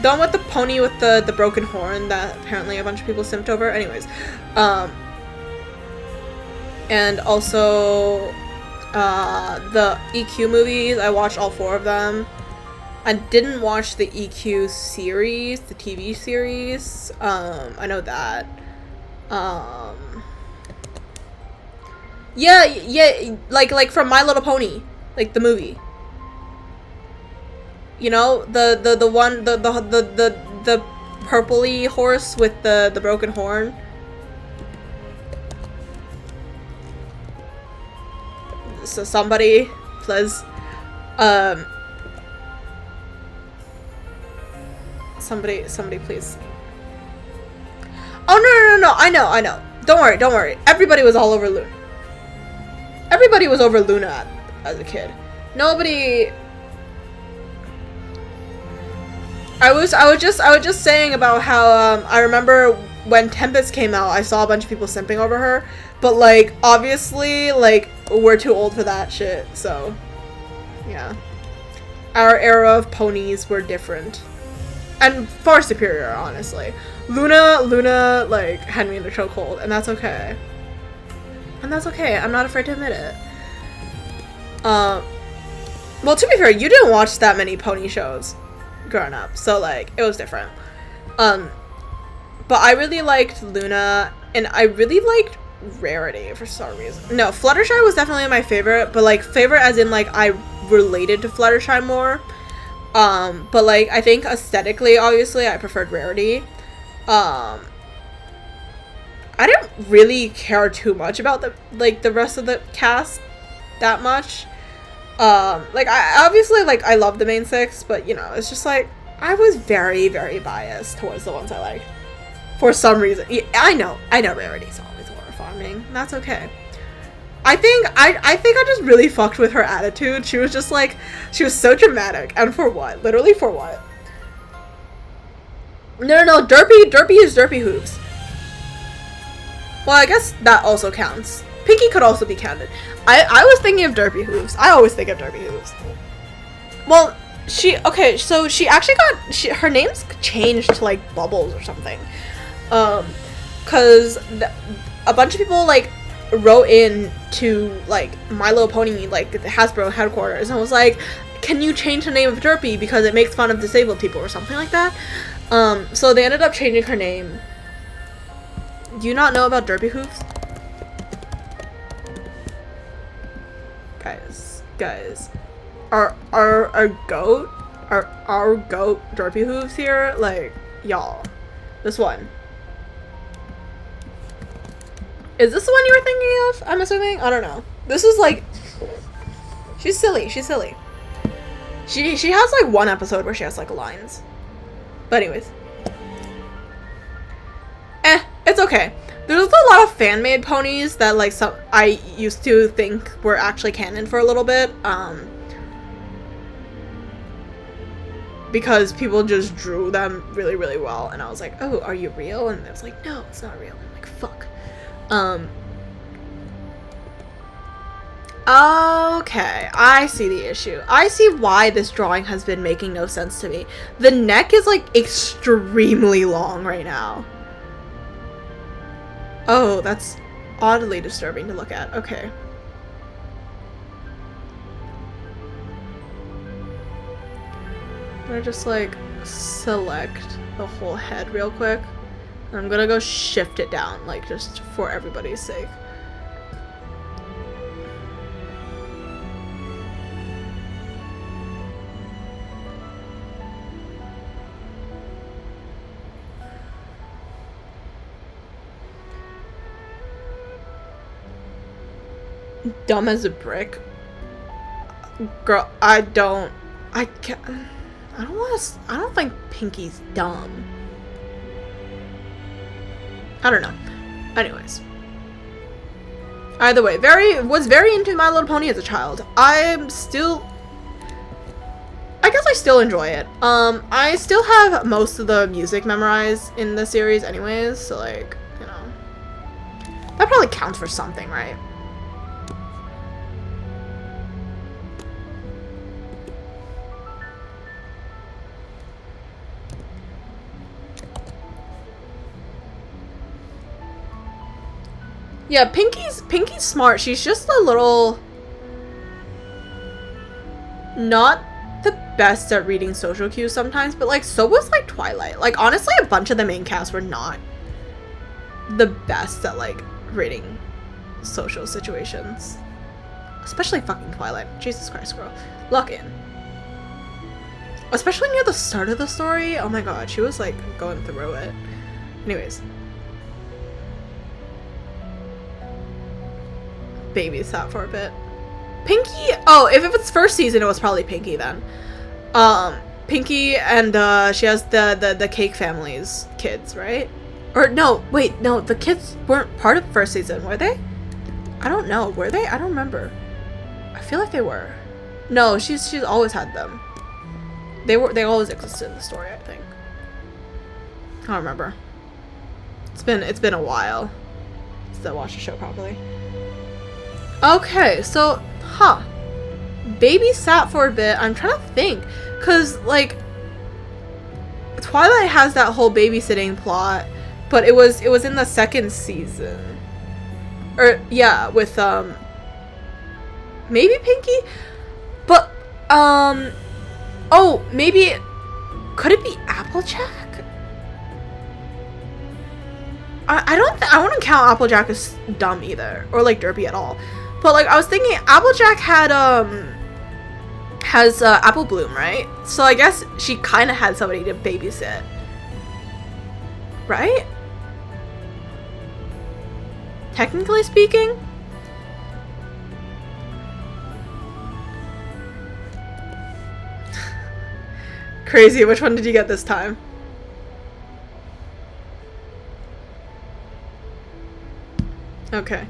done with the pony with the broken horn that apparently a bunch of people simped over. Anyways, and also the EQ movies. I watched all 4 of them. I didn't watch the EQ series, the TV series. I know that. Yeah, like from My Little Pony, like the movie. You know, the one, the purpley horse with the broken horn. So somebody, please, somebody please. Oh no, I know. Don't worry. Everybody was all over Luna. Everybody was over Luna as a kid. Nobody. I was just saying about how I remember when Tempest came out, I saw a bunch of people simping over her, but like obviously like we're too old for that shit. So yeah, our era of ponies were different and far superior, honestly. Luna like had me in a chokehold, and that's okay. And that's okay. I'm not afraid to admit it. Well, to be fair, you didn't watch that many pony shows growing up, so like it was different. But I really liked Luna, and I really liked Rarity for some reason. No, Fluttershy was definitely my favorite, but like favorite as in like I related to Fluttershy more. But like I think aesthetically, obviously, I preferred Rarity. I didn't really care too much about the rest of the cast that much. Like I obviously like I love the main 6, but you know, it's just like I was very, very biased towards the ones I liked for some reason. Yeah, I know Rarity's always horror farming. That's okay. I think I just really fucked with her attitude. She was just like, she was so dramatic, and for what? Literally for what? No, Derpy is Derpy Hooves. Well, I guess that also counts. Pinky could also be counted. I was thinking of Derpy Hooves. I always think of Derpy Hooves. Well, so she actually her name's changed to like Bubbles or something. Cause a bunch of people like wrote in to like My Little Pony, like the Hasbro headquarters, and was like, can you change the name of Derpy because it makes fun of disabled people or something like that? So they ended up changing her name. Do you not know about Derpy Hooves? Guys, our goat Derpy Hooves here, like, y'all, this one. Is this the one you were thinking of? I'm assuming? I don't know. This is like, she's silly. She has like one episode where she has like lines. But anyways. It's okay. There's a lot of fan-made ponies that like I used to think were actually canon for a little bit. Because people just drew them really, really well, and I was like, oh, are you real? And it was like, no, it's not real. I'm like, fuck. Okay, I see the issue. I see why this drawing has been making no sense to me. The neck is like extremely long right now. Oh, that's oddly disturbing to look at. Okay. I'm gonna just like select the whole head real quick. And I'm gonna go shift it down, like just for everybody's sake. Dumb as a brick. Girl, I don't think Pinky's dumb. I don't know. Anyways. Either way, was very into My Little Pony as a child. I guess I still enjoy it. I still have most of the music memorized in the series anyways, so like, you know. That probably counts for something, right? Yeah, Pinky's smart. She's just a little not the best at reading social cues sometimes, but like so was like Twilight. Like honestly, a bunch of the main cast were not the best at like reading social situations. Especially fucking Twilight. Jesus Christ, girl. Lock in. Especially near the start of the story. Oh my god, she was like going through it. Anyways. Babysat for a bit. Pinky, oh, if it's first season, it was probably Pinky then. Pinky and she has the Cake family's kids, right? Or no, wait, no, the kids weren't part of first season, were they? I don't know, were they? I don't remember. I feel like they were. No, she's always had them. They always existed in the story, I think. I don't remember. It's been a while since I watched the show properly. Okay, so babysat for a bit. I'm trying to think, cause like Twilight has that whole babysitting plot, but it was in the second season, or yeah, with maybe Pinky, but oh, maybe could it be Applejack? I wouldn't count Applejack as dumb either, or like derpy at all. But like I was thinking, Applejack had has Apple Bloom, right? So I guess she kind of had somebody to babysit, right? Technically speaking. Crazy. Which one did you get this time? Okay.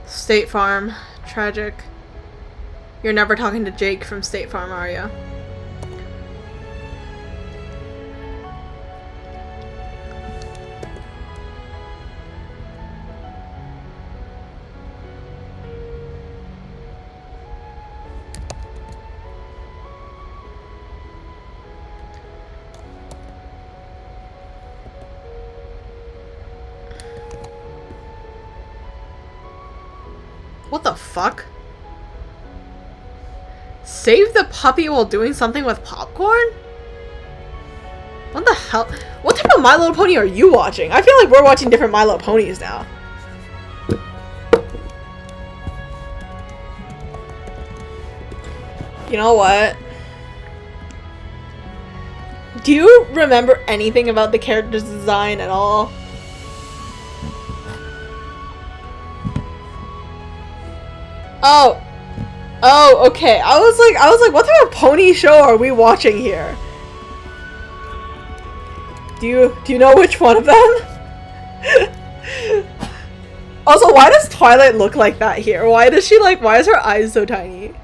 State Farm. Tragic. You're never talking to Jake from State Farm, are you? What the fuck? Save the puppy while doing something with popcorn? What the hell? What type of My Little Pony are you watching? I feel like we're watching different My Little Ponies now. You know what? Do you remember anything about the character's design at all? Oh, okay. I was like, what type of pony show are we watching here? Do you know which one of them? Also, why does Twilight look like that here? Why is her eyes so tiny?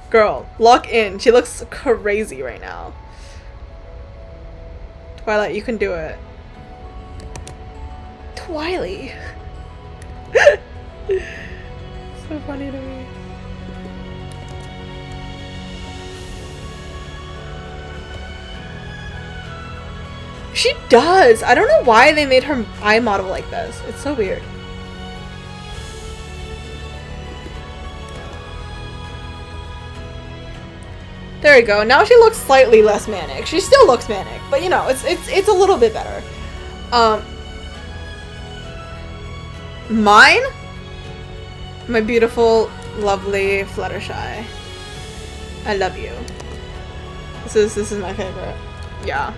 Girl, lock in. She looks crazy right now. Twilight, you can do it. Twilight. So funny to me. She does! I don't know why they made her eye model like this. It's so weird. There we go. Now she looks slightly less manic. She still looks manic, but you know, it's a little bit better. Mine? My beautiful, lovely Fluttershy. I love you. This is my favorite. Yeah.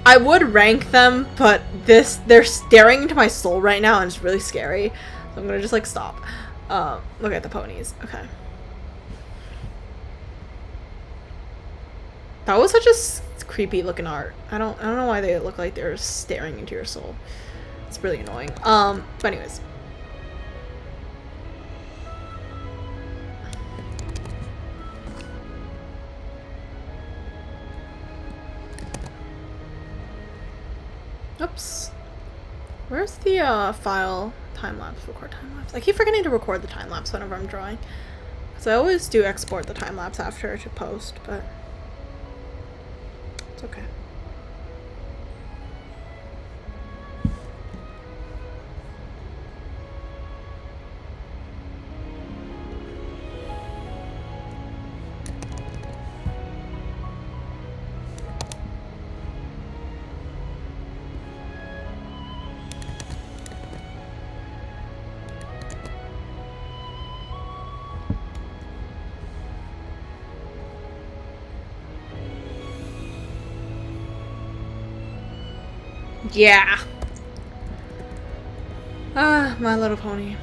I would rank them, but they're staring into my soul right now and it's really scary. So I'm gonna just like stop. Look at the ponies. Okay. That was such a creepy looking art. I don't know why they look like they're staring into your soul. It's really annoying. But anyways. Where's the file time-lapse, record time-lapse? I keep forgetting to record the time-lapse whenever I'm drawing. Because I always do export the time-lapse after to post, but it's okay. Yeah. Ah, My Little Pony.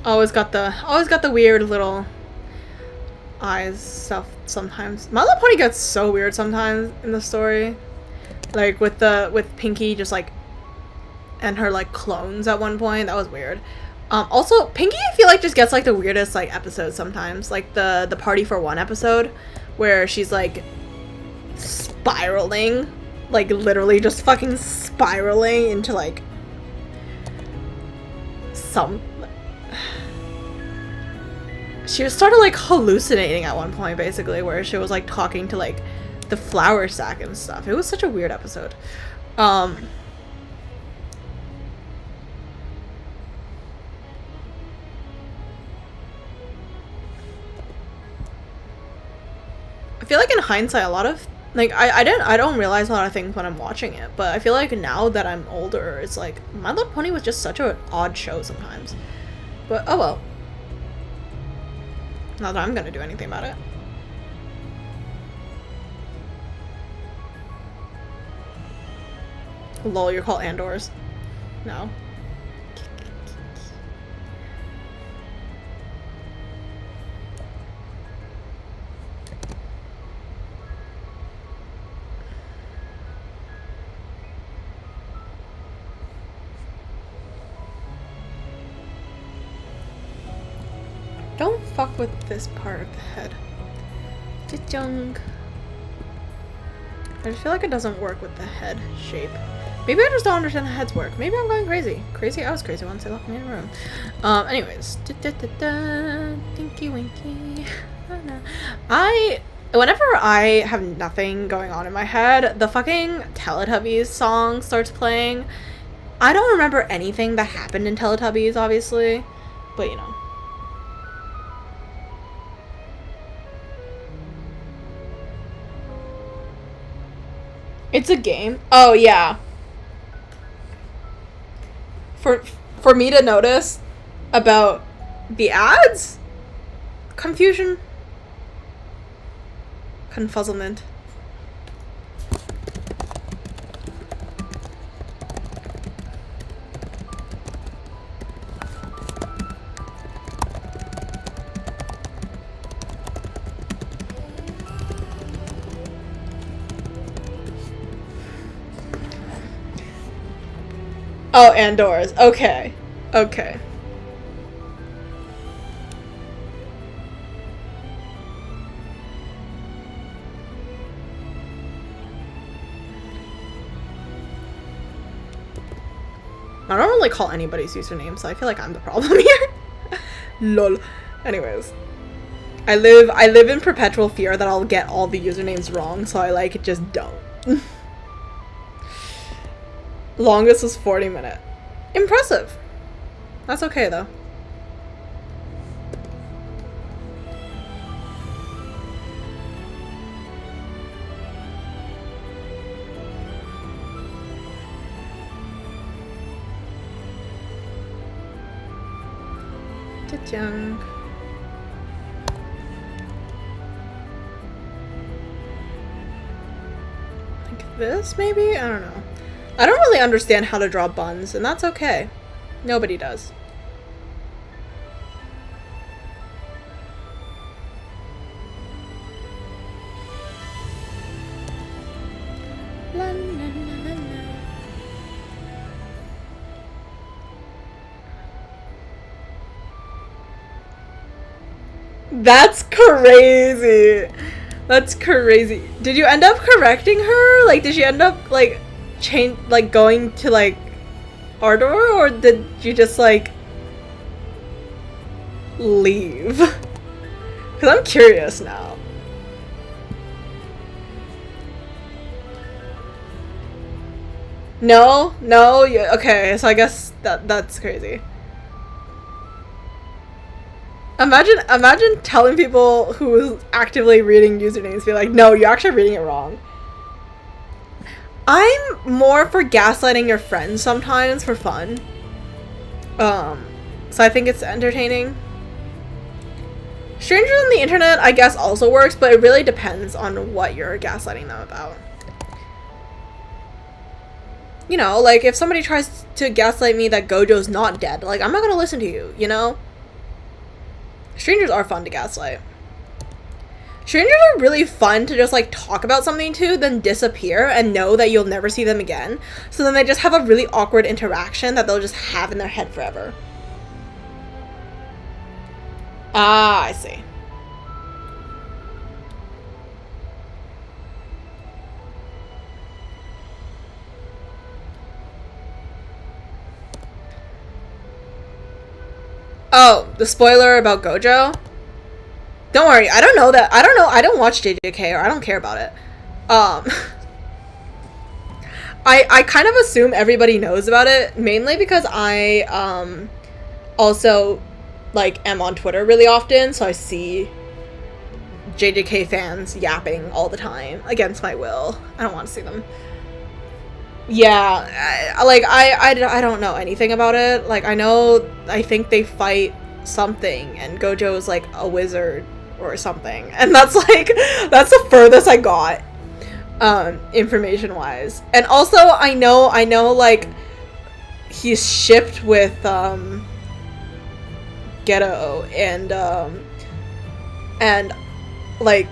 Always got the weird little eyes stuff sometimes. My Little Pony gets so weird sometimes in the story. Like with Pinkie just like and her like clones at one point. That was weird. Also Pinkie I feel like just gets like the weirdest like episodes sometimes. Like the Party for One episode where she's like spiraling. Like literally just fucking spiraling into like some she started like hallucinating at one point basically where she was like talking to like the flour sack and stuff. It was such a weird episode. I feel like in hindsight a lot of like I don't realize a lot of things when I'm watching it, but I feel like now that I'm older, it's like My Little Pony was just such an odd show sometimes. But oh well. Not that I'm gonna do anything about it. Lol, you're called Andors. No. Don't fuck with this part of the head. Jung. I just feel like it doesn't work with the head shape. Maybe I just don't understand how heads work. Maybe I'm going crazy. I was crazy once they locked me in a room. Anyways. Tinky Winky. Whenever I have nothing going on in my head, the fucking Teletubbies song starts playing. I don't remember anything that happened in Teletubbies, obviously. But, you know. It's a game? Oh, yeah. For me to notice about the ads? Confusion? Confuzzlement. Oh, Andors. Okay. Okay. I don't really call anybody's username, so I feel like I'm the problem here. Lol. Anyways. I live in perpetual fear that I'll get all the usernames wrong, so I like just don't. Longest was 40 minutes. Impressive. That's okay though. Ta-jung. Like this maybe? I don't know. I don't really understand how to draw buns, and that's okay. Nobody does. La, la, la, la, la. That's crazy. That's crazy. Did you end up correcting her? Like, did she end up, like, going to like Ardor, or did you just like leave? Because I'm curious now. No, no, yeah, okay, so I guess that's crazy. Imagine telling people who actively reading usernames be like, no, you're actually reading it wrong. I'm more for gaslighting your friends sometimes for fun. So I think it's entertaining. Strangers on the internet, I guess, also works, but it really depends on what you're gaslighting them about. You know, like, if somebody tries to gaslight me that Gojo's not dead, like, I'm not gonna listen to you, you know? Strangers are fun to gaslight. Strangers are really fun to just, like, talk about something to, then disappear and know that you'll never see them again. So then they just have a really awkward interaction that they'll just have in their head forever. Ah, I see. Oh, the spoiler about Gojo? Don't worry, I don't know that. I don't watch JJK, or I don't care about it. I kind of assume everybody knows about it, mainly because I, also, like, am on Twitter really often, so I see JJK fans yapping all the time, against my will. I don't want to see them. Yeah, I don't know anything about it. Like, I think they fight something, and Gojo is, like, a wizard or something. And that's, like, that's the furthest I got, information-wise. And also, I know, like, he's shipped with, Geto, and, like,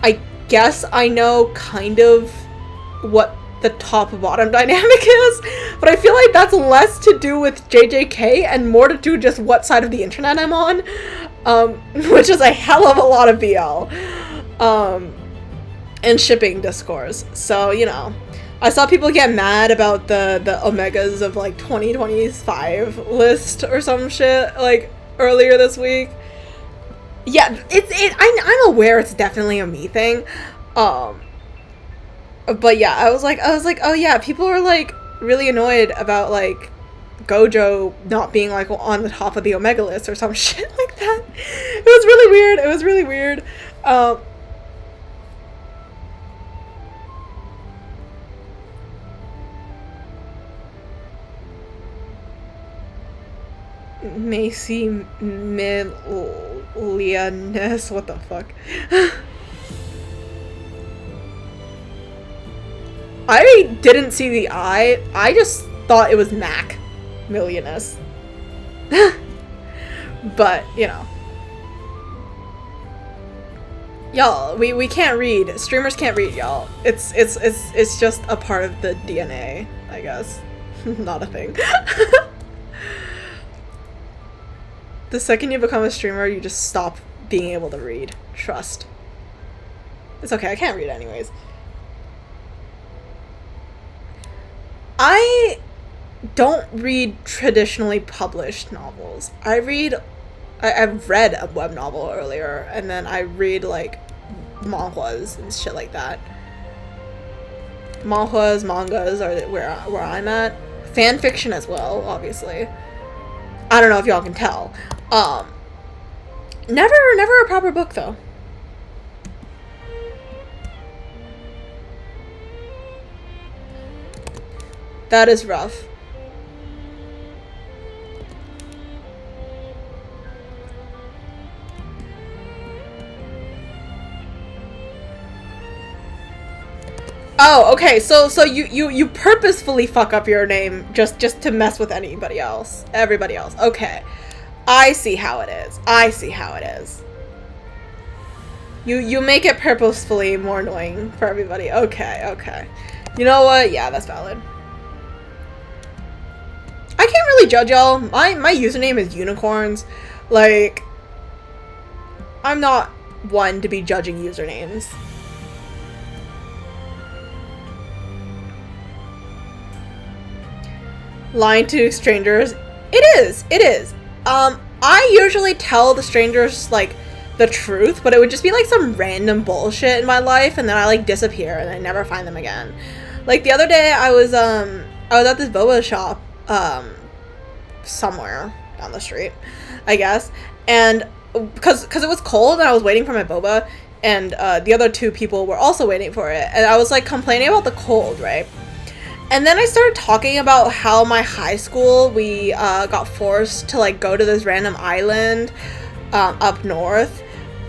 I guess I know kind of what the top-bottom dynamic is, but I feel like that's less to do with JJK and more to do just what side of the internet I'm on, which is a hell of a lot of BL, and shipping discourse. So, you know, I saw people get mad about the Omegas of, like, 2025 list or some shit, like, earlier this week. Yeah, I'm aware it's definitely a me thing, but yeah, I was like, oh yeah, people are, like, really annoyed about, like, Gojo not being, like, on the top of the Omega list or some shit like that. It was really weird. Macy Millianess, what the fuck? I didn't see the I just thought it was Mac Millioness. But, you know. Y'all, we can't read. Streamers can't read, y'all. It's just a part of the DNA, I guess. Not a thing. The second you become a streamer, you just stop being able to read. Trust. It's okay, I can't read anyways. I don't read traditionally published novels. I've read a web novel earlier, and then I read, like, manhwas and shit like that. Manhwas, mangas are where I'm at. Fan fiction as well, obviously. I don't know if y'all can tell. Never a proper book, though. That is rough. Oh, okay. So you purposefully fuck up your name just to mess with everybody else. Okay. I see how it is. You make it purposefully more annoying for everybody. Okay. You know what? Yeah, that's valid. I can't really judge y'all. My username is unicorns. Like, I'm not one to be judging usernames. Lying to strangers. It is. I usually tell the strangers, like, the truth, but it would just be, like, some random bullshit in my life, and then I, like, disappear, and I never find them again. Like, the other day, I was at this boba shop, somewhere down the street, I guess, and because it was cold, and I was waiting for my boba, and, the other two people were also waiting for it, and I was, like, complaining about the cold, right? And then I started talking about how my high school, we got forced to, like, go to this random island up north.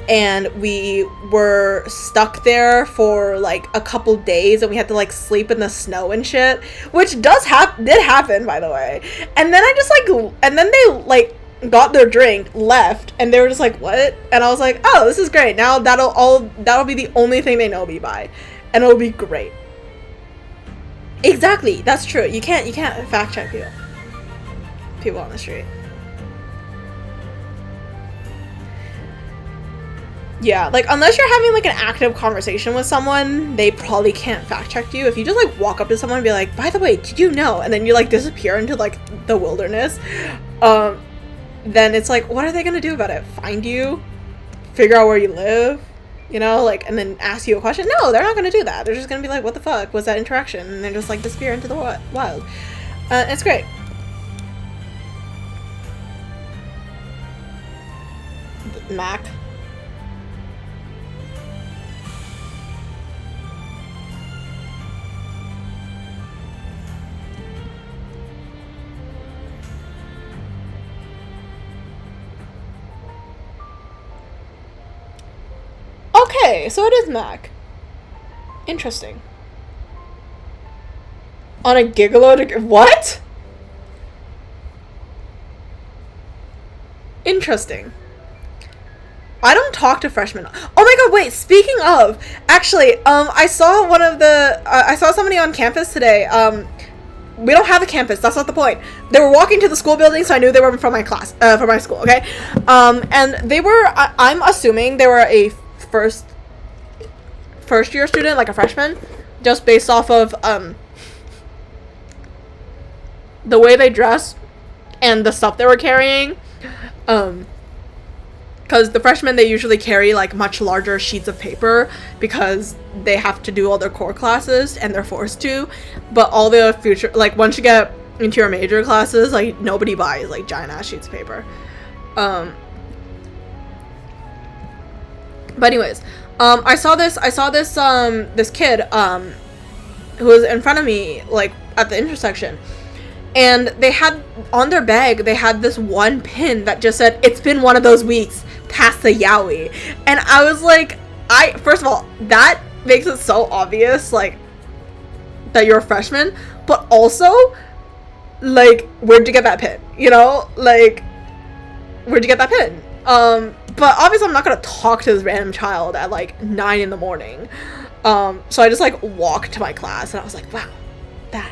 And we were stuck there for, like, a couple days. And we had to, like, sleep in the snow and shit. Which did happen, by the way. And then I just, like, and then they, like, got their drink, left. And they were just like, what? And I was like, oh, this is great. Now that'll be the only thing they know me by. And it'll be great. Exactly, that's true. You can't fact check people on the street. Yeah, like, unless you're having, like, an active conversation with someone, they probably can't fact check you. If you just, like, walk up to someone and be like, by the way, did you know? And then you, like, disappear into, like, the wilderness, then it's like, what are they gonna do about it? Find you? Figure out where you live? You know, like, and then ask you a question? No, they're not gonna do that. They're just gonna be like, what the fuck was that interaction? And then just, like, disappear into the wild. It's great. Mac. Okay, so it is Mac. Interesting. On a gigolo what? Interesting. I don't talk to freshmen. Oh my god, wait, speaking of, actually, I saw I saw somebody on campus today. We don't have a campus, that's not the point. They were walking to the school building, so I knew they were from my class, from my school, okay? And they were, I'm assuming they were a first year student, like a freshman, just based off of, the way they dressed and the stuff they were carrying. Because the freshmen, they usually carry, like, much larger sheets of paper because they have to do all their core classes and they're forced to. But all the future, like, once you get into your major classes, like, nobody buys, like, giant ass sheets of paper. But anyways, I saw this kid, who was in front of me, like, at the intersection. And they had, on their bag, they had this one pin that just said, "It's been one of those weeks, past the yaoi." And I was like, first of all, that makes it so obvious, like, that you're a freshman. But also, like, where'd you get that pin? You know? Like, where'd you get that pin? But obviously I'm not gonna talk to this random child at, like, 9 in the morning. So I just, like, walked to my class, and I was like, wow, that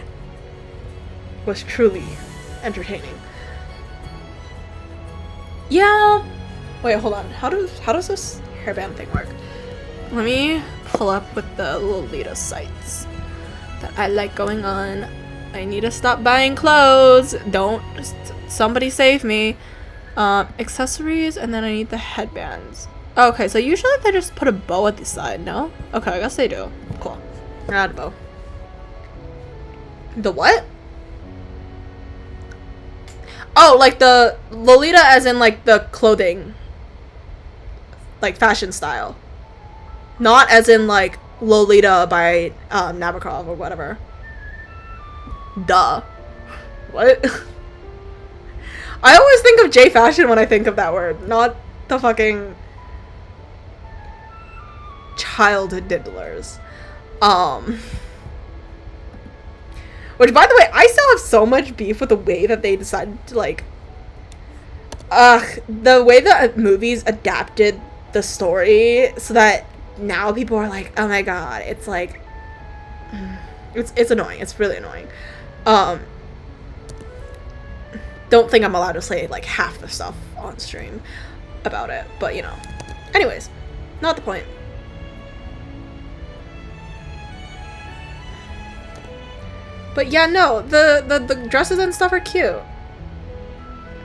was truly entertaining. Yeah. Wait, hold on. How does this hairband thing work? Let me pull up with the Lolita sites that I like going on. I need to stop buying clothes. Don't somebody save me. Accessories, and then I need the headbands. Okay, so usually they just put a bow at the side, no? Okay, I guess they do. Cool. Add a bow. The what? Oh, like the Lolita as in, like, the clothing. Like, fashion style. Not as in, like, Lolita by Nabokov or whatever. Duh. What? I always think of J fashion when I think of that word, not the fucking child diddlers. Which, by the way, I still have so much beef with the way that they decided to, like, the way that movies adapted the story so that now people are like, oh my god, it's like, it's annoying. It's really annoying. Don't think I'm allowed to say, like, half the stuff on stream about it, but, you know. Anyways, not the point. But yeah, no, the dresses and stuff are cute.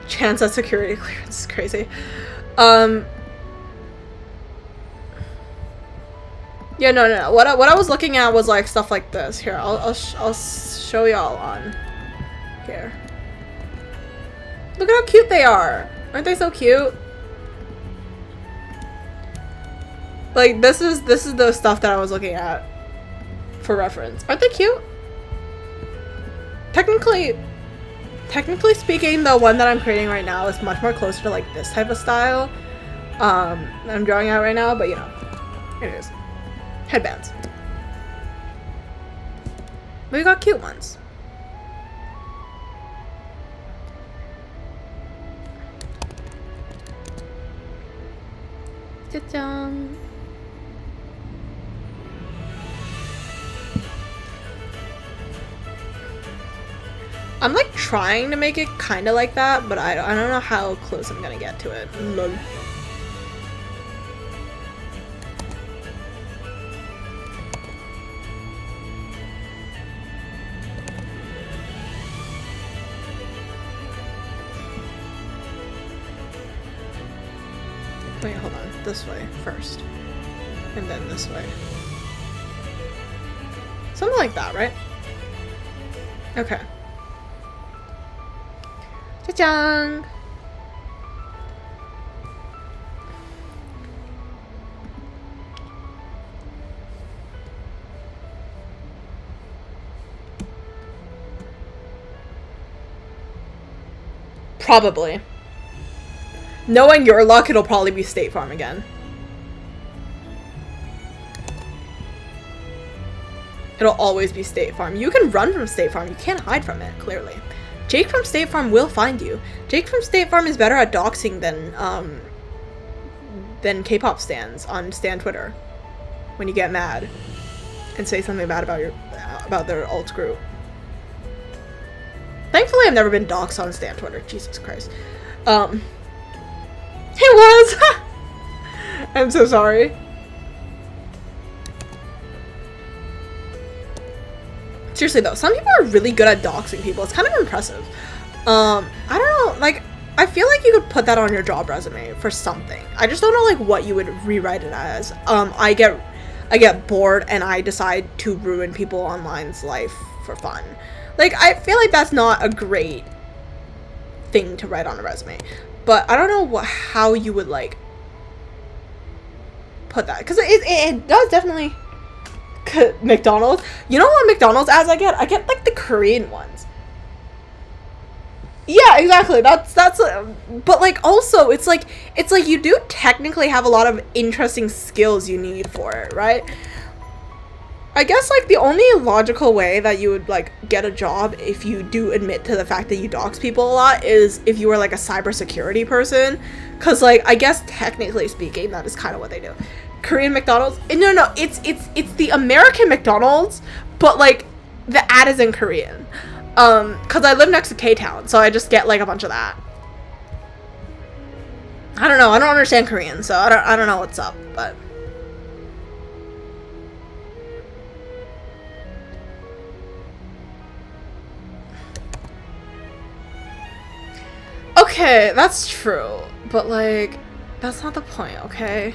Chance at security clearance is crazy. Yeah, no. What I was looking at was like stuff like this. Here, I'll show y'all on here. Look at how cute they are. Aren't they so cute? Like this is the stuff that I was looking at for reference. Aren't they cute? Technically speaking, the one that I'm creating right now is much more closer to like this type of style. I'm drawing out right now, but you know, it is. Headbands. But we got cute ones. Ta-dum. I'm like trying to make it kind of like that, but I don't know how close I'm gonna get to it. Lol. Wait, hold on. This way first. And then this way. Something like that, right? Okay. Cha-chang! Probably. Knowing your luck, it'll probably be State Farm again. It'll always be State Farm. You can run from State Farm. You can't hide from it, clearly. Jake from State Farm will find you. Jake from State Farm is better at doxing than K-pop stans on Stan Twitter. When you get mad and say something bad about their alt group. Thankfully, I've never been doxed on Stan Twitter. Jesus Christ. It was! I'm so sorry. Seriously though, some people are really good at doxing people. It's kind of impressive. I don't know, like, I feel like you could put that on your job resume for something. I just don't know, like, what you would rewrite it as. I get bored and I decide to ruin people online's life for fun. Like, I feel like that's not a great thing to write on a resume. But I don't know how you would, like, put that. Because it does definitely... McDonald's. You know what McDonald's ads I get? I get, like, the Korean ones. Yeah, exactly. That's but, like, also, it's like you do technically have a lot of interesting skills you need for it, right? I guess, like, the only logical way that you would, like, get a job if you do admit to the fact that you dox people a lot is if you were, like, a cybersecurity person. Because, like, I guess technically speaking, that is kind of what they do. Korean McDonald's? No, it's the American McDonald's, but, like, the ad is in Korean. Because I live next to K-Town, so I just get, like, a bunch of that. I don't know. I don't understand Korean, so I don't know what's up, but... Okay, that's true, but, like, that's not the point, okay?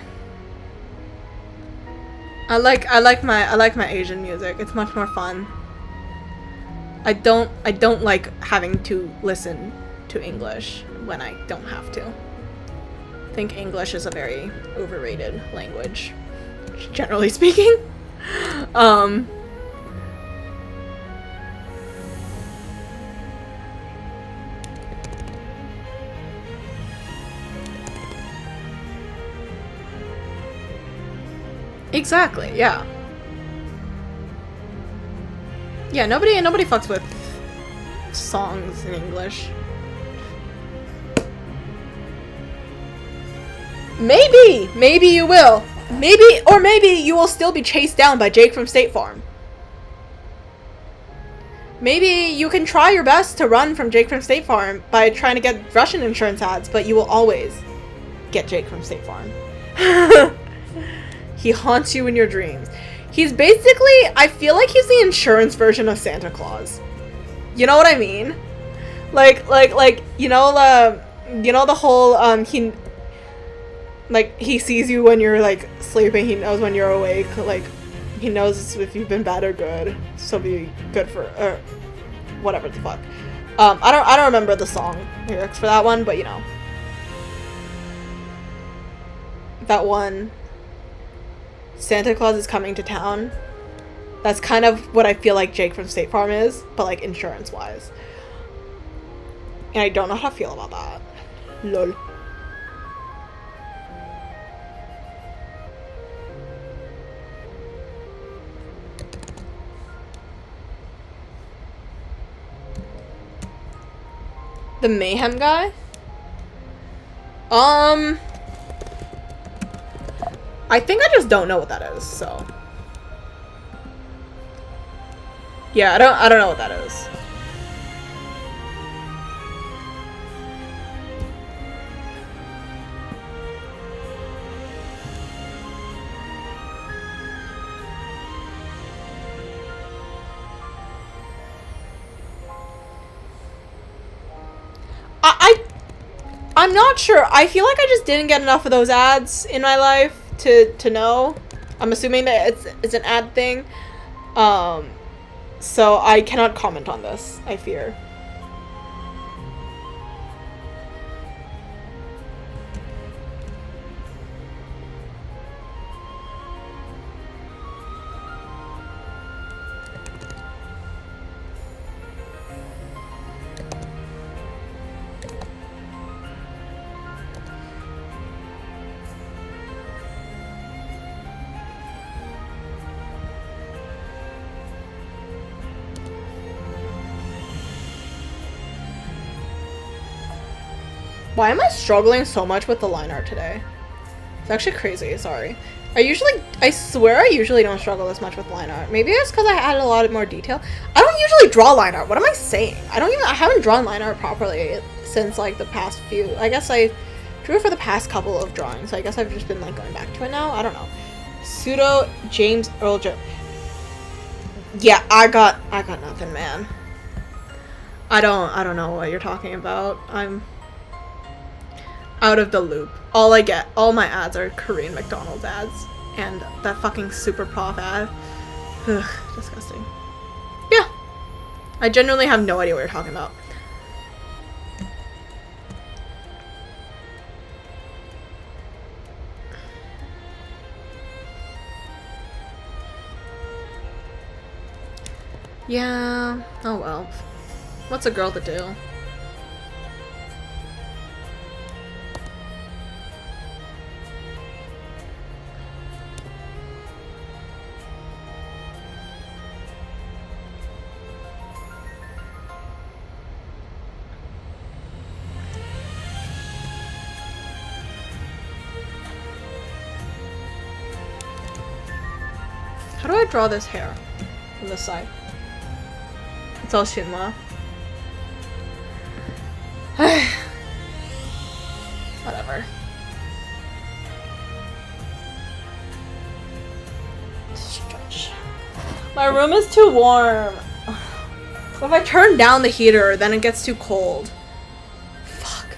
I like my Asian music. It's much more fun. I don't like having to listen to English when I don't have to. I think English is a very overrated language, generally speaking. Exactly, yeah. Yeah, nobody fucks with songs in English. Maybe you will. Maybe you will still be chased down by Jake from State Farm. Maybe you can try your best to run from Jake from State Farm by trying to get Russian insurance ads, but you will always get Jake from State Farm. He haunts you in your dreams. He's basically, I feel like he's the insurance version of Santa Claus. You know what I mean? Like, you know the whole, he sees you when you're, like, sleeping, he knows when you're awake, like, he knows if you've been bad or good, so be good for, whatever the fuck. I don't remember the song lyrics for that one, but you know. That one, Santa Claus is coming to town. That's kind of what I feel like Jake from State Farm is, but like insurance-wise. And I don't know how to feel about that. Lol. The Mayhem guy? I think I just don't know what that is, so. Yeah, I don't know what that is. I'm not sure. I feel like I just didn't get enough of those ads in my life to know. I'm assuming that it's an ad thing. So I cannot comment on this, I fear. Why am I struggling so much with the line art today? It's actually crazy, sorry. I swear I usually don't struggle this much with line art. Maybe it's because I added a lot more detail. I don't usually draw line art. What am I saying? I haven't drawn line art properly since like the past few. I guess I drew it for the past couple of drawings. So I guess I've just been like going back to it now. I don't know. Pseudo James Earl Jones. Yeah, I got nothing, man. I don't know what you're talking about. I'm out of the loop. All my ads are Korean McDonald's ads. And that fucking super prof ad. Ugh, disgusting. Yeah. I genuinely have no idea what you're talking about. Yeah. Oh well. What's a girl to do? How do I draw this hair from this side? It's all Shinwa. Whatever. Stretch. My room is too warm. So if I turn down the heater, then it gets too cold. Fuck.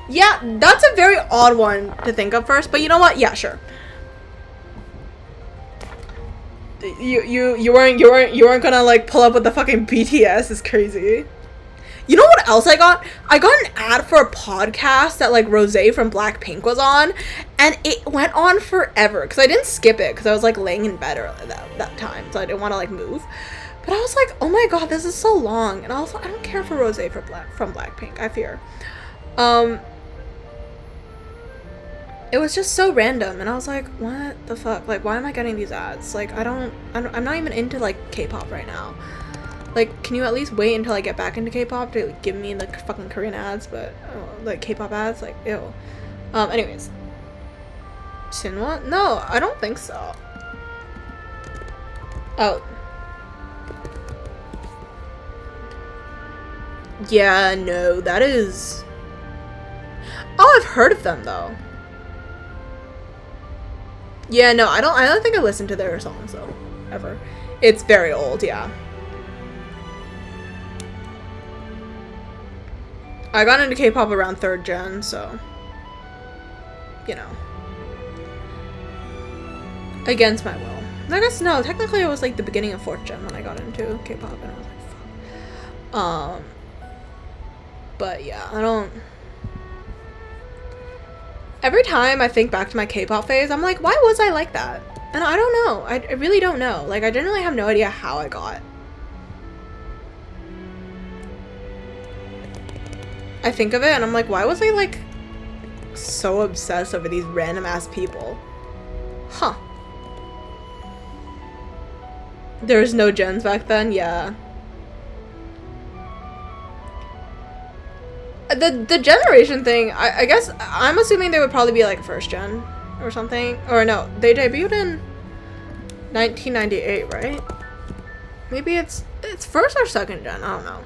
Yeah, that's a very odd one to think of first, but you know what? Yeah, sure. You weren't gonna like pull up with the fucking BTS is crazy. You know what else I got? I got an ad for a podcast that like Rose from Blackpink was on, and it went on forever because I didn't skip it because I was like laying in bed that time, so I didn't want to like move. But I was like, oh my god, this is so long, and also I don't care for Rose from Blackpink. I fear. It was just so random, and I was like, what the fuck? Like, why am I getting these ads? Like, I'm not even into, like, K-pop right now. Like, can you at least wait until I get back into K-pop to like, give me, the fucking Korean ads, but, like, K-pop ads? Like, ew. Anyways. Shinwa? No, I don't think so. Oh. Yeah, no, that is... Oh, I've heard of them, though. Yeah, no, I don't think I listened to their songs though, ever. It's very old, yeah. I got into K-pop around 3rd gen, so, you know, against my will. I guess no, technically it was like the beginning of 4th gen when I got into K-pop, and I was like, fuck. But yeah, I don't. Every time I think back to my K-pop phase, I'm like, why was I like that? And I don't know. I really don't know. Like, I genuinely have no idea how I got. I think of it and I'm like, why was I like so obsessed over these random ass people? Huh. There's no gens back then? Yeah. The generation thing, I guess I'm assuming they would probably be like 1st gen or something. Or no, they debuted in 1998, right? Maybe it's 1st or 2nd gen, I don't know.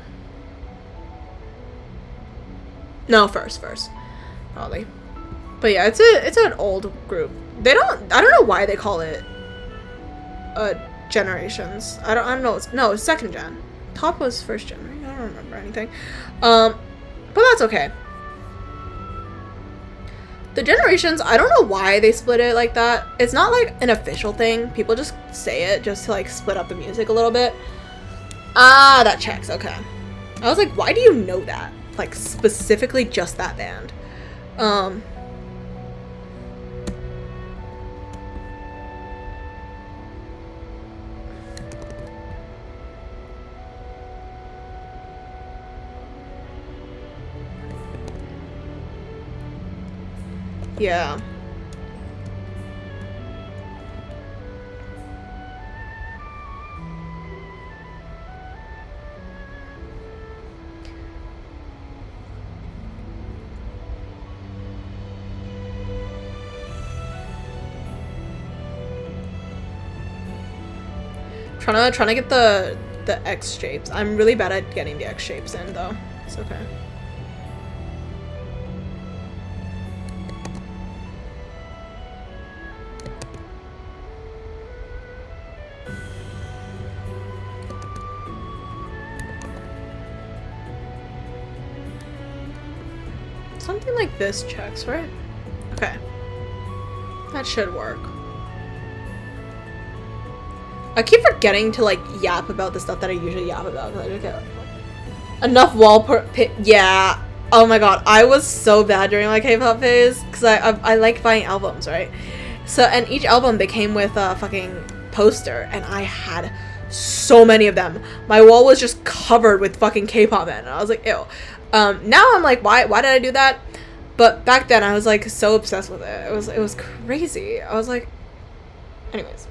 No, first, probably. But yeah, it's an old group. I don't know why they call it generations. I don't know. It's 2nd gen. Top was 1st gen, right? I don't remember anything. But that's okay. The generations, I don't know why they split it like that. It's not like an official thing. People just say it just to like split up the music a little bit. Ah, that checks. Okay. I was like, why do you know that? Like specifically just that band. Yeah. Trying to get the X shapes. I'm really bad at getting the X shapes in though. It's okay. Something like this checks, right? Okay. That should work. I keep forgetting to like yap about the stuff that I usually yap about because I just get enough yeah. Oh my god, I was so bad during my K-pop phase because I like buying albums, right? So and each album they came with a fucking poster and I had so many of them. My wall was just covered with fucking K-pop men and I was like, ew. Now I'm like, why did I do that? But back then I was like so obsessed with it. It was crazy. I was like, anyways.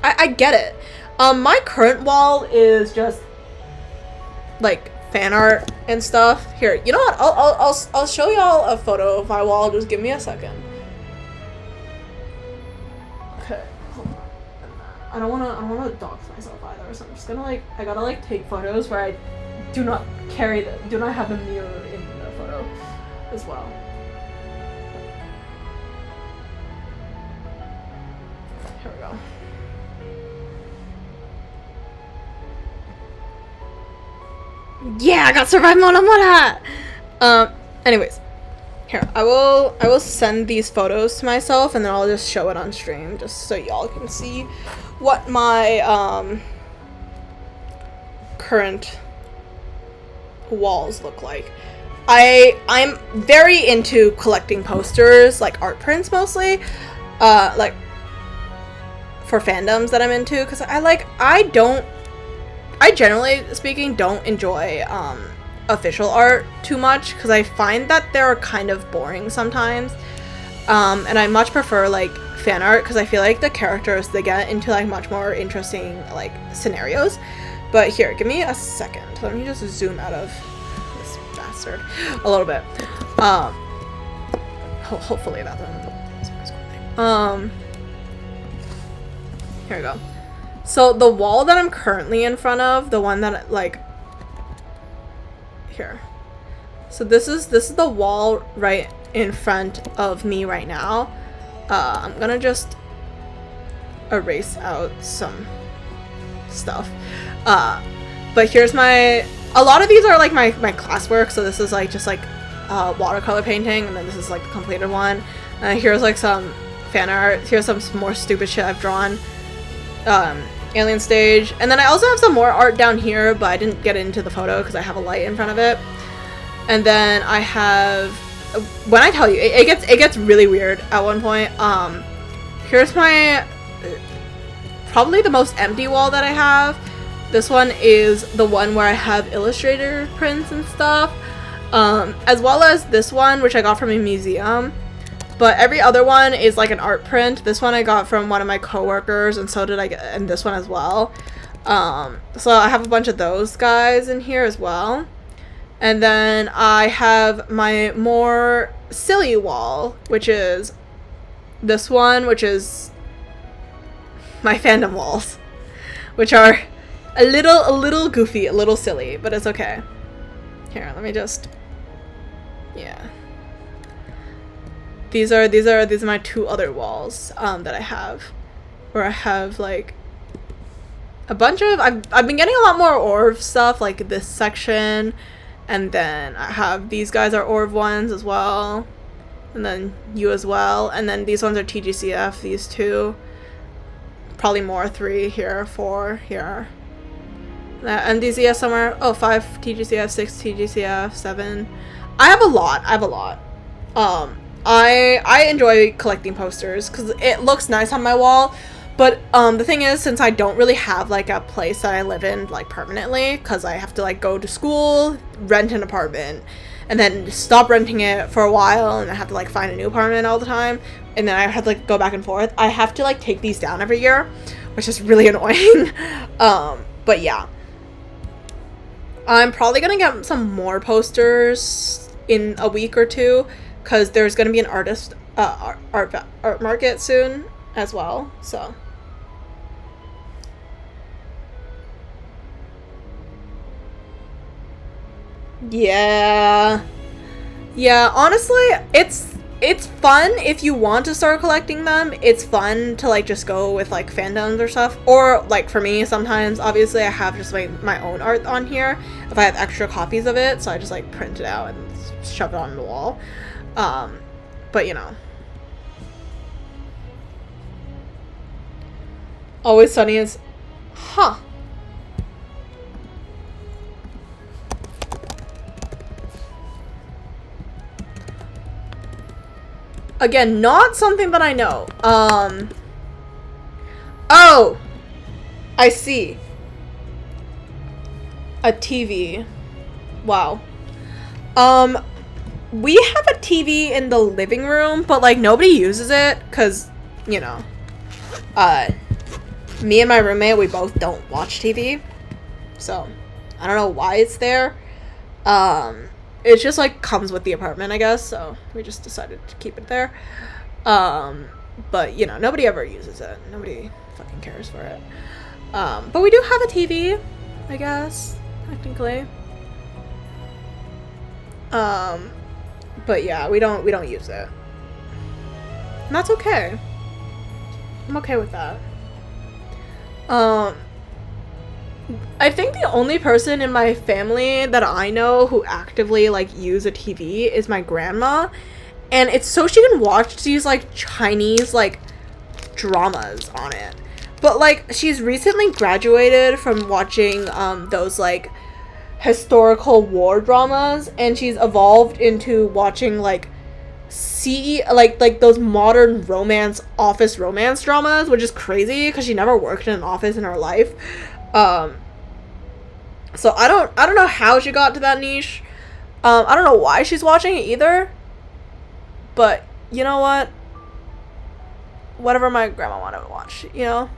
I get it. My current wall is just like fan art and stuff. Here, you know what? I'll show y'all a photo of my wall. Just give me a second. Okay. Hold on. I don't wanna dox myself either. So I'm just gonna like I gotta like take photos where I do not have the mirror in the photo as well. Here we go. Yeah, I got Survive Mona Mona! Anyways. Here, I will send these photos to myself and then I'll just show it on stream just so y'all can see what my current walls look like. I'm very into collecting posters, like art prints mostly, like for fandoms that I'm into, because I generally speaking don't enjoy official art too much because I find that they're kind of boring sometimes, and I much prefer like fan art because I feel like the characters they get into like much more interesting like scenarios. But here, give me a second. Let me just zoom out of this bastard a little bit. Hopefully that doesn't. Here we go. So the wall that I'm currently in front of, the one that like here. So this is the wall right in front of me right now. I'm gonna just erase out some stuff. But here's a lot of these are like my classwork, so this is like just like watercolor painting, and then this is like the completed one. Here's like some fan art. Here's some more stupid shit I've drawn. Alien stage. And then I also have some more art down here, but I didn't get into the photo because I have a light in front of it. And then I have, when I tell you, it gets really weird at one point. Here's my, probably the most empty wall that I have. This one is the one where I have Illustrator prints and stuff. As well as this one, which I got from a museum. But every other one is like an art print. This one I got from one of my coworkers, and so did and this one as well. So I have a bunch of those guys in here as well. And then I have my more silly wall, which is this one, which is my fandom walls, which are a little goofy, a little silly, but it's okay. Here, let me just, yeah. These are my two other walls that I have, where I have like a bunch of, I've been getting a lot more Orv stuff, like this section, and then I have these guys are Orv ones as well, and then you as well, and then these ones are TGCF, these two, probably more, 3 here, 4 here, and these somewhere, oh, 5 TGCF, 6 TGCF, 7, I have a lot. I enjoy collecting posters because it looks nice on my wall, but the thing is, since I don't really have like a place that I live in like permanently, because I have to like go to school, rent an apartment, and then stop renting it for a while, and I have to like find a new apartment all the time, and then I have to like go back and forth. I have to like take these down every year, which is really annoying. But yeah, I'm probably gonna get some more posters in a week or two, because there's going to be an art market soon as well, so. Yeah, honestly, it's fun if you want to start collecting them. It's fun to like just go with like fandoms or stuff, or like for me, sometimes obviously I have just my own art on here if I have extra copies of it, so I just like print it out and shove it on the wall. But you know, Always Sunny is, again, not something that I know. Oh, I see. A TV. Wow. We have a TV in the living room, but like nobody uses it because, you know, me and my roommate, we both don't watch TV, so I don't know why it's there. It just like comes with the apartment, I guess, so we just decided to keep it there. But you know, nobody ever uses it. Nobody fucking cares for it. But we do have a TV, I guess, technically. But yeah, we don't use it. And that's okay. I'm okay with that. I think the only person in my family that I know who actively like use a TV is my grandma, and it's so she can watch these like Chinese like dramas on it. But like she's recently graduated from watching those like historical war dramas, and she's evolved into watching like like those modern office romance dramas, which is crazy because she never worked in an office in her life. So I don't know how she got to that niche. I don't know why she's watching it either, but you know what, whatever my grandma wanted to watch, you know.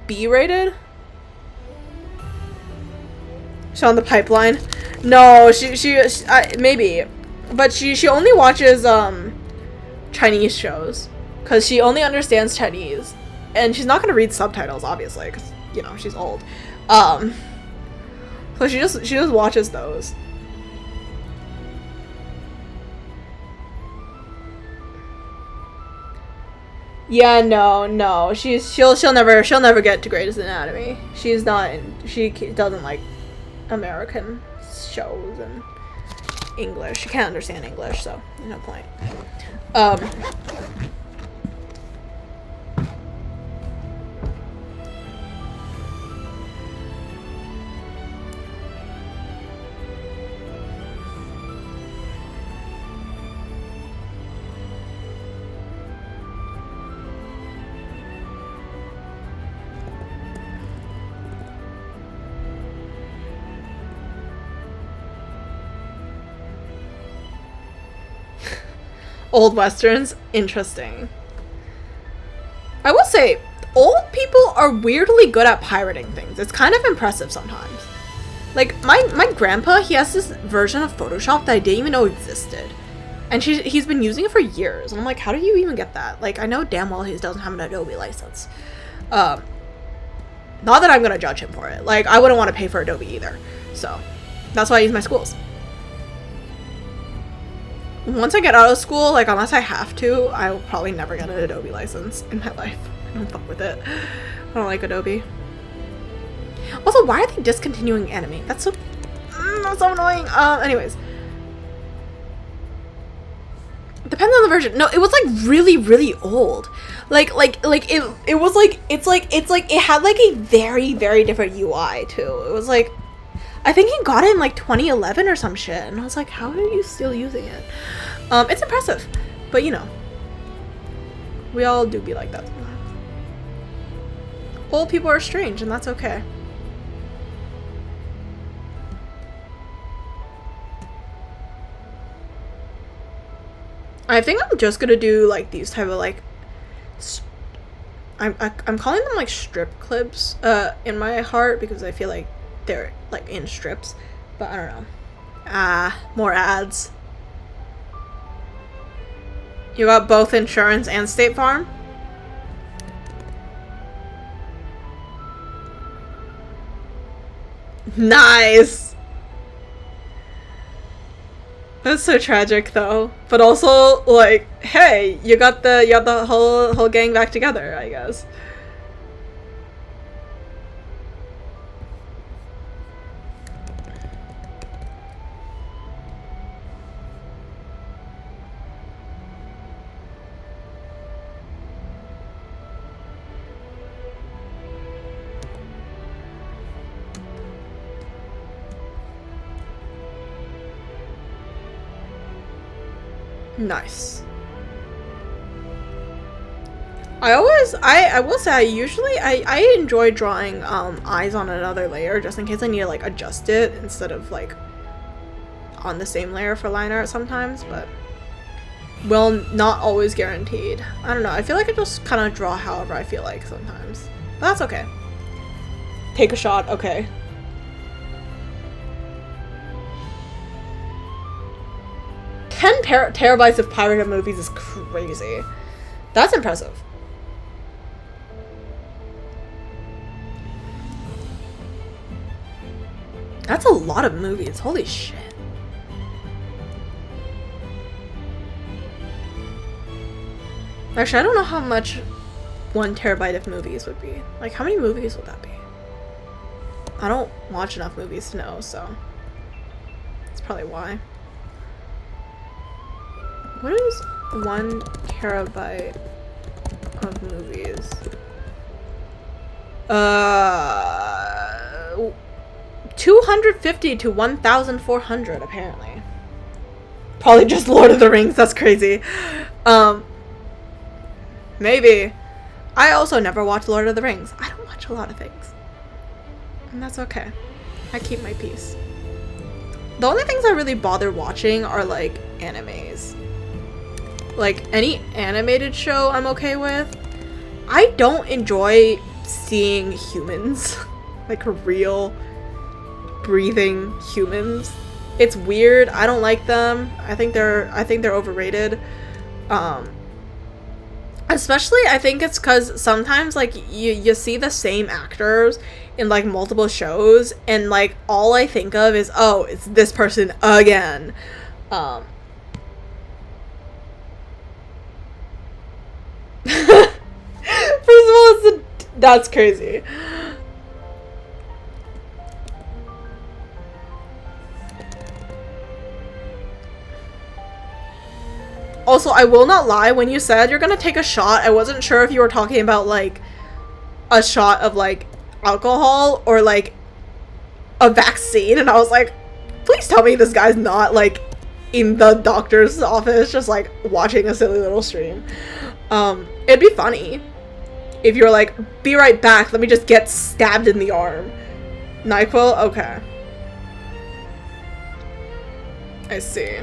B-rated? She's on the pipeline. No, she maybe, but she only watches Chinese shows because she only understands Chinese, and she's not gonna read subtitles obviously because, you know, she's old. So she just watches those. Yeah, no. She'll never get to Grey's Anatomy. She's not she doesn't like American shows and English. She can't understand English, so no point. Um Old westerns, interesting. I will say, old people are weirdly good at pirating things. It's kind of impressive sometimes. Like, my grandpa, he has this version of Photoshop that I didn't even know existed. And he's been using it for years. And I'm like, how do you even get that? Like, I know damn well he doesn't have an Adobe license. Not that I'm gonna judge him for it. Like, I wouldn't want to pay for Adobe either. So, that's why I use my schools. Once I get out of school, like, unless I have to, I will probably never get an Adobe license in my life. I don't fuck with it. I don't like Adobe. Also, why are they discontinuing anime? That's so annoying. Anyways. Depends on the version. No, it was like really, really old. Like it was like it's like it had like a very, very different UI too. It was like, I think he got it in like 2011 or some shit, and I was like, how are you still using it? It's impressive, but you know, we all do be like that sometimes. Old people are strange, and that's okay. I think I'm just gonna do like these type of like I'm calling them like strip clips in my heart, because I feel like they're like in strips, but I don't know. More ads. You got both insurance and State Farm? Nice. That's so tragic though. But also like, hey, you got the whole gang back together, I guess. Nice. I will say I enjoy drawing eyes on another layer, just in case I need to like adjust it instead of like on the same layer for line art sometimes, but well, not always guaranteed. I don't know, I feel like I just kind of draw however I feel like sometimes, but that's okay. Take a shot, okay. 10 terabytes of pirated movies is crazy. That's impressive. That's a lot of movies. Holy shit. Actually, I don't know how much 1 terabyte of movies would be. Like, how many movies would that be? I don't watch enough movies to know, so that's probably why. What is 1 terabyte of movies? 250 to 1,400 apparently. Probably just Lord of the Rings. That's crazy. Maybe. I also never watched Lord of the Rings. I don't watch a lot of things, and that's okay. I keep my peace. The only things I really bother watching are like animes. Like any animated show I'm okay with. I don't enjoy seeing humans. Like real breathing humans. It's weird. I don't like them. I think they're overrated. Especially I think it's cuz sometimes like you see the same actors in like multiple shows, and like all I think of is, oh, it's this person again. That's crazy. Also, I will not lie, when you said you're gonna take a shot, I wasn't sure if you were talking about, like, a shot of, like, alcohol or, like, a vaccine, and I was like, please tell me this guy's not, like, in the doctor's office just, like, watching a silly little stream. It'd be funny if you were like, be right back, let me just get stabbed in the arm. NyQuil? Okay. I see.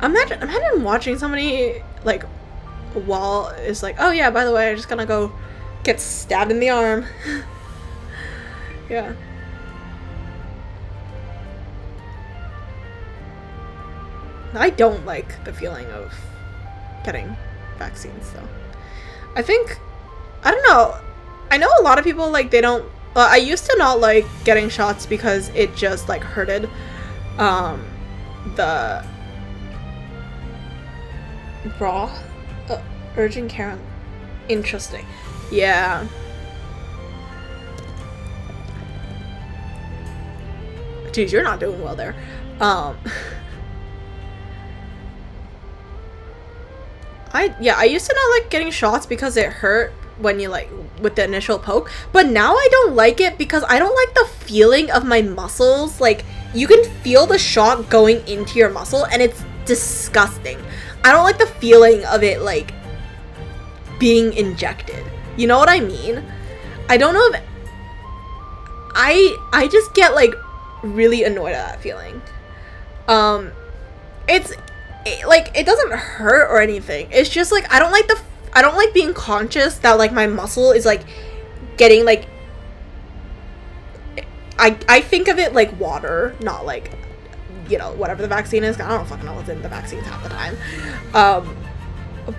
Imagine watching somebody, like, while it's like, oh yeah, by the way, I'm just gonna go get stabbed in the arm. Yeah. I don't like the feeling of getting vaccines, though. I think, I don't know, I know a lot of people, like, they don't, I used to not like getting shots because it just, like, hurted, the raw urgent care. Interesting. Yeah. Geez, you're not doing well there. I used to not like getting shots because it hurt when you, like, with the initial poke, but now I don't like it because I don't like the feeling of my muscles. Like, you can feel the shot going into your muscle and it's disgusting. I don't like the feeling of it, like, being injected. You know what I mean? I don't know if I just get, like, really annoyed at that feeling. It doesn't hurt or anything. It's just, like, I don't like being conscious that, like, my muscle is, like, getting, like, I think of it like water, not like, you know, whatever the vaccine is. I don't fucking know what's in the vaccines half the time.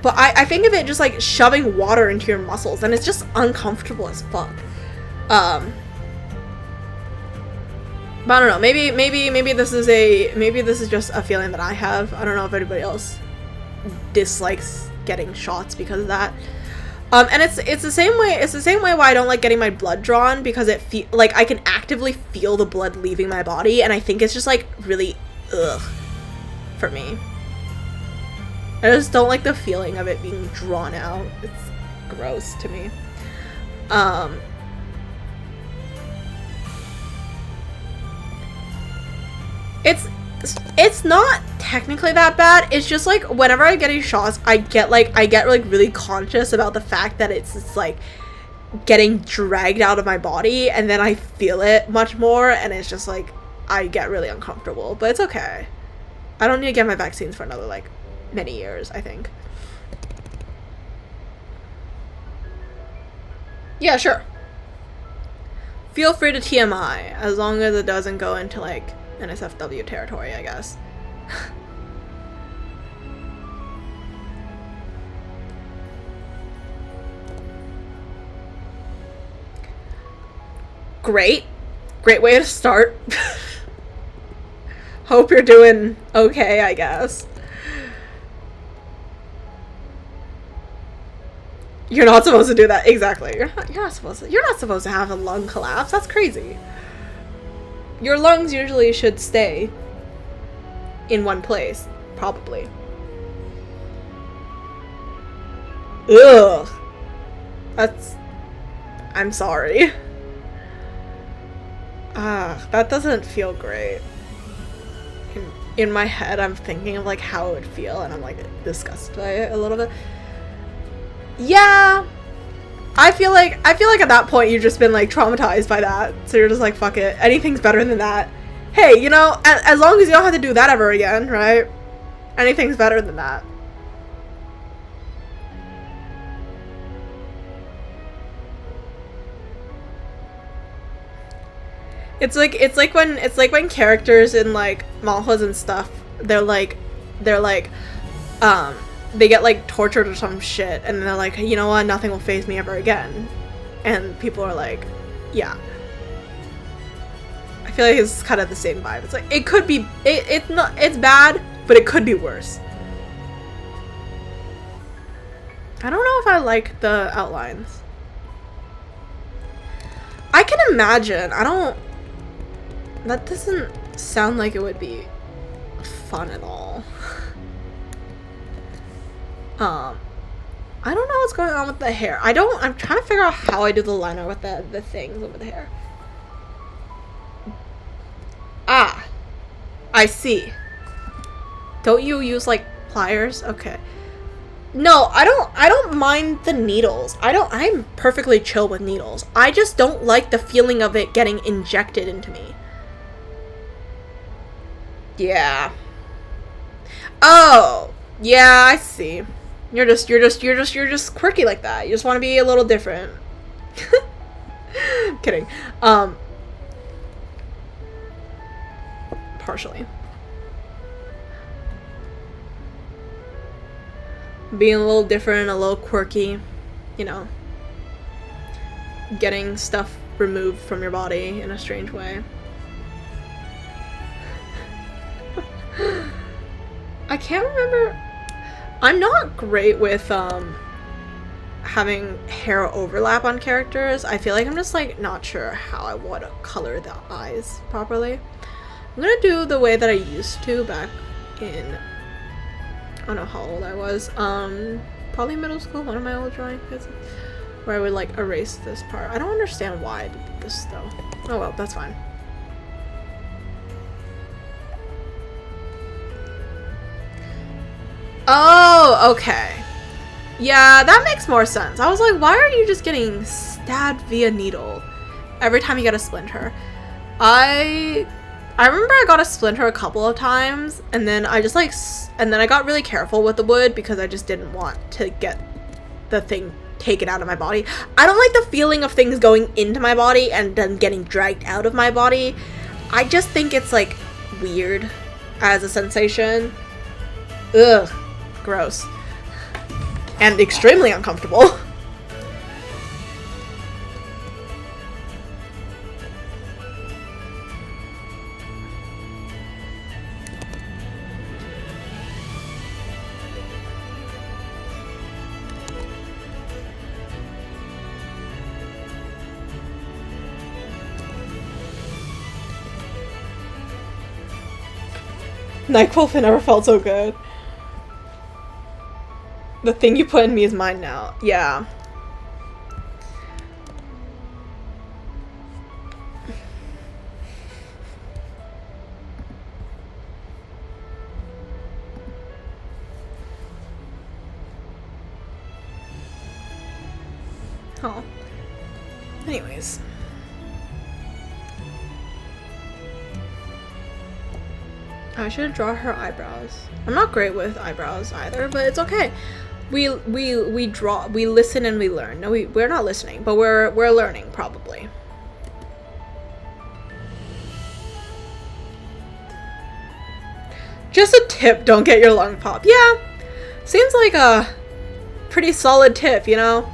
But I think of it just, like, shoving water into your muscles, and it's just uncomfortable as fuck. But I don't know, maybe this is just a feeling that I have. I don't know if anybody else dislikes getting shots because of that. And it's the same way why I don't like getting my blood drawn, because like, I can actively feel the blood leaving my body, and I think it's just, like, really ugh for me. I just don't like the feeling of it being drawn out. It's gross to me. It's not technically that bad. It's just, like, whenever I get these shots, I get really conscious about the fact that it's just, like, getting dragged out of my body, and then I feel it much more, and it's just, like, I get really uncomfortable. But it's okay. I don't need to get my vaccines for another, like, many years, I think. Yeah, sure. Feel free to TMI, as long as it doesn't go into, like, NSFW territory, I guess. Great way to start. Hope you're doing okay, I guess. You're not supposed to do that. Exactly. You're not supposed to have a lung collapse. That's crazy. Your lungs usually should stay in one place, probably. Ugh. I'm sorry. That doesn't feel great. In my head, I'm thinking of, like, how it would feel, and I'm, like, disgusted by it a little bit. Yeah. I feel like at that point you've just been, like, traumatized by that, so you're just like, fuck it, anything's better than that. Hey, you know, as long as you don't have to do that ever again, right? Anything's better than that. It's like when characters in, like, manhwas and stuff, they're like they get, like, tortured or some shit, and they're like, you know what, nothing will faze me ever again. And people are like, yeah. I feel like it's kind of the same vibe. It's like, it could be, it's bad, but it could be worse. I don't know if I like the outlines. I can imagine. I don't... That doesn't sound like it would be fun at all. I don't know what's going on with the hair. I'm trying to figure out how I do the liner with the things over the hair. Ah, I see. Don't you use like pliers? Okay. No, I don't mind the needles. I'm perfectly chill with needles. I just don't like the feeling of it getting injected into me. Yeah. Oh, yeah, I see. You're just quirky like that. You just want to be a little different. Kidding. Partially. Being a little different, a little quirky, you know. Getting stuff removed from your body in a strange way. I can't remember. I'm not great with having hair overlap on characters. I feel like I'm just like not sure how I want to color the eyes properly. I'm gonna do the way that I used to back in, I don't know how old I was, probably middle school, one of my old drawing pieces, where I would like erase this part. I don't understand why I did this though. Oh well, that's fine. Oh, okay. Yeah, that makes more sense. I was like, why are you just getting stabbed via needle every time you get a splinter? I remember I got a splinter a couple of times, and then I just like, and then I got really careful with the wood because I just didn't want to get the thing taken out of my body. I don't like the feeling of things going into my body and then getting dragged out of my body. I just think it's like weird as a sensation. Ugh. Gross. And extremely uncomfortable. NyQuil never felt so good. The thing you put in me is mine now. Yeah. Oh. Anyways. I should draw her eyebrows. I'm not great with eyebrows either, but it's okay. We listen and we learn. No, we're not listening, but we're learning probably. Just a tip, don't get your lung popped. Yeah. Seems like a pretty solid tip, you know?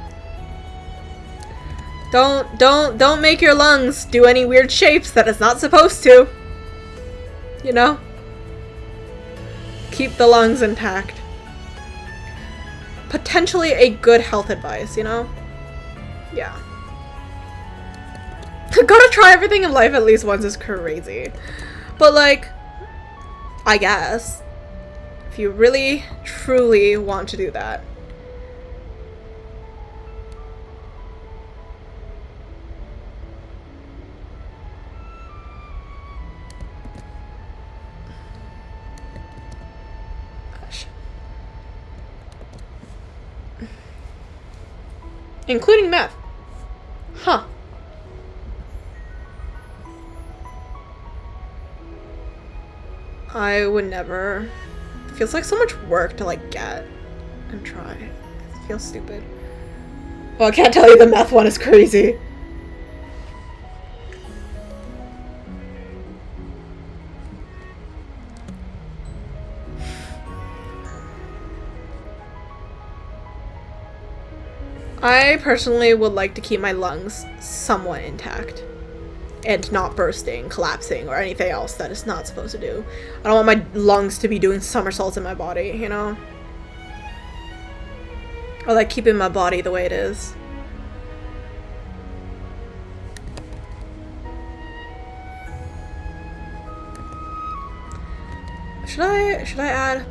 Don't make your lungs do any weird shapes that it's not supposed to. You know? Keep the lungs intact. Potentially a good health advice, you know? Yeah. Gotta try everything in life at least once is crazy. But like, I guess, if you really, truly want to do that. Including meth. Huh. I would never. It feels like so much work to like get and try. It feels stupid. Well, I can't tell you the meth one is crazy. I personally would like to keep my lungs somewhat intact and not bursting, collapsing, or anything else that it's not supposed to do. I don't want my lungs to be doing somersaults in my body, you know? Or like keeping my body the way it is. Should I add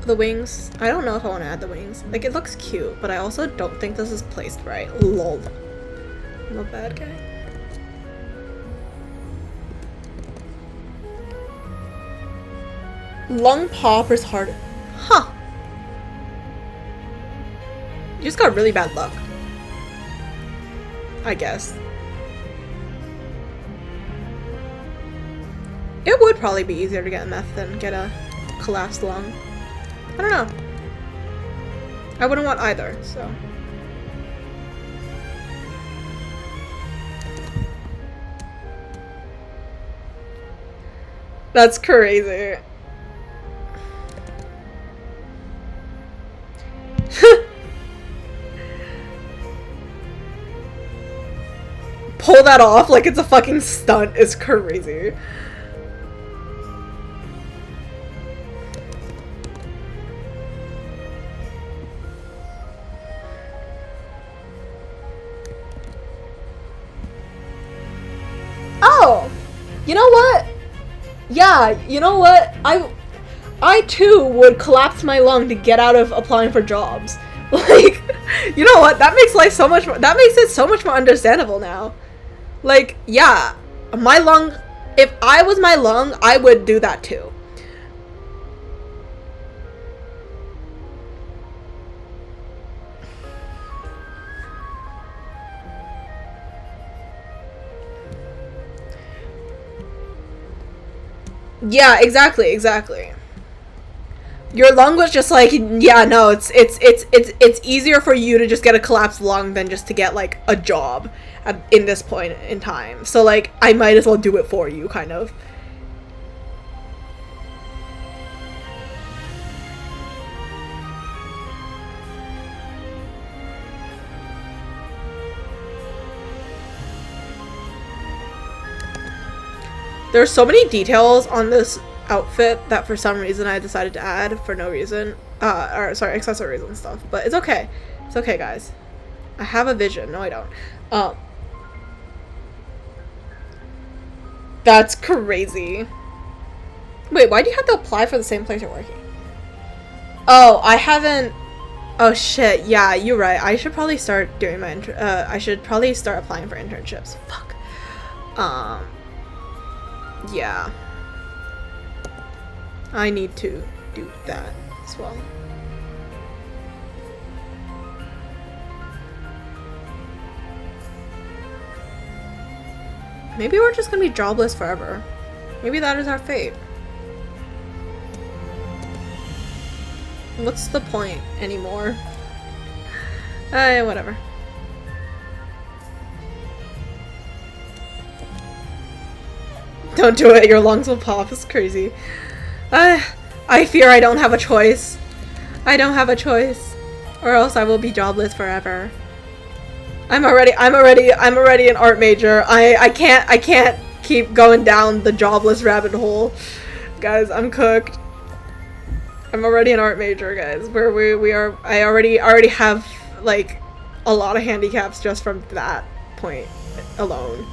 the wings? I don't know if I want to add the wings. Like, it looks cute, but I also don't think this is placed right. Lol. I'm a bad guy. Lung pop is hard. Huh. You just got really bad luck. I guess. It would probably be easier to get meth than get a collapsed lung. I don't know. I wouldn't want either, so. That's crazy. Pull that off like it's a fucking stunt is crazy. Oh! You know what? Yeah, you know what? I too would collapse my lung to get out of applying for jobs. Like, you know what? That makes life so much more, that makes it so much more understandable now. Like, yeah, my lung, if I was my lung, I would do that too. Yeah, exactly. Your lung was just like, yeah, no, it's easier for you to just get a collapsed lung than just to get like a job in this point in time. So like, I might as well do it for you, kind of. There's so many details on this outfit that for some reason I decided to add for no reason. Or sorry, accessories and stuff. But it's okay. It's okay, guys. I have a vision. No, I don't. That's crazy. Wait, why do you have to apply for the same place you're working? Oh, I haven't... Oh shit, yeah, you're right. I should probably start doing my I should probably start applying for internships. Fuck. Yeah. I need to do that as well. Maybe we're just gonna be jobless forever. Maybe that is our fate. What's the point anymore? Whatever. Don't do it, your lungs will pop. It's crazy. I fear I don't have a choice. I don't have a choice. Or else I will be jobless forever. I'm already an art major. I can't keep going down the jobless rabbit hole. Guys, I'm cooked. I'm already an art major, guys. I already have like a lot of handicaps just from that point alone.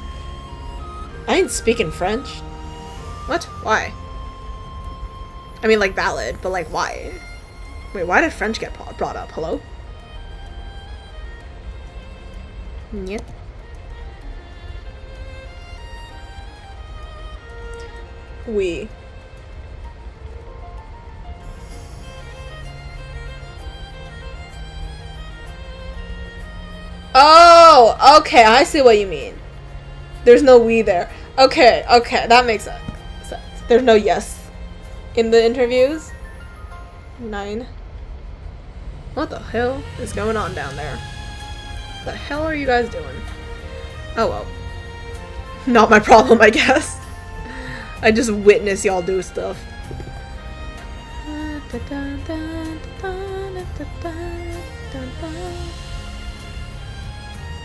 I ain't speaking French. What? Why? I mean, like, valid, but like, why? Wait, why did French get brought up? Hello? Yep. We. Oh, okay, I see what you mean. There's no we there. Okay, that makes sense. There's no yes in the interviews. 9. What the hell is going on down there? The hell are you guys doing? Oh well. Not my problem, I guess. I just witness y'all do stuff.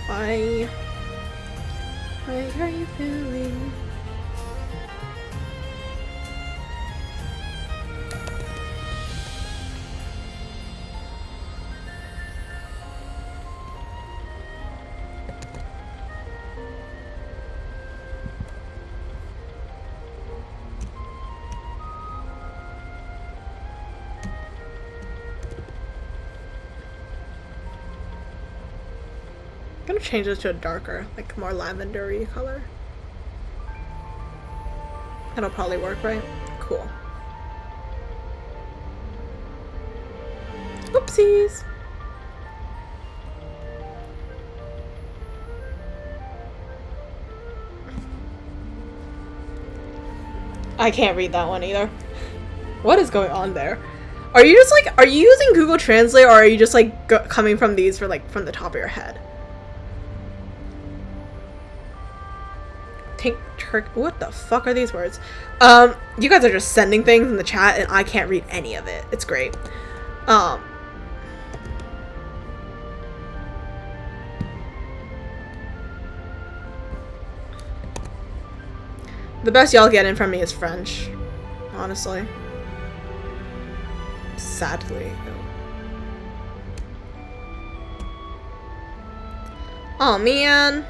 Why are you feeling? gonna change this to a darker, like more lavender-y color. That'll probably work, right? Cool. Oopsies! I can't read that one either. What is going on there? Are you just like, are you using Google Translate, or are you just like coming from these for like from the top of your head? What the fuck are these words? You guys are just sending things in the chat and I can't read any of it. It's great. The best y'all get in from me is French, honestly. Sadly. Oh man.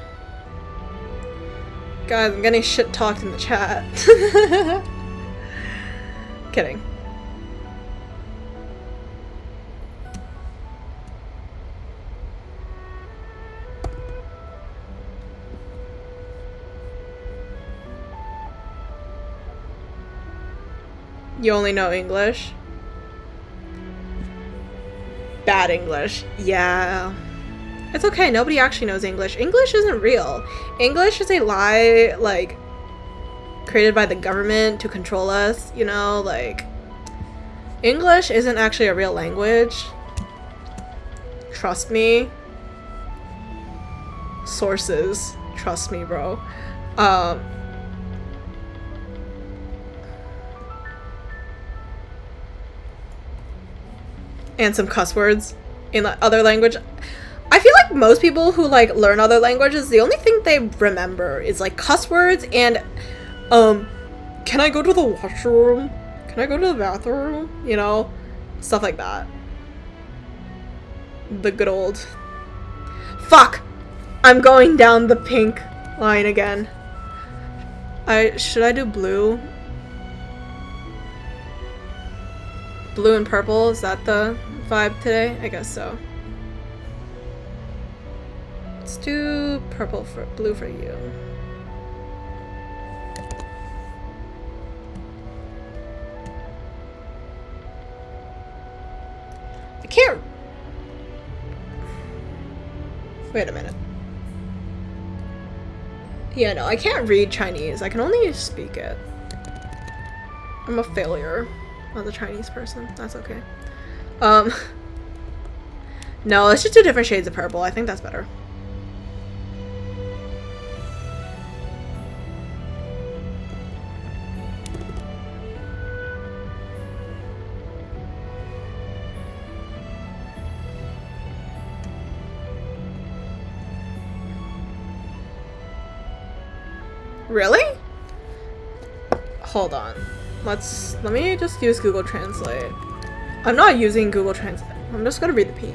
Guys, I'm getting shit talked in the chat. Kidding. You only know English? Bad English. Yeah. It's okay, nobody actually knows English. English isn't real. English is a lie, like, created by the government to control us, you know? Like, English isn't actually a real language. Trust me. Sources. Trust me, bro. And some cuss words in other language. I feel like most people who like learn other languages, the only thing they remember is like cuss words and can I go to the washroom? Can I go to the bathroom? You know, stuff like that. The good old fuck. I'm going down the pink line again. Should I do blue? Blue and purple, is that the vibe today? I guess so. Let's do purple for blue for you. I can't. Wait a minute. Yeah, no, I can't read Chinese. I can only speak it. I'm a failure as a Chinese person. That's okay. No, let's just do different shades of purple. I think that's better. Really? Hold on. Let me just use Google Translate. I'm not using Google Translate. I'm just gonna read the P.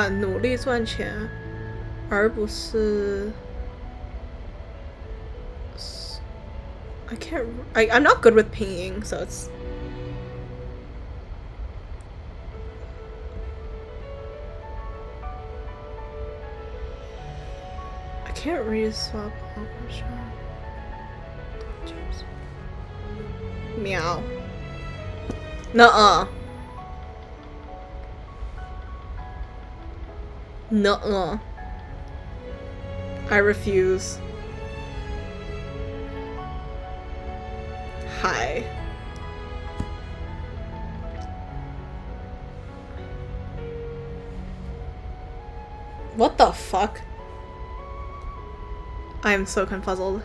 努力赚钱，而不是 I'm not good with pinging, so it's I can't read swap. Meow. Nuh-uh. Nuh-uh. I refuse. Hi. What the fuck? I am so confuzzled.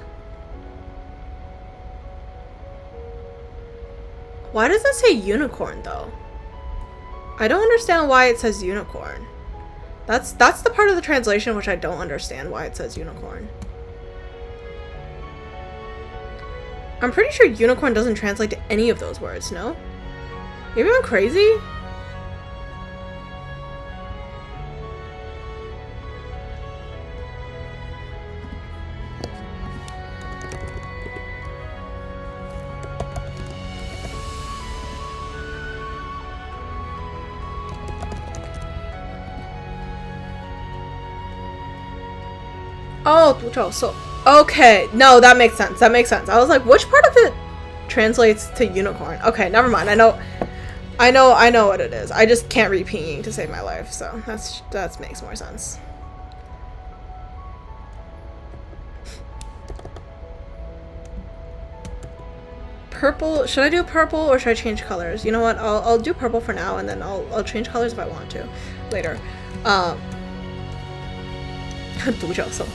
Why does it say unicorn though? I don't understand why it says unicorn. That's the part of the translation which I don't understand why it says unicorn. I'm pretty sure unicorn doesn't translate to any of those words, no? Maybe I'm crazy? Oh, 独角兽. Okay, no, that makes sense. That makes sense. I was like, which part of it translates to unicorn? Okay, never mind. I know what it is. I just can't read Pinyin to save my life, so that makes more sense. Purple. Should I do purple or should I change colors? You know what? I'll do purple for now, and then I'll change colors if I want to later. 独角兽.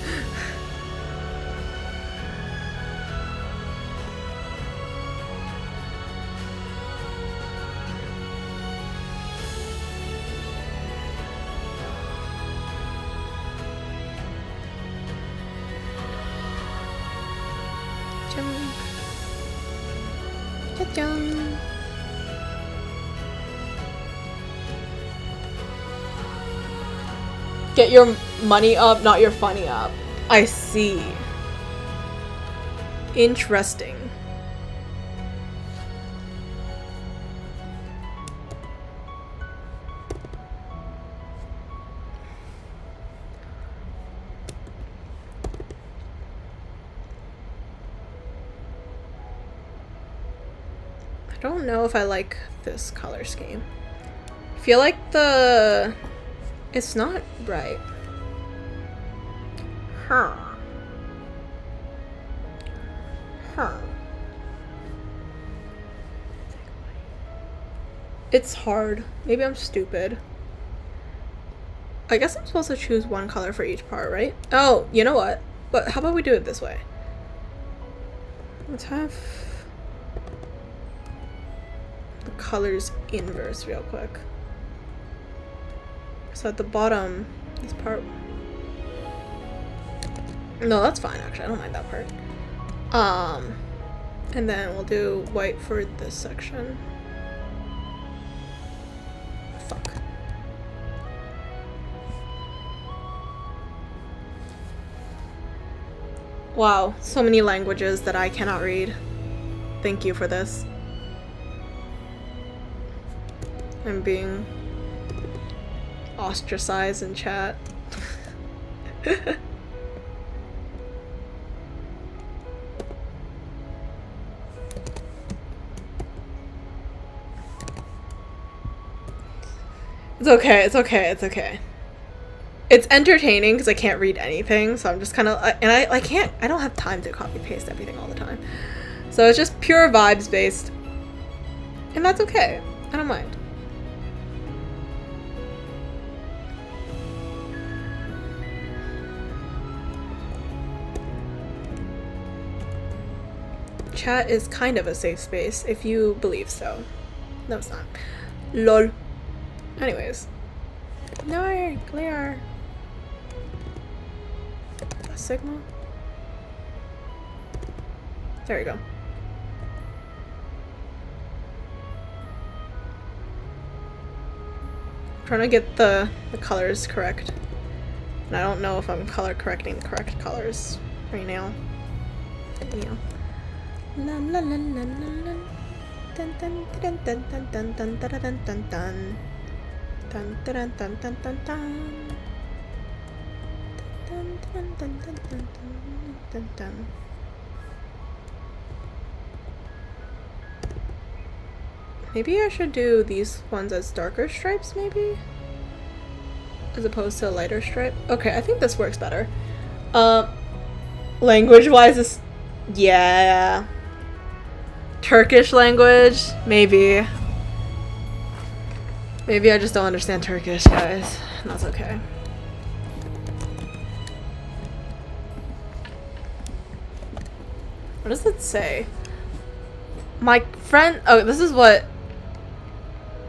Get your money up, not your funny up. I see. Interesting. I don't know if I like this color scheme. I feel like it's not right. Huh. It's hard. Maybe I'm stupid. I guess I'm supposed to choose one color for each part, right? Oh, you know what? But how about we do it this way? Let's have the colors inverse real quick. So at the bottom, this part. No, that's fine actually. I don't mind that part. And then we'll do white for this section. Fuck. Wow, so many languages that I cannot read. Thank you for this. I'm being ostracized in chat. It's okay, it's okay, it's okay. It's entertaining because I can't read anything, so I'm just kind of, and I don't have time to copy paste everything all the time. So it's just pure vibes based. And that's okay. I don't mind. Chat is kind of a safe space if you believe so. No, it's not. LOL. Anyways. No, clear. A signal. There you go. I'm trying to get the colors correct. And I don't know if I'm color correcting the correct colors right now. Yeah. La la la la la. Dun dun dun dun dun dun dun dun dun dun dun. Dun dun dun dun dun dun. Dun dun dun dun dun dun dun. Maybe I should do these ones as darker stripes, maybe? As opposed to a lighter stripe? Okay, I think this works better. Language-wise, this... Yeah. Turkish language? Maybe. Maybe I just don't understand Turkish, guys. That's okay. What does it say? My friend... Oh, this is what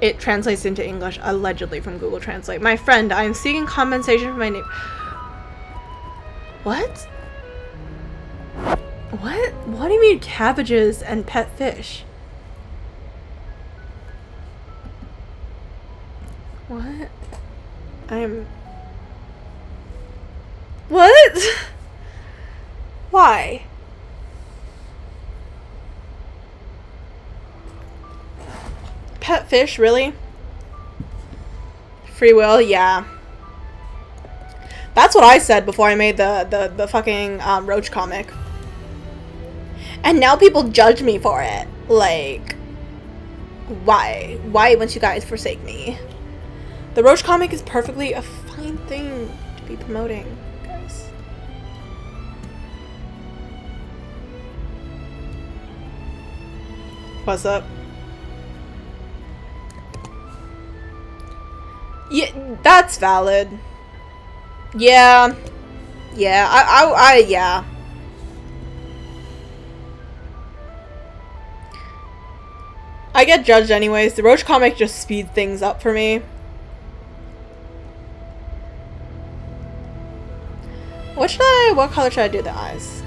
it translates into English, allegedly, from Google Translate. My friend, I am seeking compensation for my name. What? What? What do you mean cabbages and pet fish? What? What? Why? Pet fish, really? Free will, yeah. That's what I said before I made the fucking Roach comic. And now people judge me for it. Like, why? Why won't you guys forsake me? The Roach comic is perfectly a fine thing to be promoting, guys. What's up? Yeah, that's valid. Yeah. Yeah, yeah. I get judged anyways. The Roach comic just speeds things up for me. What color should I do the eyes?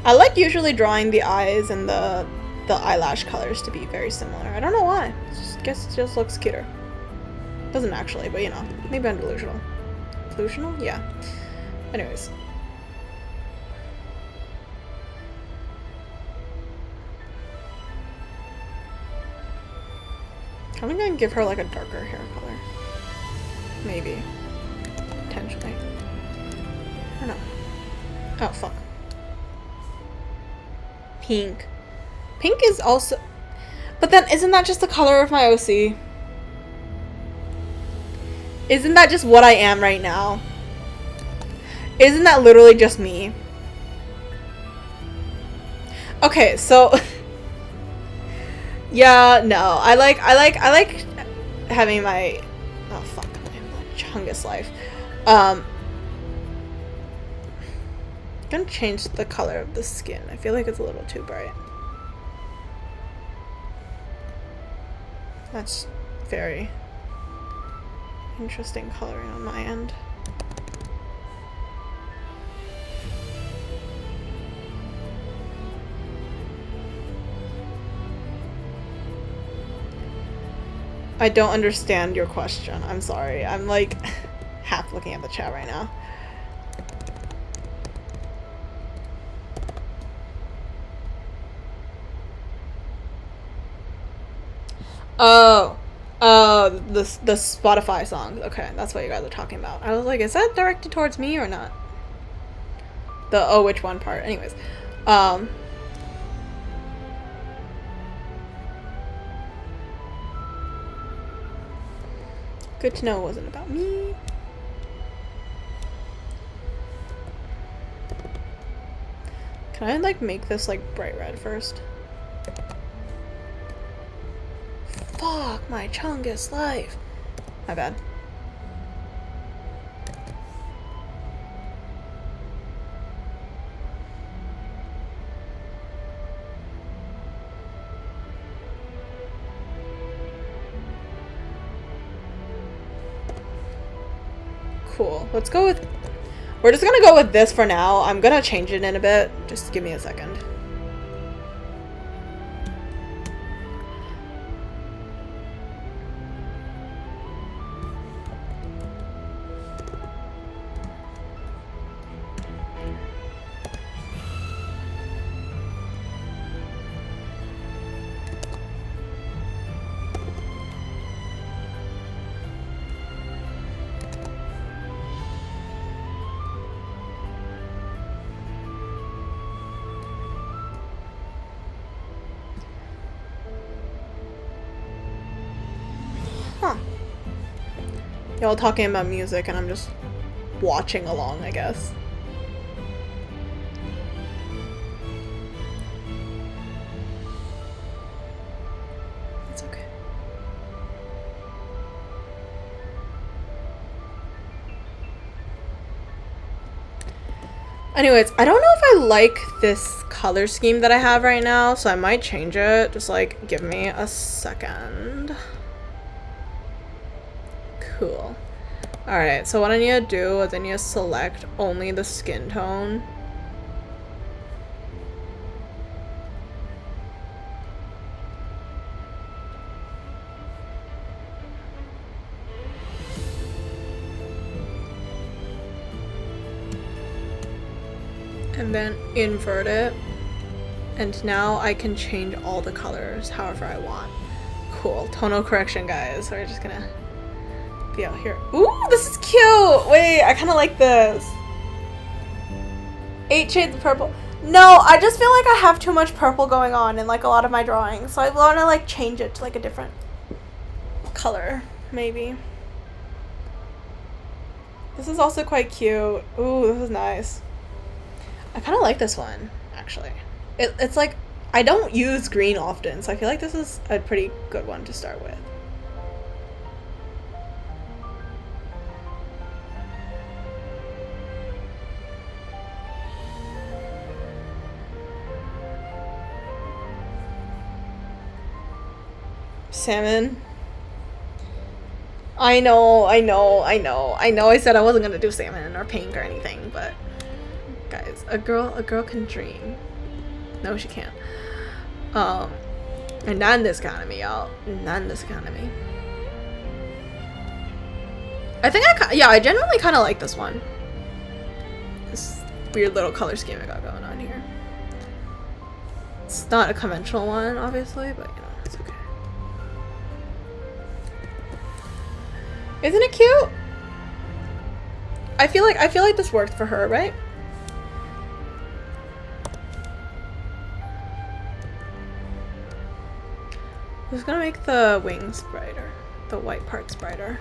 I like usually drawing the eyes and the eyelash colors to be very similar. I don't know why. I guess it just looks cuter. Doesn't actually, but you know, maybe I'm delusional. Delusional? Yeah. Anyways. I'm gonna give her like a darker hair color. Maybe. Potentially. I don't know. Oh, fuck. Pink. Pink is also... But then, isn't that just the color of my OC? Isn't that just what I am right now? Isn't that literally just me? Okay, so... yeah, no. I like having my... Oh, fuck. My Chungus life. I'm gonna change the color of the skin. I feel like it's a little too bright. That's very interesting coloring on my end. I don't understand your question. I'm sorry. I'm like half looking at the chat right now. Oh, the Spotify songs. Okay, that's what you guys are talking about. I was like, is that directed towards me or not? The oh, which one part? Anyways, good to know it wasn't about me. Can I like make this like bright red first? Fuck my Chungus life. My bad. Cool. Let's go with... We're just gonna go with this for now. I'm gonna change it in a bit. Just give me a second. Huh. Y'all talking about music and I'm just watching along, I guess. It's okay. Anyways, I don't know if I like this color scheme that I have right now, so I might change it. Just like, give me a second. Cool. Alright, so what I need to do is I need to select only the skin tone. And then invert it. And now I can change all the colors however I want. Cool. Tonal correction, guys. So we're just gonna be out here. Ooh, this is cute! Wait, I kind of like this. 8 shades of purple. No, I just feel like I have too much purple going on in like a lot of my drawings. So I want to like change it to like a different color, maybe. This is also quite cute. Ooh, this is nice. I kind of like this one, actually. It's like, I don't use green often, so I feel like this is a pretty good one to start with. Salmon. I know I said I wasn't gonna do salmon or pink or anything, but guys, a girl can dream. No, she can't. And not in this economy, y'all. Not in this economy. I think I genuinely kind of like this one. This weird little color scheme I got going on here. It's not a conventional one, obviously, but you know, it's okay. Isn't it cute? I feel like this worked for her, right? I'm just gonna make the wings brighter, the white parts brighter.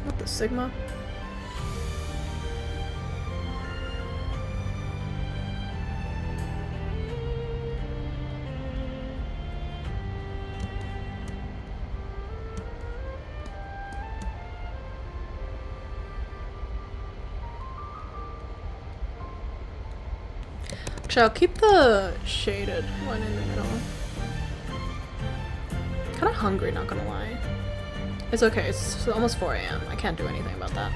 What the Sigma? Actually, I'll keep the shaded one in the middle. Kind of hungry, not gonna lie. It's okay, it's almost 4 AM. I can't do anything about that.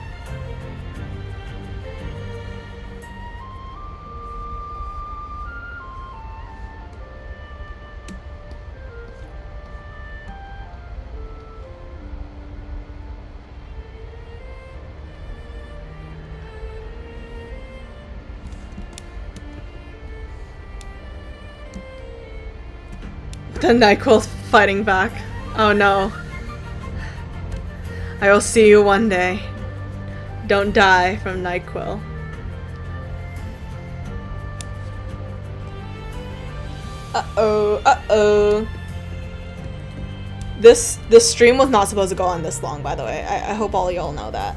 The NyQuil's fighting back. Oh no. I will see you one day. Don't die from NyQuil. Uh-oh, uh-oh. This stream was not supposed to go on this long, by the way. I hope all y'all know that.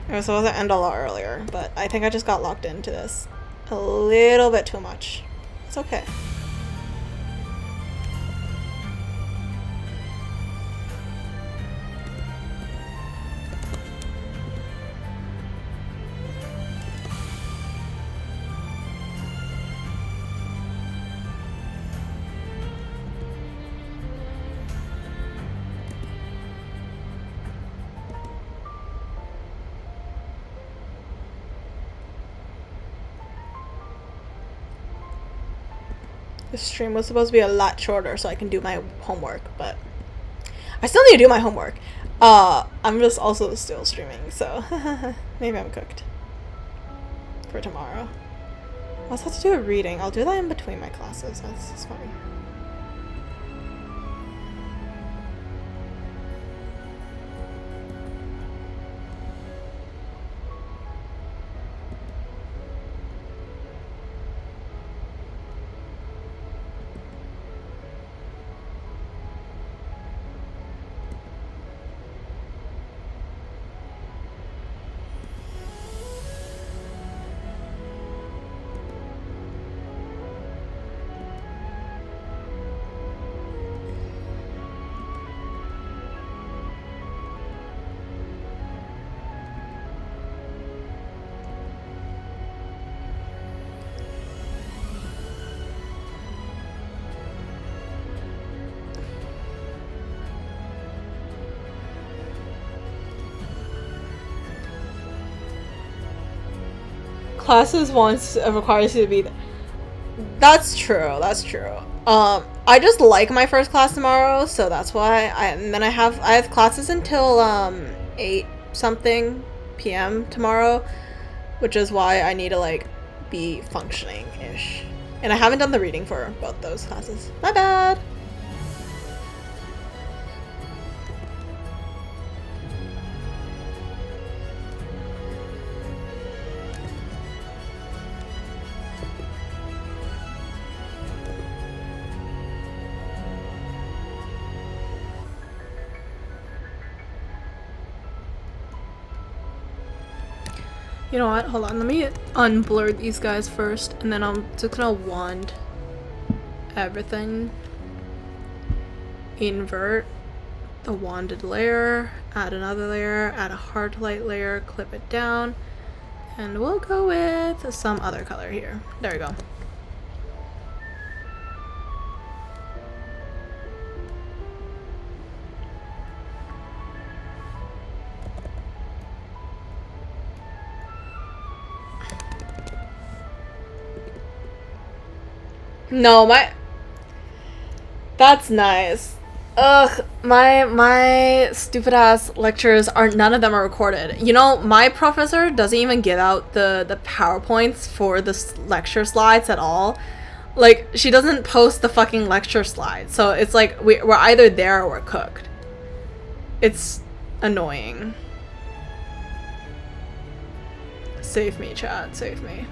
It was supposed to end a lot earlier, but I think I just got locked into this a little bit too much. It's okay. This stream was supposed to be a lot shorter so I can do my homework, but I still need to do my homework. I'm just also still streaming, so maybe I'm cooked for tomorrow. I also have to do a reading. I'll do that in between my classes. That's fine. classes once requires you to be there. That's true. That's true. I just like my first class tomorrow, so that's why. And then I have classes until 8 something p.m. tomorrow, which is why I need to like be functioning ish. And I haven't done the reading for both those classes. My bad. You know what? Hold on. Let me unblur these guys first, and then I'm just gonna wand everything. Invert the wanded layer, add another layer, add a hard light layer, clip it down, and we'll go with some other color here. There we go. No, that's nice. Ugh, my stupid ass lectures none of them are recorded. You know, my professor doesn't even give out the PowerPoints for the lecture slides at all. Like, she doesn't post the fucking lecture slides. So it's like we're either there or we're cooked. It's annoying. Save me, chat, save me.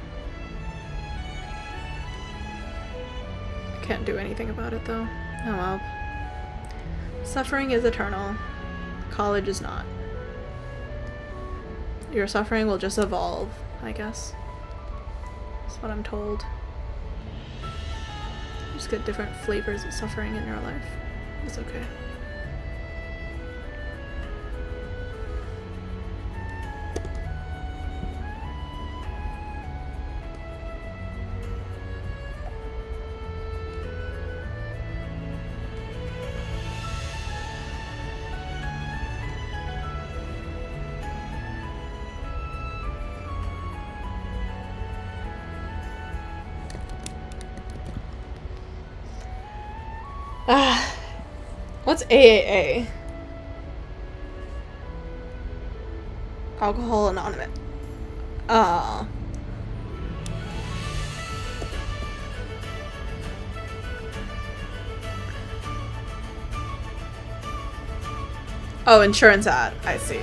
Can't do anything about it though. Oh well. Suffering is eternal. College is not. Your suffering will just evolve, I guess. That's what I'm told. You just get different flavors of suffering in your life. It's okay. What's AAA? Alcohol Anonymous. Oh, insurance ad. I see.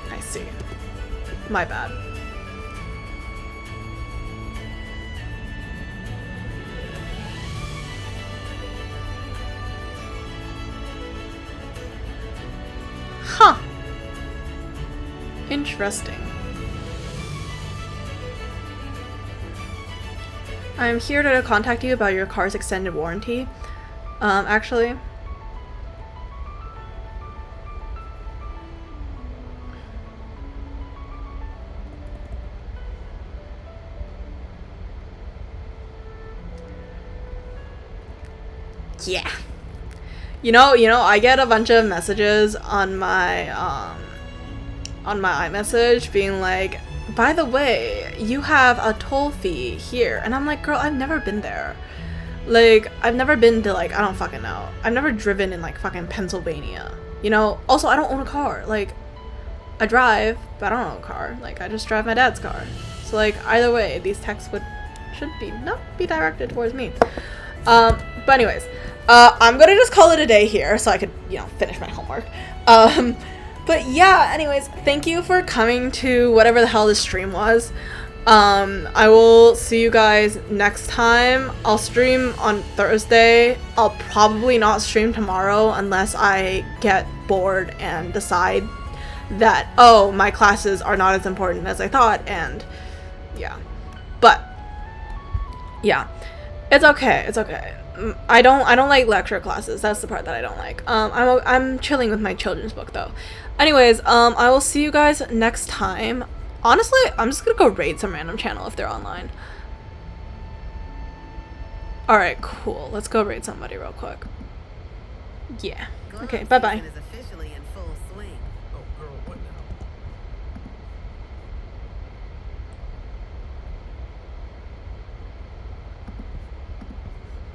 I see. My bad. Huh. Interesting. I'm here to contact you about your car's extended warranty. Actually. Yeah. You know, I get a bunch of messages on my iMessage being like, by the way, you have a toll fee here. And I'm like, girl, I've never been there. Like, I've never been to, like, I don't fucking know. I've never driven in, like, fucking Pennsylvania. You know? Also, I don't own a car. Like, I drive, but I don't own a car. Like, I just drive my dad's car. So, like, either way, these texts should not be directed towards me. But anyways, I'm gonna just call it a day here so I could, you know, finish my homework. But yeah, anyways, thank you for coming to whatever the hell this stream was. I will see you guys next time. I'll stream on Thursday. I'll probably not stream tomorrow unless I get bored and decide that, oh, my classes are not as important as I thought, and yeah. But yeah, it's okay. It's okay. I don't like lecture classes. That's the part that I don't like. I'm chilling with my children's book though. Anyways, I will see you guys next time. Honestly, I'm just gonna go raid some random channel if they're online. Alright, cool. Let's go raid somebody real quick. Yeah. Okay, bye-bye.